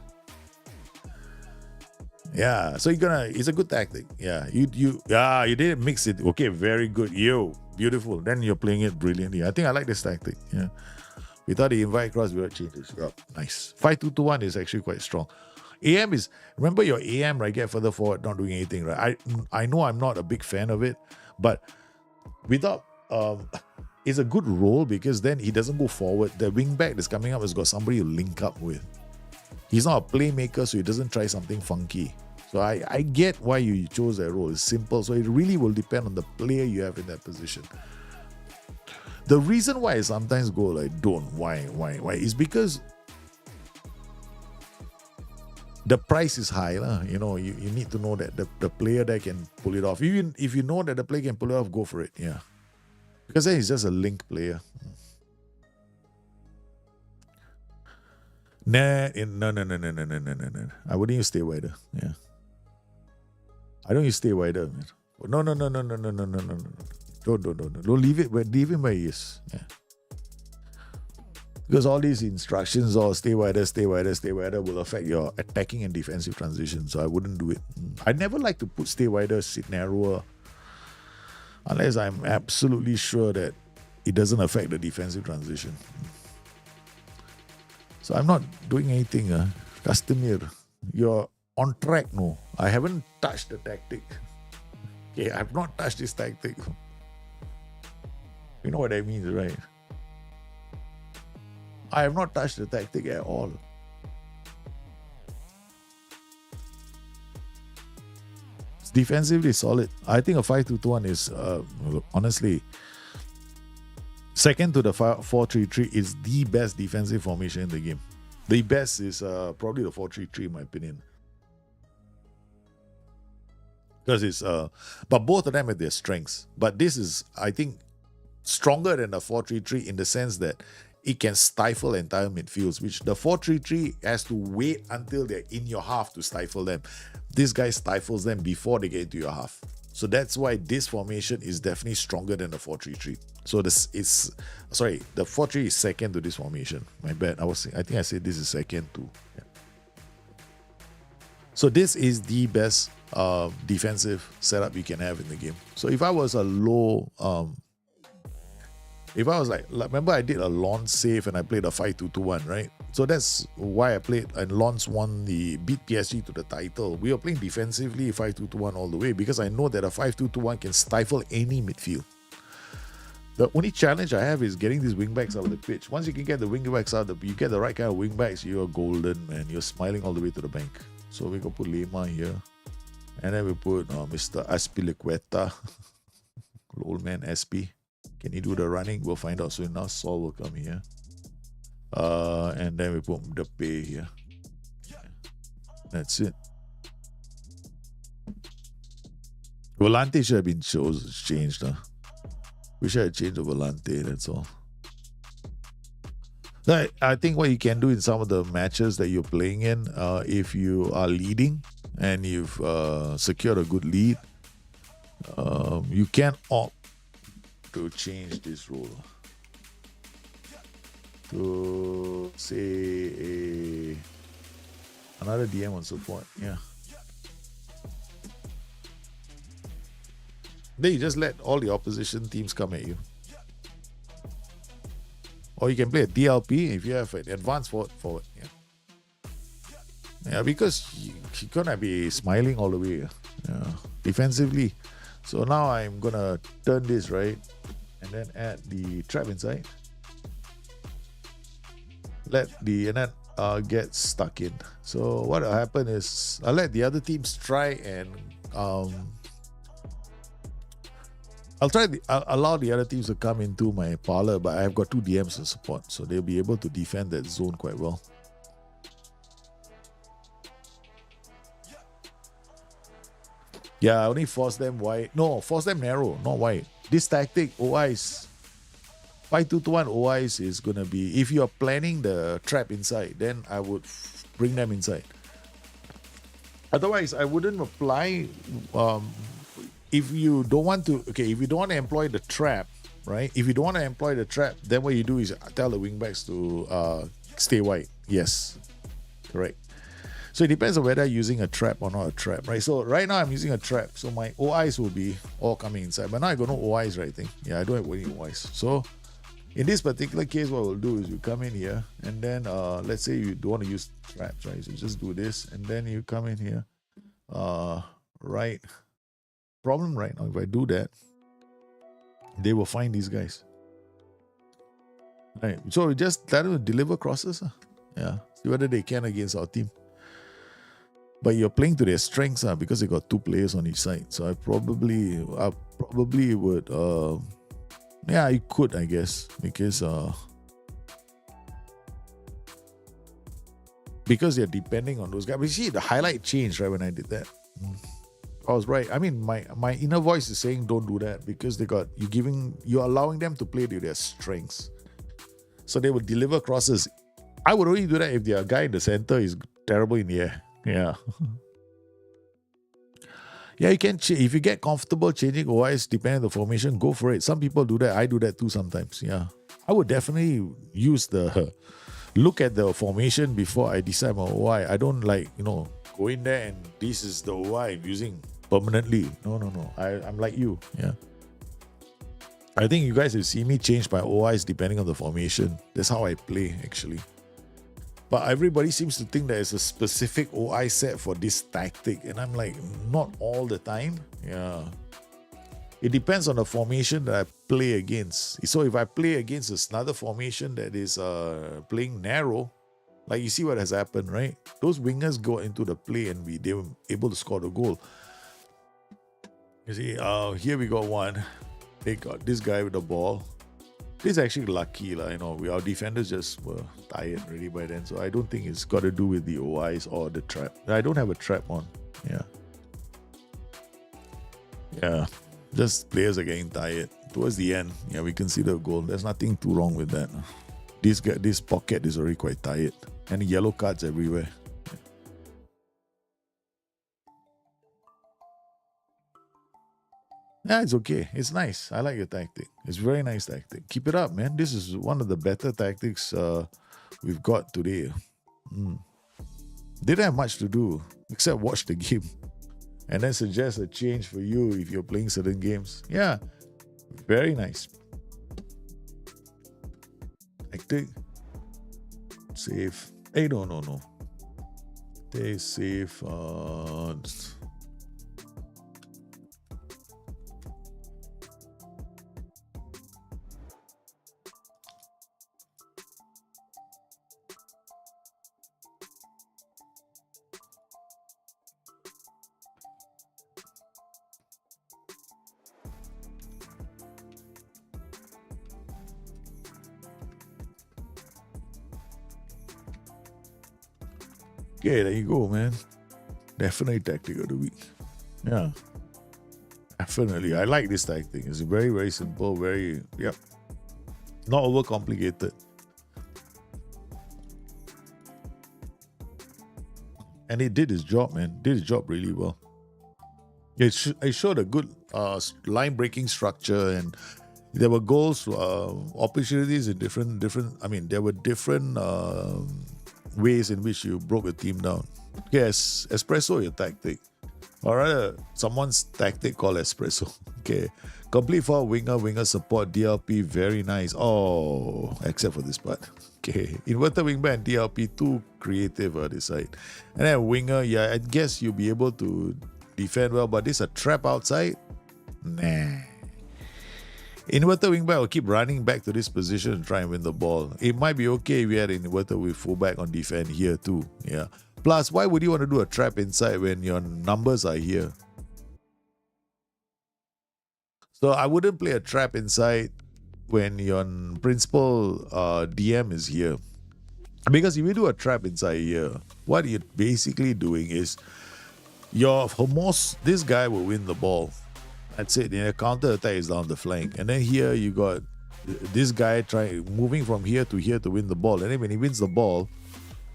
S3: Yeah, so it's a good tactic. Yeah, you didn't mix it. Okay, very good. Beautiful. Then you're playing it brilliantly. I think I like this tactic. Yeah. Without the invite cross, without changes. Yep, nice. 5-2-2-1 is actually quite strong. AM is, remember your AM, right? Get further forward, not doing anything, right? I know I'm not a big fan of it, but without, it's a good role because then he doesn't go forward. The wing back that's coming up has got somebody to link up with. He's not a playmaker, so he doesn't try something funky. So I get why you chose that role. It's simple. So it really will depend on the player you have in that position. The reason why I sometimes go like, why is because the price is high. You know, you need to know that the player that can pull it off. Even if you know that the player can pull it off, go for it. Yeah. Because then he's just a link player. No. I wouldn't use stay wider. Yeah. I don't use stay wider, man. No. Don't leave it him where he is. Yeah. Because all these instructions or stay wider will affect your attacking and defensive transition. So I wouldn't do it. I never like to put stay wider, sit narrower, unless I'm absolutely sure that it doesn't affect the defensive transition. So I'm not doing anything. Customer, you're on track. No, I haven't touched the tactic. Okay, I've not touched this tactic. You know what that means, right? I have not touched the tactic at all. It's defensively solid. I think a 5-2-1 is honestly second to the 4-3-3 is the best defensive formation in the game. The best is probably the 4-3-3 in my opinion. Because it's but both of them have their strengths. But this is, I think, stronger than the 4-3-3 in the sense that it can stifle entire midfields, which the 4-3-3 has to wait until they're in your half to stifle them. This guy stifles them before they get into your half. So that's why this formation is definitely stronger than the 4-3-3. So this is, sorry, the 4-3 is second to this formation. My bad. I think I said this is second too. Yeah. So this is the best defensive setup you can have in the game. So if I was a low, if I was like, remember I did a launch save and I played a 5-2-2-1, right? So that's why I played, and Lons beat PSG to the title. We were playing defensively 5-2-2-1 all the way because I know that a 5-2-2-1 can stifle any midfield. The only challenge I have is getting these wingbacks out of the pitch. Once you can get the wingbacks out, you get the right kind of wingbacks, you're golden, man. You're smiling all the way to the bank. So we can put Lema here. And then we put Mr. Aspilicueta, old man SP. Can he do the running? We'll find out soon. Now Saul will come here. And then we put the pay here. That's it. Volante should have been changed. We should have changed the Volante, that's all. I think what you can do in some of the matches that you're playing in, if you are leading and you've secured a good lead, you can opt to change this role to say another DM on support. Yeah. Then you just let all the opposition teams come at you. Or you can play a DLP if you have an advanced forward. Yeah, because you're gonna be smiling all the way. Yeah. Defensively. So now I'm gonna turn this right and then add the trap inside. Let the and then get stuck in. So what will happen is I'll let the other teams try and I'll allow the other teams to come into my parlor, but I've got 2 DMs to support, so they'll be able to defend that zone quite well. Yeah, I only force them wide. No, force them narrow, not wide. This tactic, OIs, 5-2-1 OIs is going to be, if you're planning the trap inside, then I would bring them inside. Otherwise, I wouldn't apply, if you don't want to, if you don't want to employ the trap, right? If you don't want to employ the trap, then what you do is tell the wingbacks to stay wide. Yes, correct. So it depends on whether you're using a trap or not a trap, right? So right now I'm using a trap, so my OIs will be all coming inside. But now I got no OIs, right? I don't have any OIs. So in this particular case, what we'll do is you come in here, and then let's say you don't want to use traps, right? So just do this, and then you come in here, right? Problem right now, if I do that, they will find these guys. Right. So we just let them deliver crosses. Yeah. See whether they can against our team. But you're playing to their strengths because they got 2 players on each side. So I probably would yeah, I could, I guess, because because they're depending on those guys. But you see, the highlight changed, right, when I did that. I was right. I mean, my inner voice is saying don't do that because you're allowing them to play to their strengths. So they would deliver crosses. I would only do that if their guy in the center is terrible in the air. Yeah. Yeah, you can if you get comfortable changing OIs depending on the formation, go for it. Some people do that. I do that too sometimes. Yeah. I would definitely look at the formation before I decide my OI. I don't go in there and this is the OI I'm using permanently. No. I'm like you. Yeah. I think you guys have seen me change my OIs depending on the formation. That's how I play, actually. But everybody seems to think there's a specific OI set for this tactic. And I'm like, not all the time. Yeah. It depends on the formation that I play against. So if I play against another formation that is playing narrow, like you see what has happened, right? Those wingers go into the play and they were able to score the goal. You see, here we got one. They got this guy with the ball. This is actually lucky, our defenders just were tired already by then. So I don't think it's got to do with the OIs or the trap. I don't have a trap on. Yeah. Yeah. Just players are getting tired. Towards the end, yeah, we conceded a goal. There's nothing too wrong with that. This pocket is already quite tired. And yellow cards everywhere. Yeah, it's okay. It's nice. I like your tactic. It's a very nice tactic. Keep it up, man. This is one of the better tactics we've got today. Didn't have much to do except watch the game and then suggest a change for you if you're playing certain games. Yeah, very nice. Tactic. Save. Hey, no. Stay safe. Okay, there you go, man. Definitely tactic of the week. Yeah. Definitely. I like this tactic. It's very, very simple. Not overcomplicated. And it did its job, man. Did its job really well. It showed a good line breaking structure, and there were goals, opportunities in different. There were different ways in which you broke a team down. Yes, espresso your tactic. Or rather, someone's tactic called espresso. Okay. Complete for winger support, DLP, very nice. Oh, except for this part. Okay. Inverted wingback and DLP, too creative on this side. And then winger, yeah, I guess you'll be able to defend well, but this a trap outside? Nah. Inverted wingback will keep running back to this position and try and win the ball. It might be okay if we had an inverted with fullback on defense here too. Yeah. Plus, why would you want to do a trap inside when your numbers are here? So I wouldn't play a trap inside when your principal DM is here. Because if you do a trap inside here, what you're basically doing is this guy will win the ball. That's it. The counter attack is down the flank. And then here you got this guy moving from here to win the ball. And then when he wins the ball,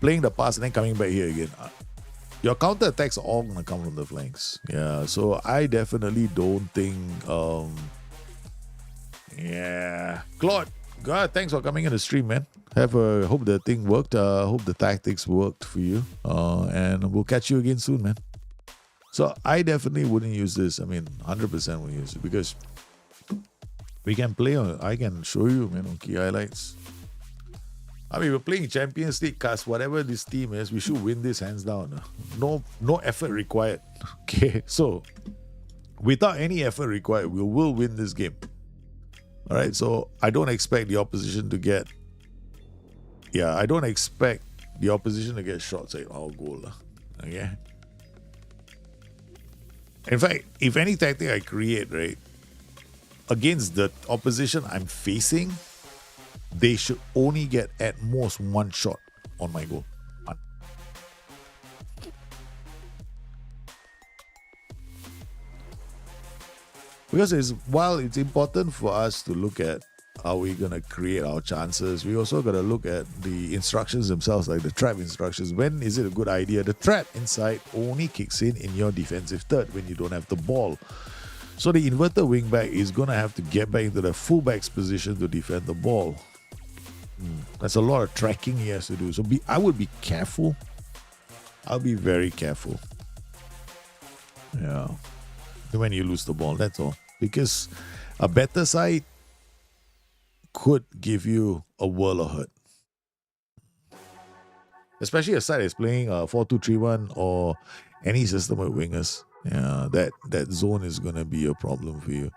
S3: playing the pass and then coming back here again. Your counter attacks are all going to come from the flanks. Yeah, so I definitely don't think... Claude, God, thanks for coming in the stream, man. Hope the thing worked. Hope the tactics worked for you. And we'll catch you again soon, man. So I definitely wouldn't use this. 100% wouldn't use it because we can play on it. I can show you, man, on key highlights. We're playing Champions League cast, whatever this team is, we should win this hands down. No effort required. Okay, so without any effort required, we will win this game. All right, so I don't expect the opposition to get shots at our goal. Okay. In fact, if any tactic I create, right, against the opposition I'm facing, they should only get at most one shot on my goal. Because while it's important for us to look at how we're going to create our chances, we also got to look at the instructions themselves, like the trap instructions. When is it a good idea? The trap inside only kicks in your defensive third when you don't have the ball. So the inverted wingback is going to have to get back into the fullback's position to defend the ball. That's a lot of tracking he has to do. So I would be careful. I'll be very careful. Yeah. When you lose the ball, that's all. Because a better side could give you a world of hurt. Especially a side that's playing 4-2-3-1 or any system with wingers. Yeah, that zone is going to be a problem for you.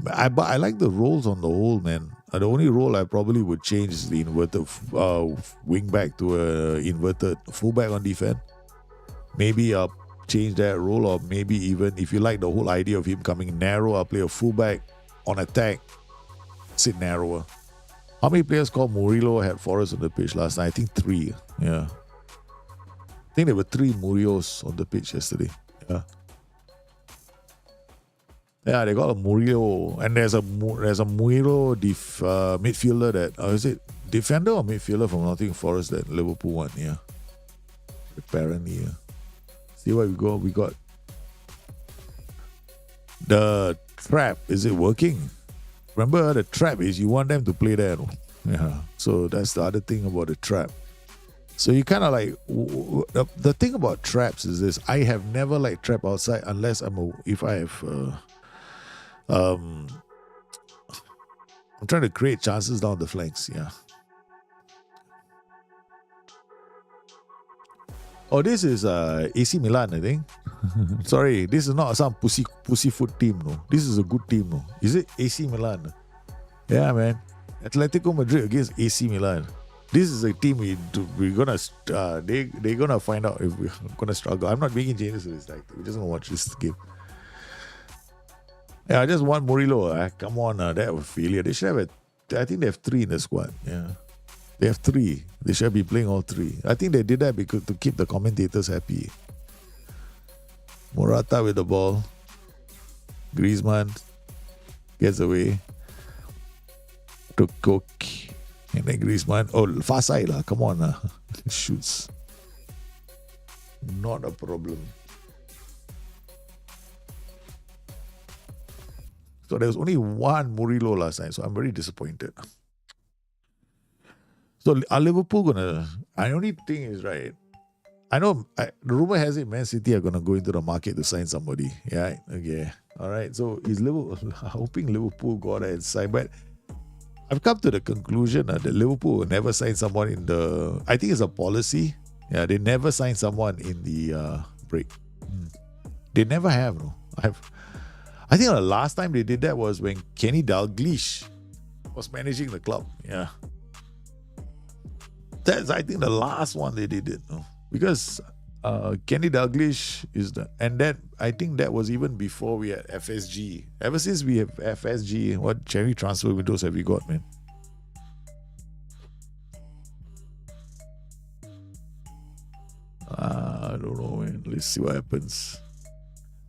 S3: But I like the roles on the whole, man. The only role I probably would change is the inverted wingback to a inverted fullback on defense. Maybe change that role, or maybe even if you like the whole idea of him coming narrow, I'll play a fullback on attack, sit narrower. How many players called Murillo had Forrest on the pitch last night? I think 3. Yeah. I think there were 3 Murillos on the pitch yesterday. Yeah. Yeah, they got a Murillo, and there's a Murillo midfielder that is it defender or midfielder from Nottingham Forest that Liverpool won? Yeah. Apparently, yeah. See what we got? We got the trap. Is it working? Remember, the trap is you want them to play there. Yeah. So that's the other thing about the trap. So you kind of like the thing about traps is this: I have never liked trap outside unless I'm trying to create chances down the flanks. Yeah. Oh, this is AC Milan, I think. Sorry, this is not some pussyfoot team, no. This is a good team, no. Is it AC Milan? Yeah, man. Atletico Madrid against AC Milan. This is a team we're gonna they're gonna find out if we're gonna struggle. I'm not making changes to this. Like, we just gonna watch this game. Yeah, I just want Murillo. Come on, that was failure. They should have I think they have 3 in the squad. Yeah. They have 3. They should be playing all 3. I think they did that because to keep the commentators happy. Morata with the ball. Griezmann gets away. To Cook. And then Griezmann. Oh, far side. Come on. Shoots. Not a problem. So there was only 1 Murillo last night. So I'm very disappointed. So are Liverpool gonna? I only thing is right. I know the rumor has it Man City are gonna go into the market to sign somebody. Yeah, okay, all right. So is Liverpool hoping Liverpool go out and sign? But I've come to the conclusion that Liverpool will never sign someone in the. I think it's a policy. Yeah, they never sign someone in the break. They never have. No, I think the last time they did that was when Kenny Dalglish was managing the club. Yeah. That's, I think, the last one they did it. No? Because Kenny Dalglish is and that, I think that was even before we had FSG. Ever since we have FSG, what cherry transfer windows have we got, man? I don't know, man. Let's see what happens.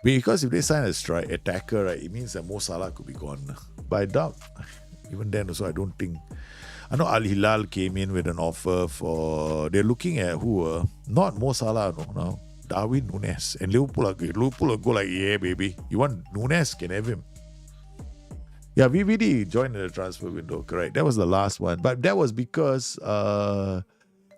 S3: Because if they sign a attacker, right, it means that Mo Salah could be gone. But I doubt. Even then also, I don't think. I know Al Hilal came in with an offer for. They're looking at who? Not Mo Salah, no. Darwin Núñez. And Liverpool are good. Liverpool will go like, yeah, baby. You want Núñez? Can have him. Yeah, VVD joined the transfer window, correct. That was the last one. But that was because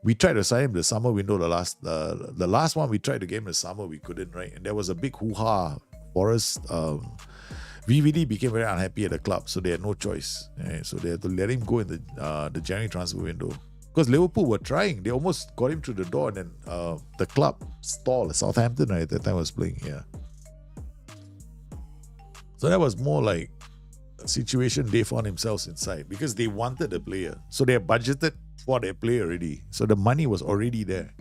S3: we tried to sign him the summer window. The last one we tried to get him in the summer, we couldn't, right? And there was a big hoo-ha for us. VVD became very unhappy at the club, so they had no choice. Right? So they had to let him go in the January transfer window. Because Liverpool were trying. They almost got him through the door, and then the club stalled. Southampton, right, at that time was playing, yeah. So that was more like a situation they found themselves inside because they wanted the player. So they budgeted for their player already. So the money was already there.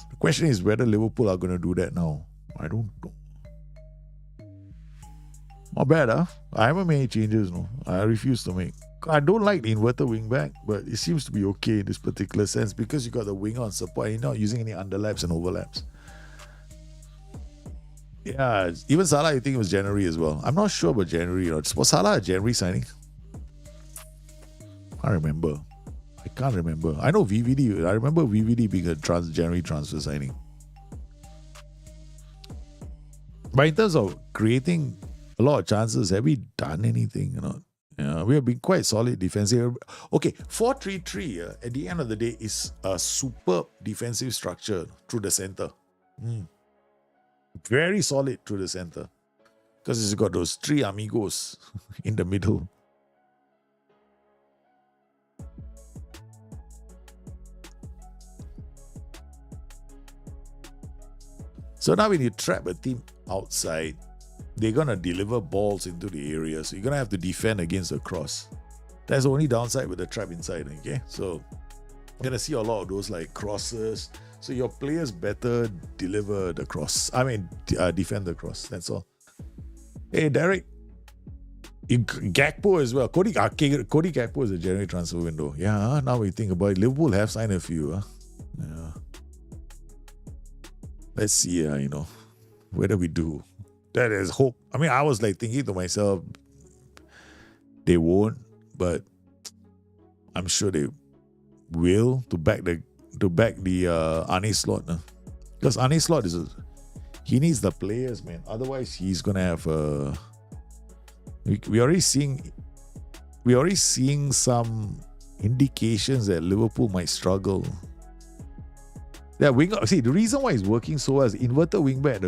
S3: The question is whether Liverpool are going to do that now. I don't know. Not bad, huh? I haven't made any changes, no. I refuse to make. I don't like the inverted wing back, but it seems to be okay in this particular sense because you got the winger on support and you're not using any underlaps and overlaps. Yeah, even Salah, I think it was January as well. I'm not sure about January. Was Salah a January signing? I remember. I can't remember. I know VVD. I remember VVD being a January transfer signing. But in terms of creating a lot of chances, have we done anything? Yeah, we have been quite solid defensive. Okay, 4-3-3 at the end of the day is a superb defensive structure through the center. Very solid through the center. Because it's got those three amigos in the middle. So now when you trap a team outside, they're going to deliver balls into the area. So you're going to have to defend against the cross. That's the only downside with the trap inside. Okay, so you're going to see a lot of those like crosses. So your players better deliver the cross. Defend the cross. That's all. Hey, Derek. Gakpo as well. Cody Gakpo is a January transfer window. Yeah, now we think about it. Liverpool have signed a few. Yeah. Let's see, whether we do. That is hope. I was like thinking to myself, they won't, but I'm sure they will to back the Arne Slot. Because Arne Slot he needs the players, man. Otherwise, he's gonna have we already seeing some indications that Liverpool might struggle. Yeah, winger. See, the reason why it's working so well is inverted wingback.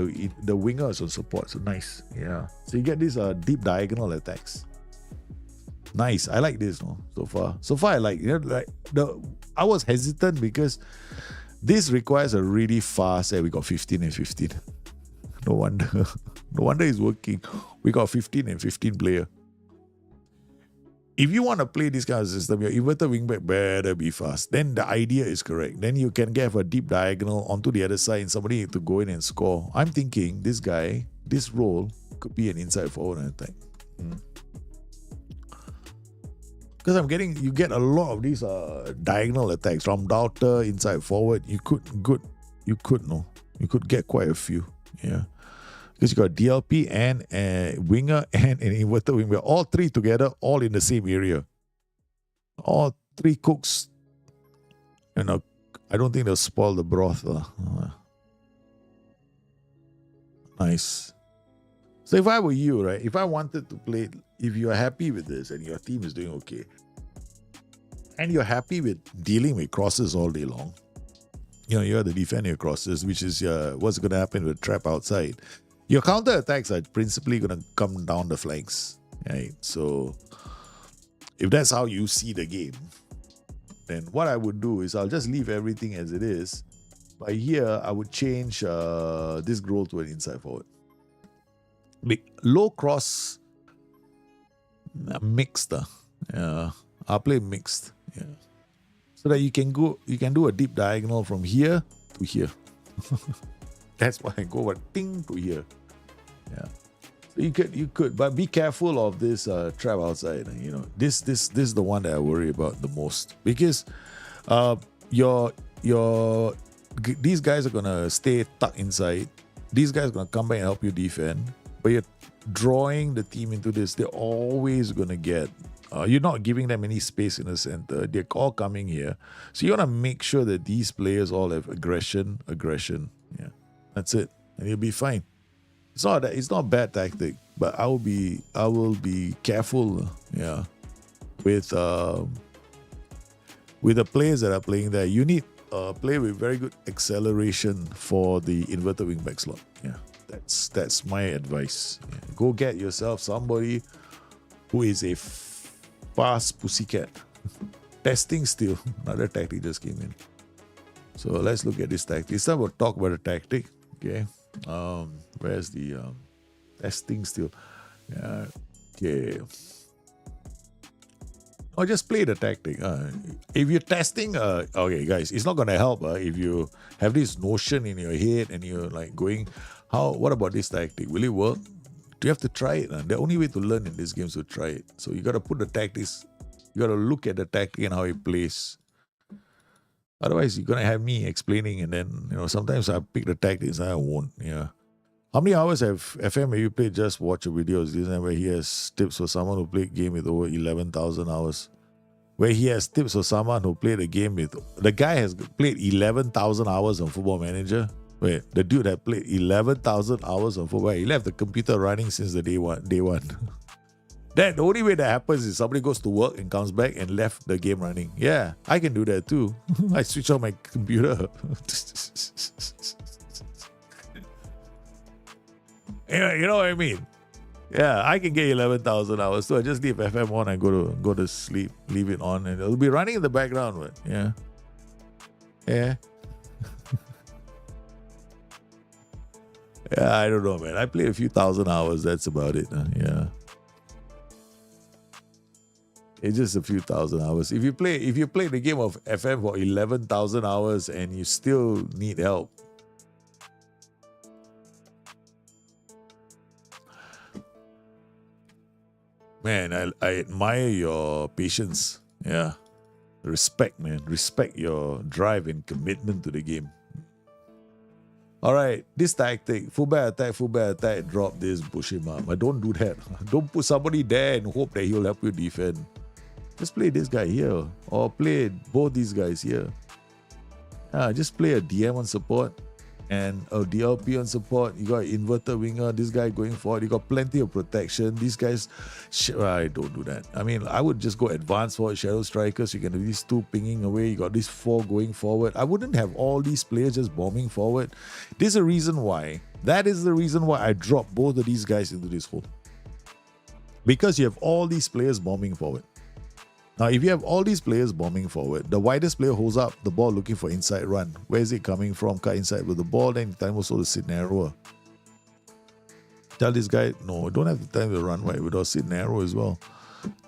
S3: The winger is on support, so nice. Yeah, so you get these deep diagonal attacks. Nice. I like this. No, so far I like. I was hesitant because this requires a really fast. We got 15 and 15. No wonder it's working. We got 15 and 15 player. If you want to play this kind of system, your inverted wingback better be fast. Then the idea is correct. Then you can get a deep diagonal onto the other side and somebody need to go in and score. I'm thinking this guy, this role could be an inside forward attack. Because you get a lot of these diagonal attacks from Daughter, inside forward. You could get quite a few. Yeah. Because you got DLP and a winger and an inverted winger. All three together, all in the same area. All three cooks. I don't think they'll spoil the broth. Nice. So if I were you, right, if I wanted to play, if you are happy with this and your team is doing okay, and you're happy with dealing with crosses all day long, you have to defend your crosses, which is what's going to happen with trap outside. Your counter attacks are principally going to come down the flanks, right? So if that's how you see the game, then what I would do is I'll just leave everything as it is. But here, I would change this role to an inside forward. Low cross, mixed. I'll play mixed. Yeah. So that you can do a deep diagonal from here to here. That's why I go with ting to here. Yeah. So you could, but be careful of this trap outside. This is the one that I worry about the most, because these guys are gonna stay tucked inside. These guys are gonna come back and help you defend, but you're drawing the team into this. They're always gonna get. You're not giving them any space in the center. They're all coming here, so you wanna make sure that these players all have aggression. Yeah. That's it, and you'll be fine. It's not a bad tactic, but I will be careful. Yeah, with the players that are playing there. You need play with very good acceleration for the inverted wingback slot. Yeah, that's my advice. Yeah. Go get yourself somebody who is a fast pussycat. Testing still. Another tactic just came in. So let's look at this tactic. This time we'll talk about the tactic. Okay, where's the testing still? Yeah, okay. Or just play the tactic. If you're testing, okay, guys, it's not gonna help if you have this notion in your head and you're like going, what about this tactic? Will it work? Do you have to try it? The only way to learn in this game is to try it. So you gotta put the tactics. You gotta look at the tactic and how it plays. Otherwise, you're gonna have me explaining, and then sometimes I pick the tactics and I won't. Yeah, How many hours have FM have you played? Just watch a video where he has tips for someone who played game with over 11,000 hours. Where he has tips for someone who played a game with... The guy has played 11,000 hours on Football Manager. Wait, the dude had played 11,000 hours on football. He left the computer running since the day one. The only way that happens is somebody goes to work and comes back and left the game running. Yeah, I can do that too. I switch on my computer. You know what I mean? Yeah, I can get 11,000 hours too. I just leave FM on and go to sleep, leave it on, and it'll be running in the background. But yeah. Yeah, I don't know, man. I played a few thousand hours. That's about it. Yeah. It's just a few thousand hours. If you play the game of FM for 11,000 hours and you still need help, man, I admire your patience. Yeah. Respect, man. Respect your drive and commitment to the game. All right, this tactic, fullback attack, drop this, push him up. But don't do that. Don't put somebody there and hope that he'll help you defend. Just play this guy here or play both these guys here. Just play a DM on support and a DLP on support. You got an inverted winger, this guy going forward. You got plenty of protection. These guys, I don't do that. I mean, I would just go advanced forward, shadow strikers. You can have these two pinging away. You got these four going forward. I wouldn't have all these players just bombing forward. There's a reason why. That is the reason why I dropped both of these guys into this hole. Because you have all these players bombing forward. Now, if you have all these players bombing forward, the widest player holds up the ball looking for inside run. Where is it coming from? Cut inside with the ball, then time also to sit narrower. Tell this guy, no, don't have the time to run wide without sit narrow as well.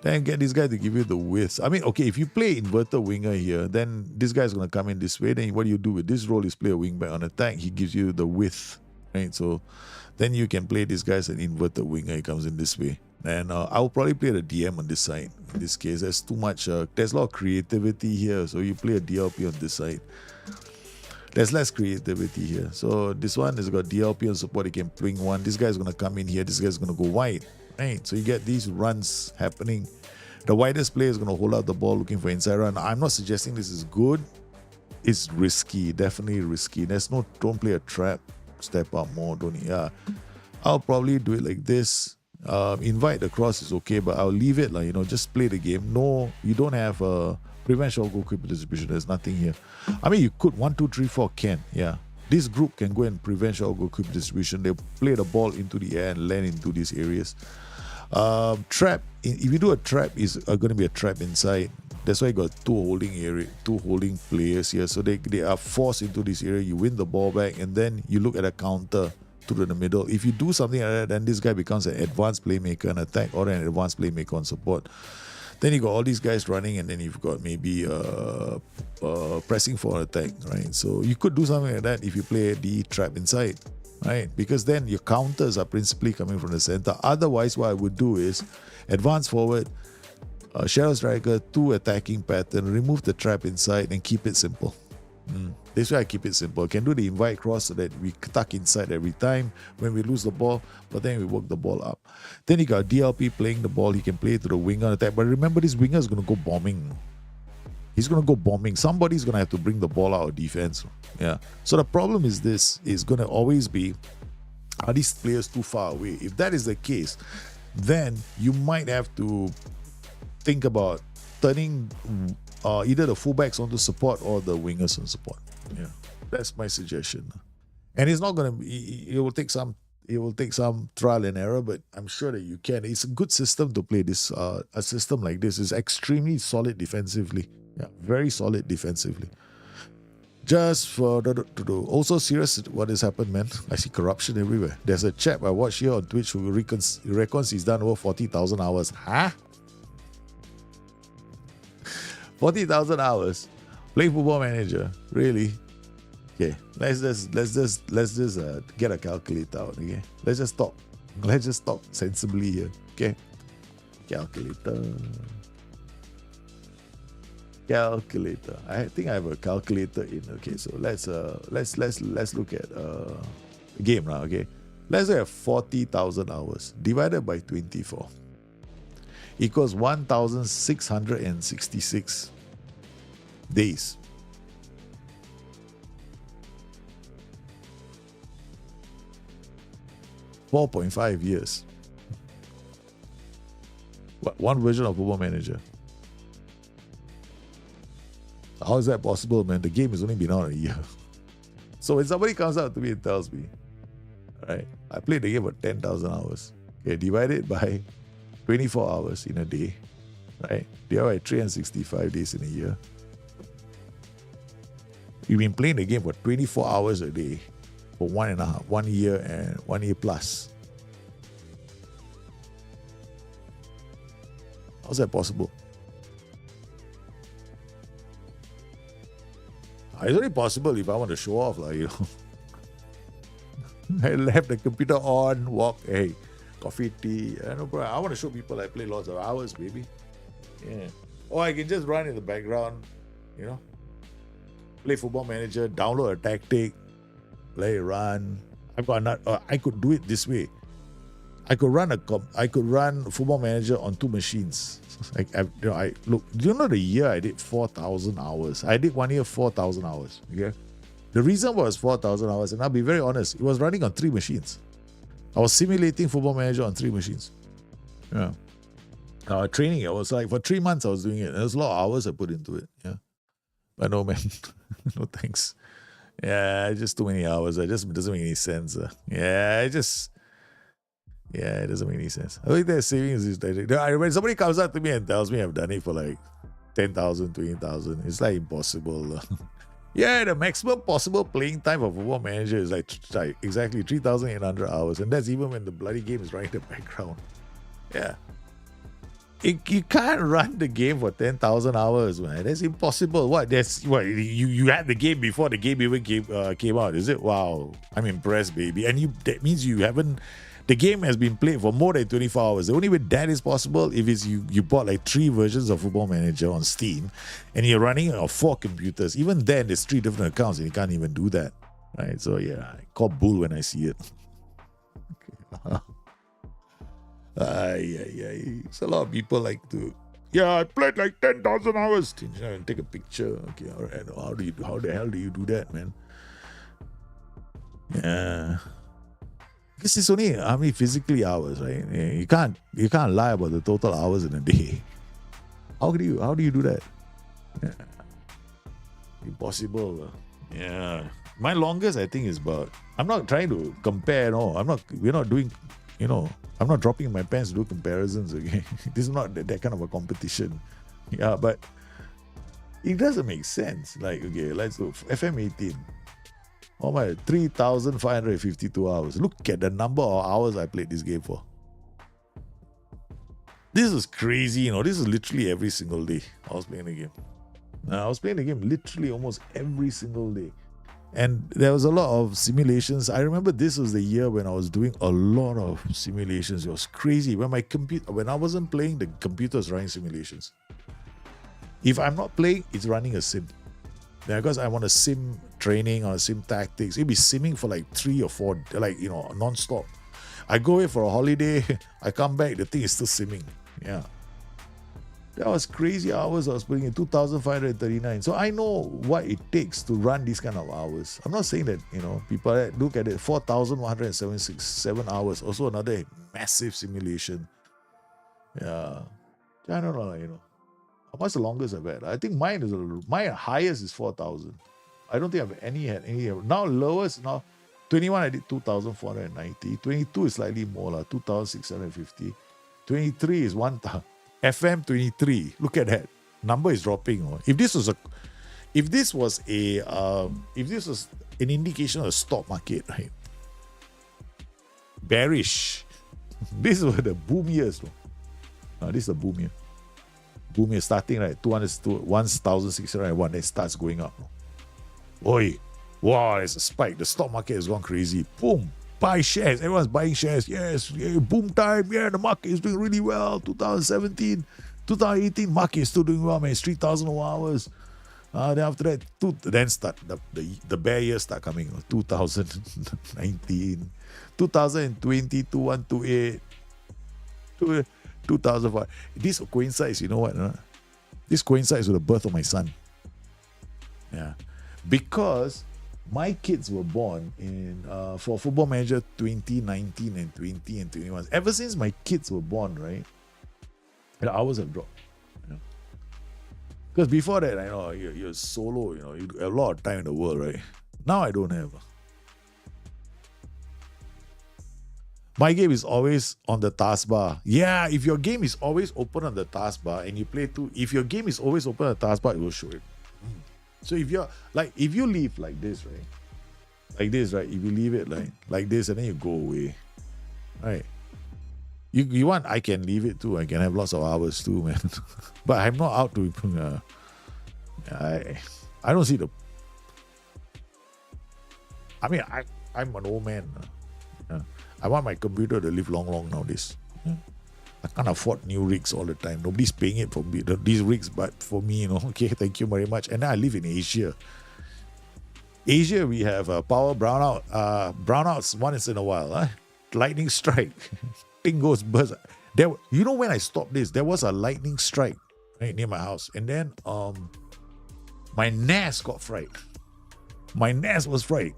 S3: Then get this guy to give you the width. I mean, okay, if you play inverted winger here, then this guy's going to come in this way. Then what do you do with this role is play a wing back on attack. He gives you the width, right? So then you can play this guy as an inverted winger. He comes in this way. And I'll probably play the DM on this side. In this case, there's too much, there's a lot of creativity here. So you play a DLP on this side. There's less creativity here. So this one has got DLP on support. He can ping one. This guy's going to come in here. This guy's going to go wide. Right? So you get these runs happening. The widest player is going to hold out the ball looking for inside run. I'm not suggesting this is good. It's risky. Definitely risky. Don't play a trap. Step up more. I'll probably do it like this. Invite across is okay, but I'll leave it just play the game. No, you don't have prevent short goal quick distribution. There's nothing here. I mean, you could 1, 2, 3, 4 can. Yeah, this group can go and prevent short goal quick distribution. They play the ball into the air and land into these areas. Trap. If you do a trap, is going to be a trap inside. That's why you got two holding players here. So they are forced into this area. You win the ball back, and then you look at a counter through the middle. If you do something like that, then this guy becomes an advanced playmaker on attack or an advanced playmaker on support. Then you got all these guys running, and then you've got maybe pressing for an attack, right? So you could do something like that if you play the trap inside, right? Because then your counters are principally coming from the center. Otherwise, what I would do is advance forward, shadow striker, 2 attacking pattern, remove the trap inside, and keep it simple. This way I keep it simple. Can do the invite cross so that we tuck inside every time when we lose the ball, but then we work the ball up. Then you got DLP playing the ball. He can play to the winger on attack. But remember, this winger is going to go bombing. He's going to go bombing. Somebody's going to have to bring the ball out of defense. Yeah. So the problem is going to always be, are these players too far away? If that is the case, then you might have to think about turning either the fullbacks onto support or the wingers on support. Yeah, that's my suggestion. And it's not going to be. It will take some trial and error, but I'm sure that you can. It's a good system to play. This a system like this is extremely solid defensively. Yeah, very solid defensively. Just for also serious, what has happened, man? I see corruption everywhere. There's a chap I watch here on Twitch who reckons he's done over 40,000 hours. Huh? 40,000 hours playing Football Manager, really? Okay, let's just get a calculator out. Okay, let's just talk sensibly here. Okay, calculator. I think I have a calculator in. Okay, so let's look at game now. Okay, Let's say 40,000 hours divided by 24 equals 1,666 days. $4.5 years. One version of Football Manager. How is that possible, man? The game has only been out a year. So when somebody comes up to me and tells me, all right, I played the game for 10,000 hours. Okay, divide it by 24 hours in a day, right? Divide by 365 days in a year. You've been playing the game for 24 hours a day for 1 year and 1 year plus. How's that possible? It's only possible if I want to show off, like, you know. I left the computer on, walk, hey, coffee, tea. No problem. I want to show people I play lots of hours, baby. Yeah. Or I can just run in the background, you know. Play Football Manager, download a tactic, play, run. I've got another. I could do it this way. I could run Football Manager on 2 machines. Look. Do you know the year I did 4,000 hours? I did 1 year 4,000 hours. Okay, the reason was 4,000 hours, and I'll be very honest, it was running on 3 machines. I was simulating Football Manager on 3 machines. Yeah, training. I was like for 3 months I was doing it. There's a lot of hours I put into it. Yeah, but no, man, no thanks. Yeah, it's just too many hours. It just doesn't make any sense. Yeah, it doesn't make any sense. I think their savings is that when somebody comes up to me and tells me I've done it for like 10,000, 20,000, it's like impossible. Yeah, the maximum possible playing time for Football Manager is like exactly 3,800 hours, and that's even when the bloody game is running in the background. Yeah. You can't run the game for 10,000 hours, man. That's impossible. You had the game before the game even came out, is it? Wow. I'm impressed, baby. And that means you haven't. The game has been played for more than 24 hours. The only way that is possible if it's you bought like 3 versions of Football Manager on Steam and you're running on 4 computers. Even then, there's 3 different accounts and you can't even do that. Right? So yeah, I call bull when I see it. So a lot of people like to, I played like 10,000 hours. Take a picture. Okay, all right. How the hell do you do that, man? Yeah. Because it's only how many physically hours, right? You can't lie about the total hours in a day. How do you do that? Yeah. Impossible. Yeah. My longest I think is about, I'm not trying to compare, no. We're not doing, I'm not dropping my pants to do comparisons again. This is not that kind of a competition. Yeah, but it doesn't make sense. Like, okay, let's go FM18. Oh my, 3,552 hours. Look at the number of hours I played this game for. This is crazy, This is literally every single day I was playing the game. I was playing the game literally almost every single day. And there was a lot of simulations. I remember this was the year when I was doing a lot of simulations. It was crazy. When I wasn't playing, the computer was running simulations. If I'm not playing, it's running a sim. Because I want to sim training or sim tactics, it'd be simming for like 3 or 4, non-stop. I go away for a holiday, I come back, the thing is still simming. Yeah. That was crazy hours I was putting in, 2,539. So I know what it takes to run these kind of hours. I'm not saying that, people look at it, 4,177 hours, also another massive simulation. Yeah. I don't know, How much the longest I've had? I think my highest is 4,000. I don't think I've had any. Now lowest, 21 I did 2,490. 22 is slightly more, 2,650. 23 is 1,000. FM 23. Look at that. Number is dropping. If this was an indication of the stock market, right? Bearish. These were the boom years. This is the boom year. Boom year starting right 1,601, then it starts going up. Oi, wow, there's a spike. The stock market has gone crazy. Boom, buy shares. Everyone's buying shares. Yes, boom time. Yeah, the market is doing really well. 2017, 2018, market is still doing well, man. It's 3,000 hours. Then after that, the bad years start coming. 2019, 2020, 2128, 2005. This coincides, you know what? This coincides with the birth of my son. Yeah. Because my kids were born in for Football Manager 2019 and 20 and 21. Ever since my kids were born, right, the hours have dropped. Because before that, I know you're solo, you have a lot of time in the world, right? Now I don't have. My game is always on the taskbar. Yeah, if your game is always open on the taskbar and you play if your game is always open on the taskbar, it will show it. So if you leave like this, right? Like this, right? If you leave it like this and then you go away, right? You want, I can leave it too. I can have lots of hours too, man. But I'm not out to. I don't see the. I mean, I'm an old man. I want my computer to live long nowadays. I can't afford new rigs all the time. Nobody's paying it for me, these rigs, but for me, okay, thank you very much. And I live in Asia. Asia, we have power brownouts once in a while. Lightning strike. Thing goes burst. You know when I stopped this, there was a lightning strike right near my house. And then my NAS got fried. My NAS was fried.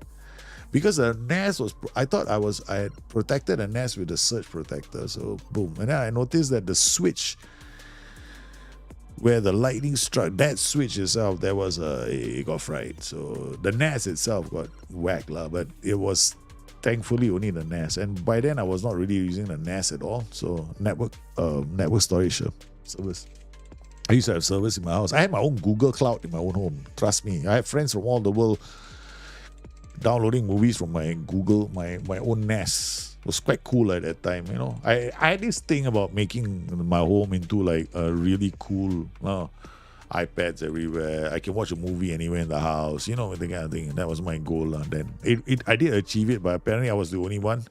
S3: Because the NAS was, I thought I had protected the NAS with the surge protector. So boom. And then I noticed that the switch where the lightning struck, that switch itself, it got fried. So the NAS itself got whacked, but it was thankfully only the NAS. And by then I was not really using the NAS at all. So network storage service. I used to have servers in my house. I had my own Google Cloud in my own home. Trust me. I have friends from all the world downloading movies from my Google, my own NAS. It was quite cool at that time, I had this thing about making my home into like a really cool iPads everywhere. I can watch a movie anywhere in the house, the kind of thing. That was my goal. Then I did achieve it, but apparently I was the only one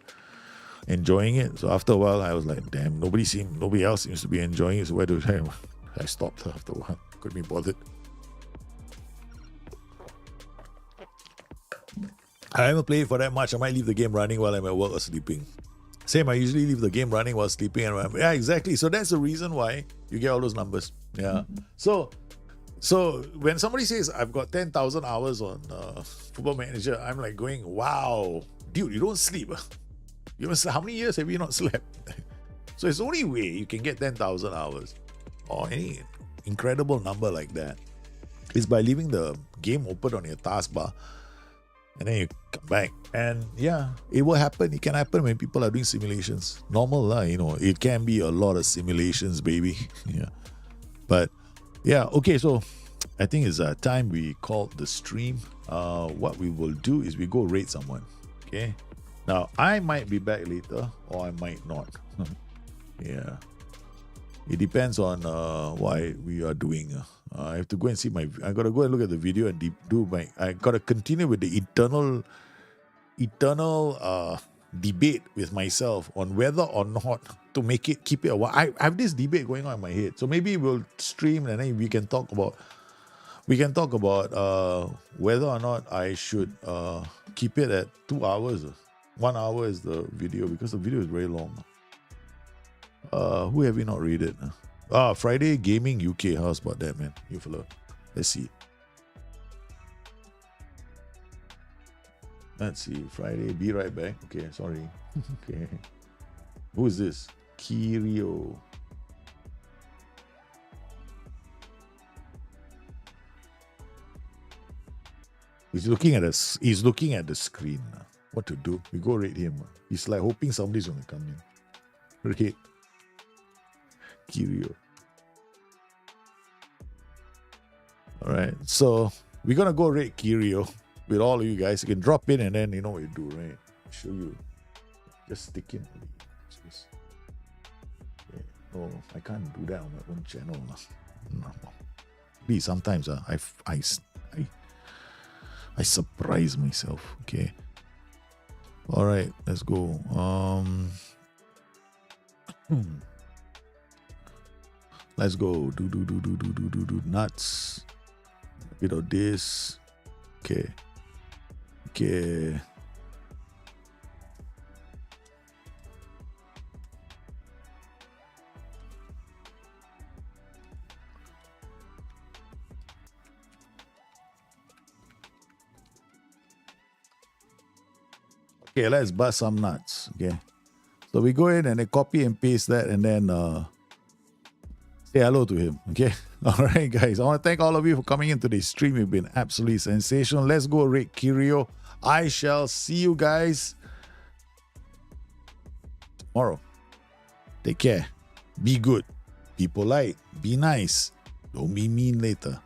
S3: enjoying it. So after a while, I was like, damn, nobody else seems to be enjoying it. So where do I stopped after a while. Couldn't be bothered. I haven't played for that much. I might leave the game running while I'm at work or sleeping. Same, I usually leave the game running while sleeping. Yeah, exactly. So that's the reason why you get all those numbers. Yeah. So when somebody says, I've got 10,000 hours on Football Manager, I'm like going, wow, dude, you don't sleep. How many years have you not slept? So it's the only way you can get 10,000 hours or any incredible number like that is by leaving the game open on your taskbar. And then you come back. And yeah, it will happen. It can happen when people are doing simulations. Normal, it can be a lot of simulations, baby. Yeah. But yeah, okay, so I think it's time we called the stream. What we will do is we go raid someone. Okay. Now, I might be back later or I might not. Yeah. It depends on what we are doing. I have to go and see I got to go and look at the video and I got to continue with the eternal debate with myself on whether or not to keep it a while. I have this debate going on in my head. So maybe we'll stream and then we can talk about whether or not I should keep it at 2 hours. 1 hour is the video because the video is very long. Who have we not read it? Friday Gaming UK. How's about that, man? You fellow. Let's see. Friday. Be right back. Okay, sorry. Okay. Who is this? Kirio. He's looking at the screen. What to do? We go rate him. He's like hoping somebody's gonna come in. Rate Kirio. Alright, so we're gonna go rate Kirio with all of you guys. You can drop in and then you know what you do, right? I'll show you. Just stick in. Okay. No, I can't do that on my own channel. No. Please, sometimes I surprise myself. Okay. Alright, let's go. Let's go. Do nuts. bit of this. Okay. Okay. Okay, let's bust some nuts. Okay. So we go in and then copy and paste that and then say hello to him. Okay. All right, guys. I want to thank all of you for coming into this stream. You've been absolutely sensational. Let's go rate Kirio. I shall see you guys tomorrow. Take care. Be good. Be polite. Be nice. Don't be mean later.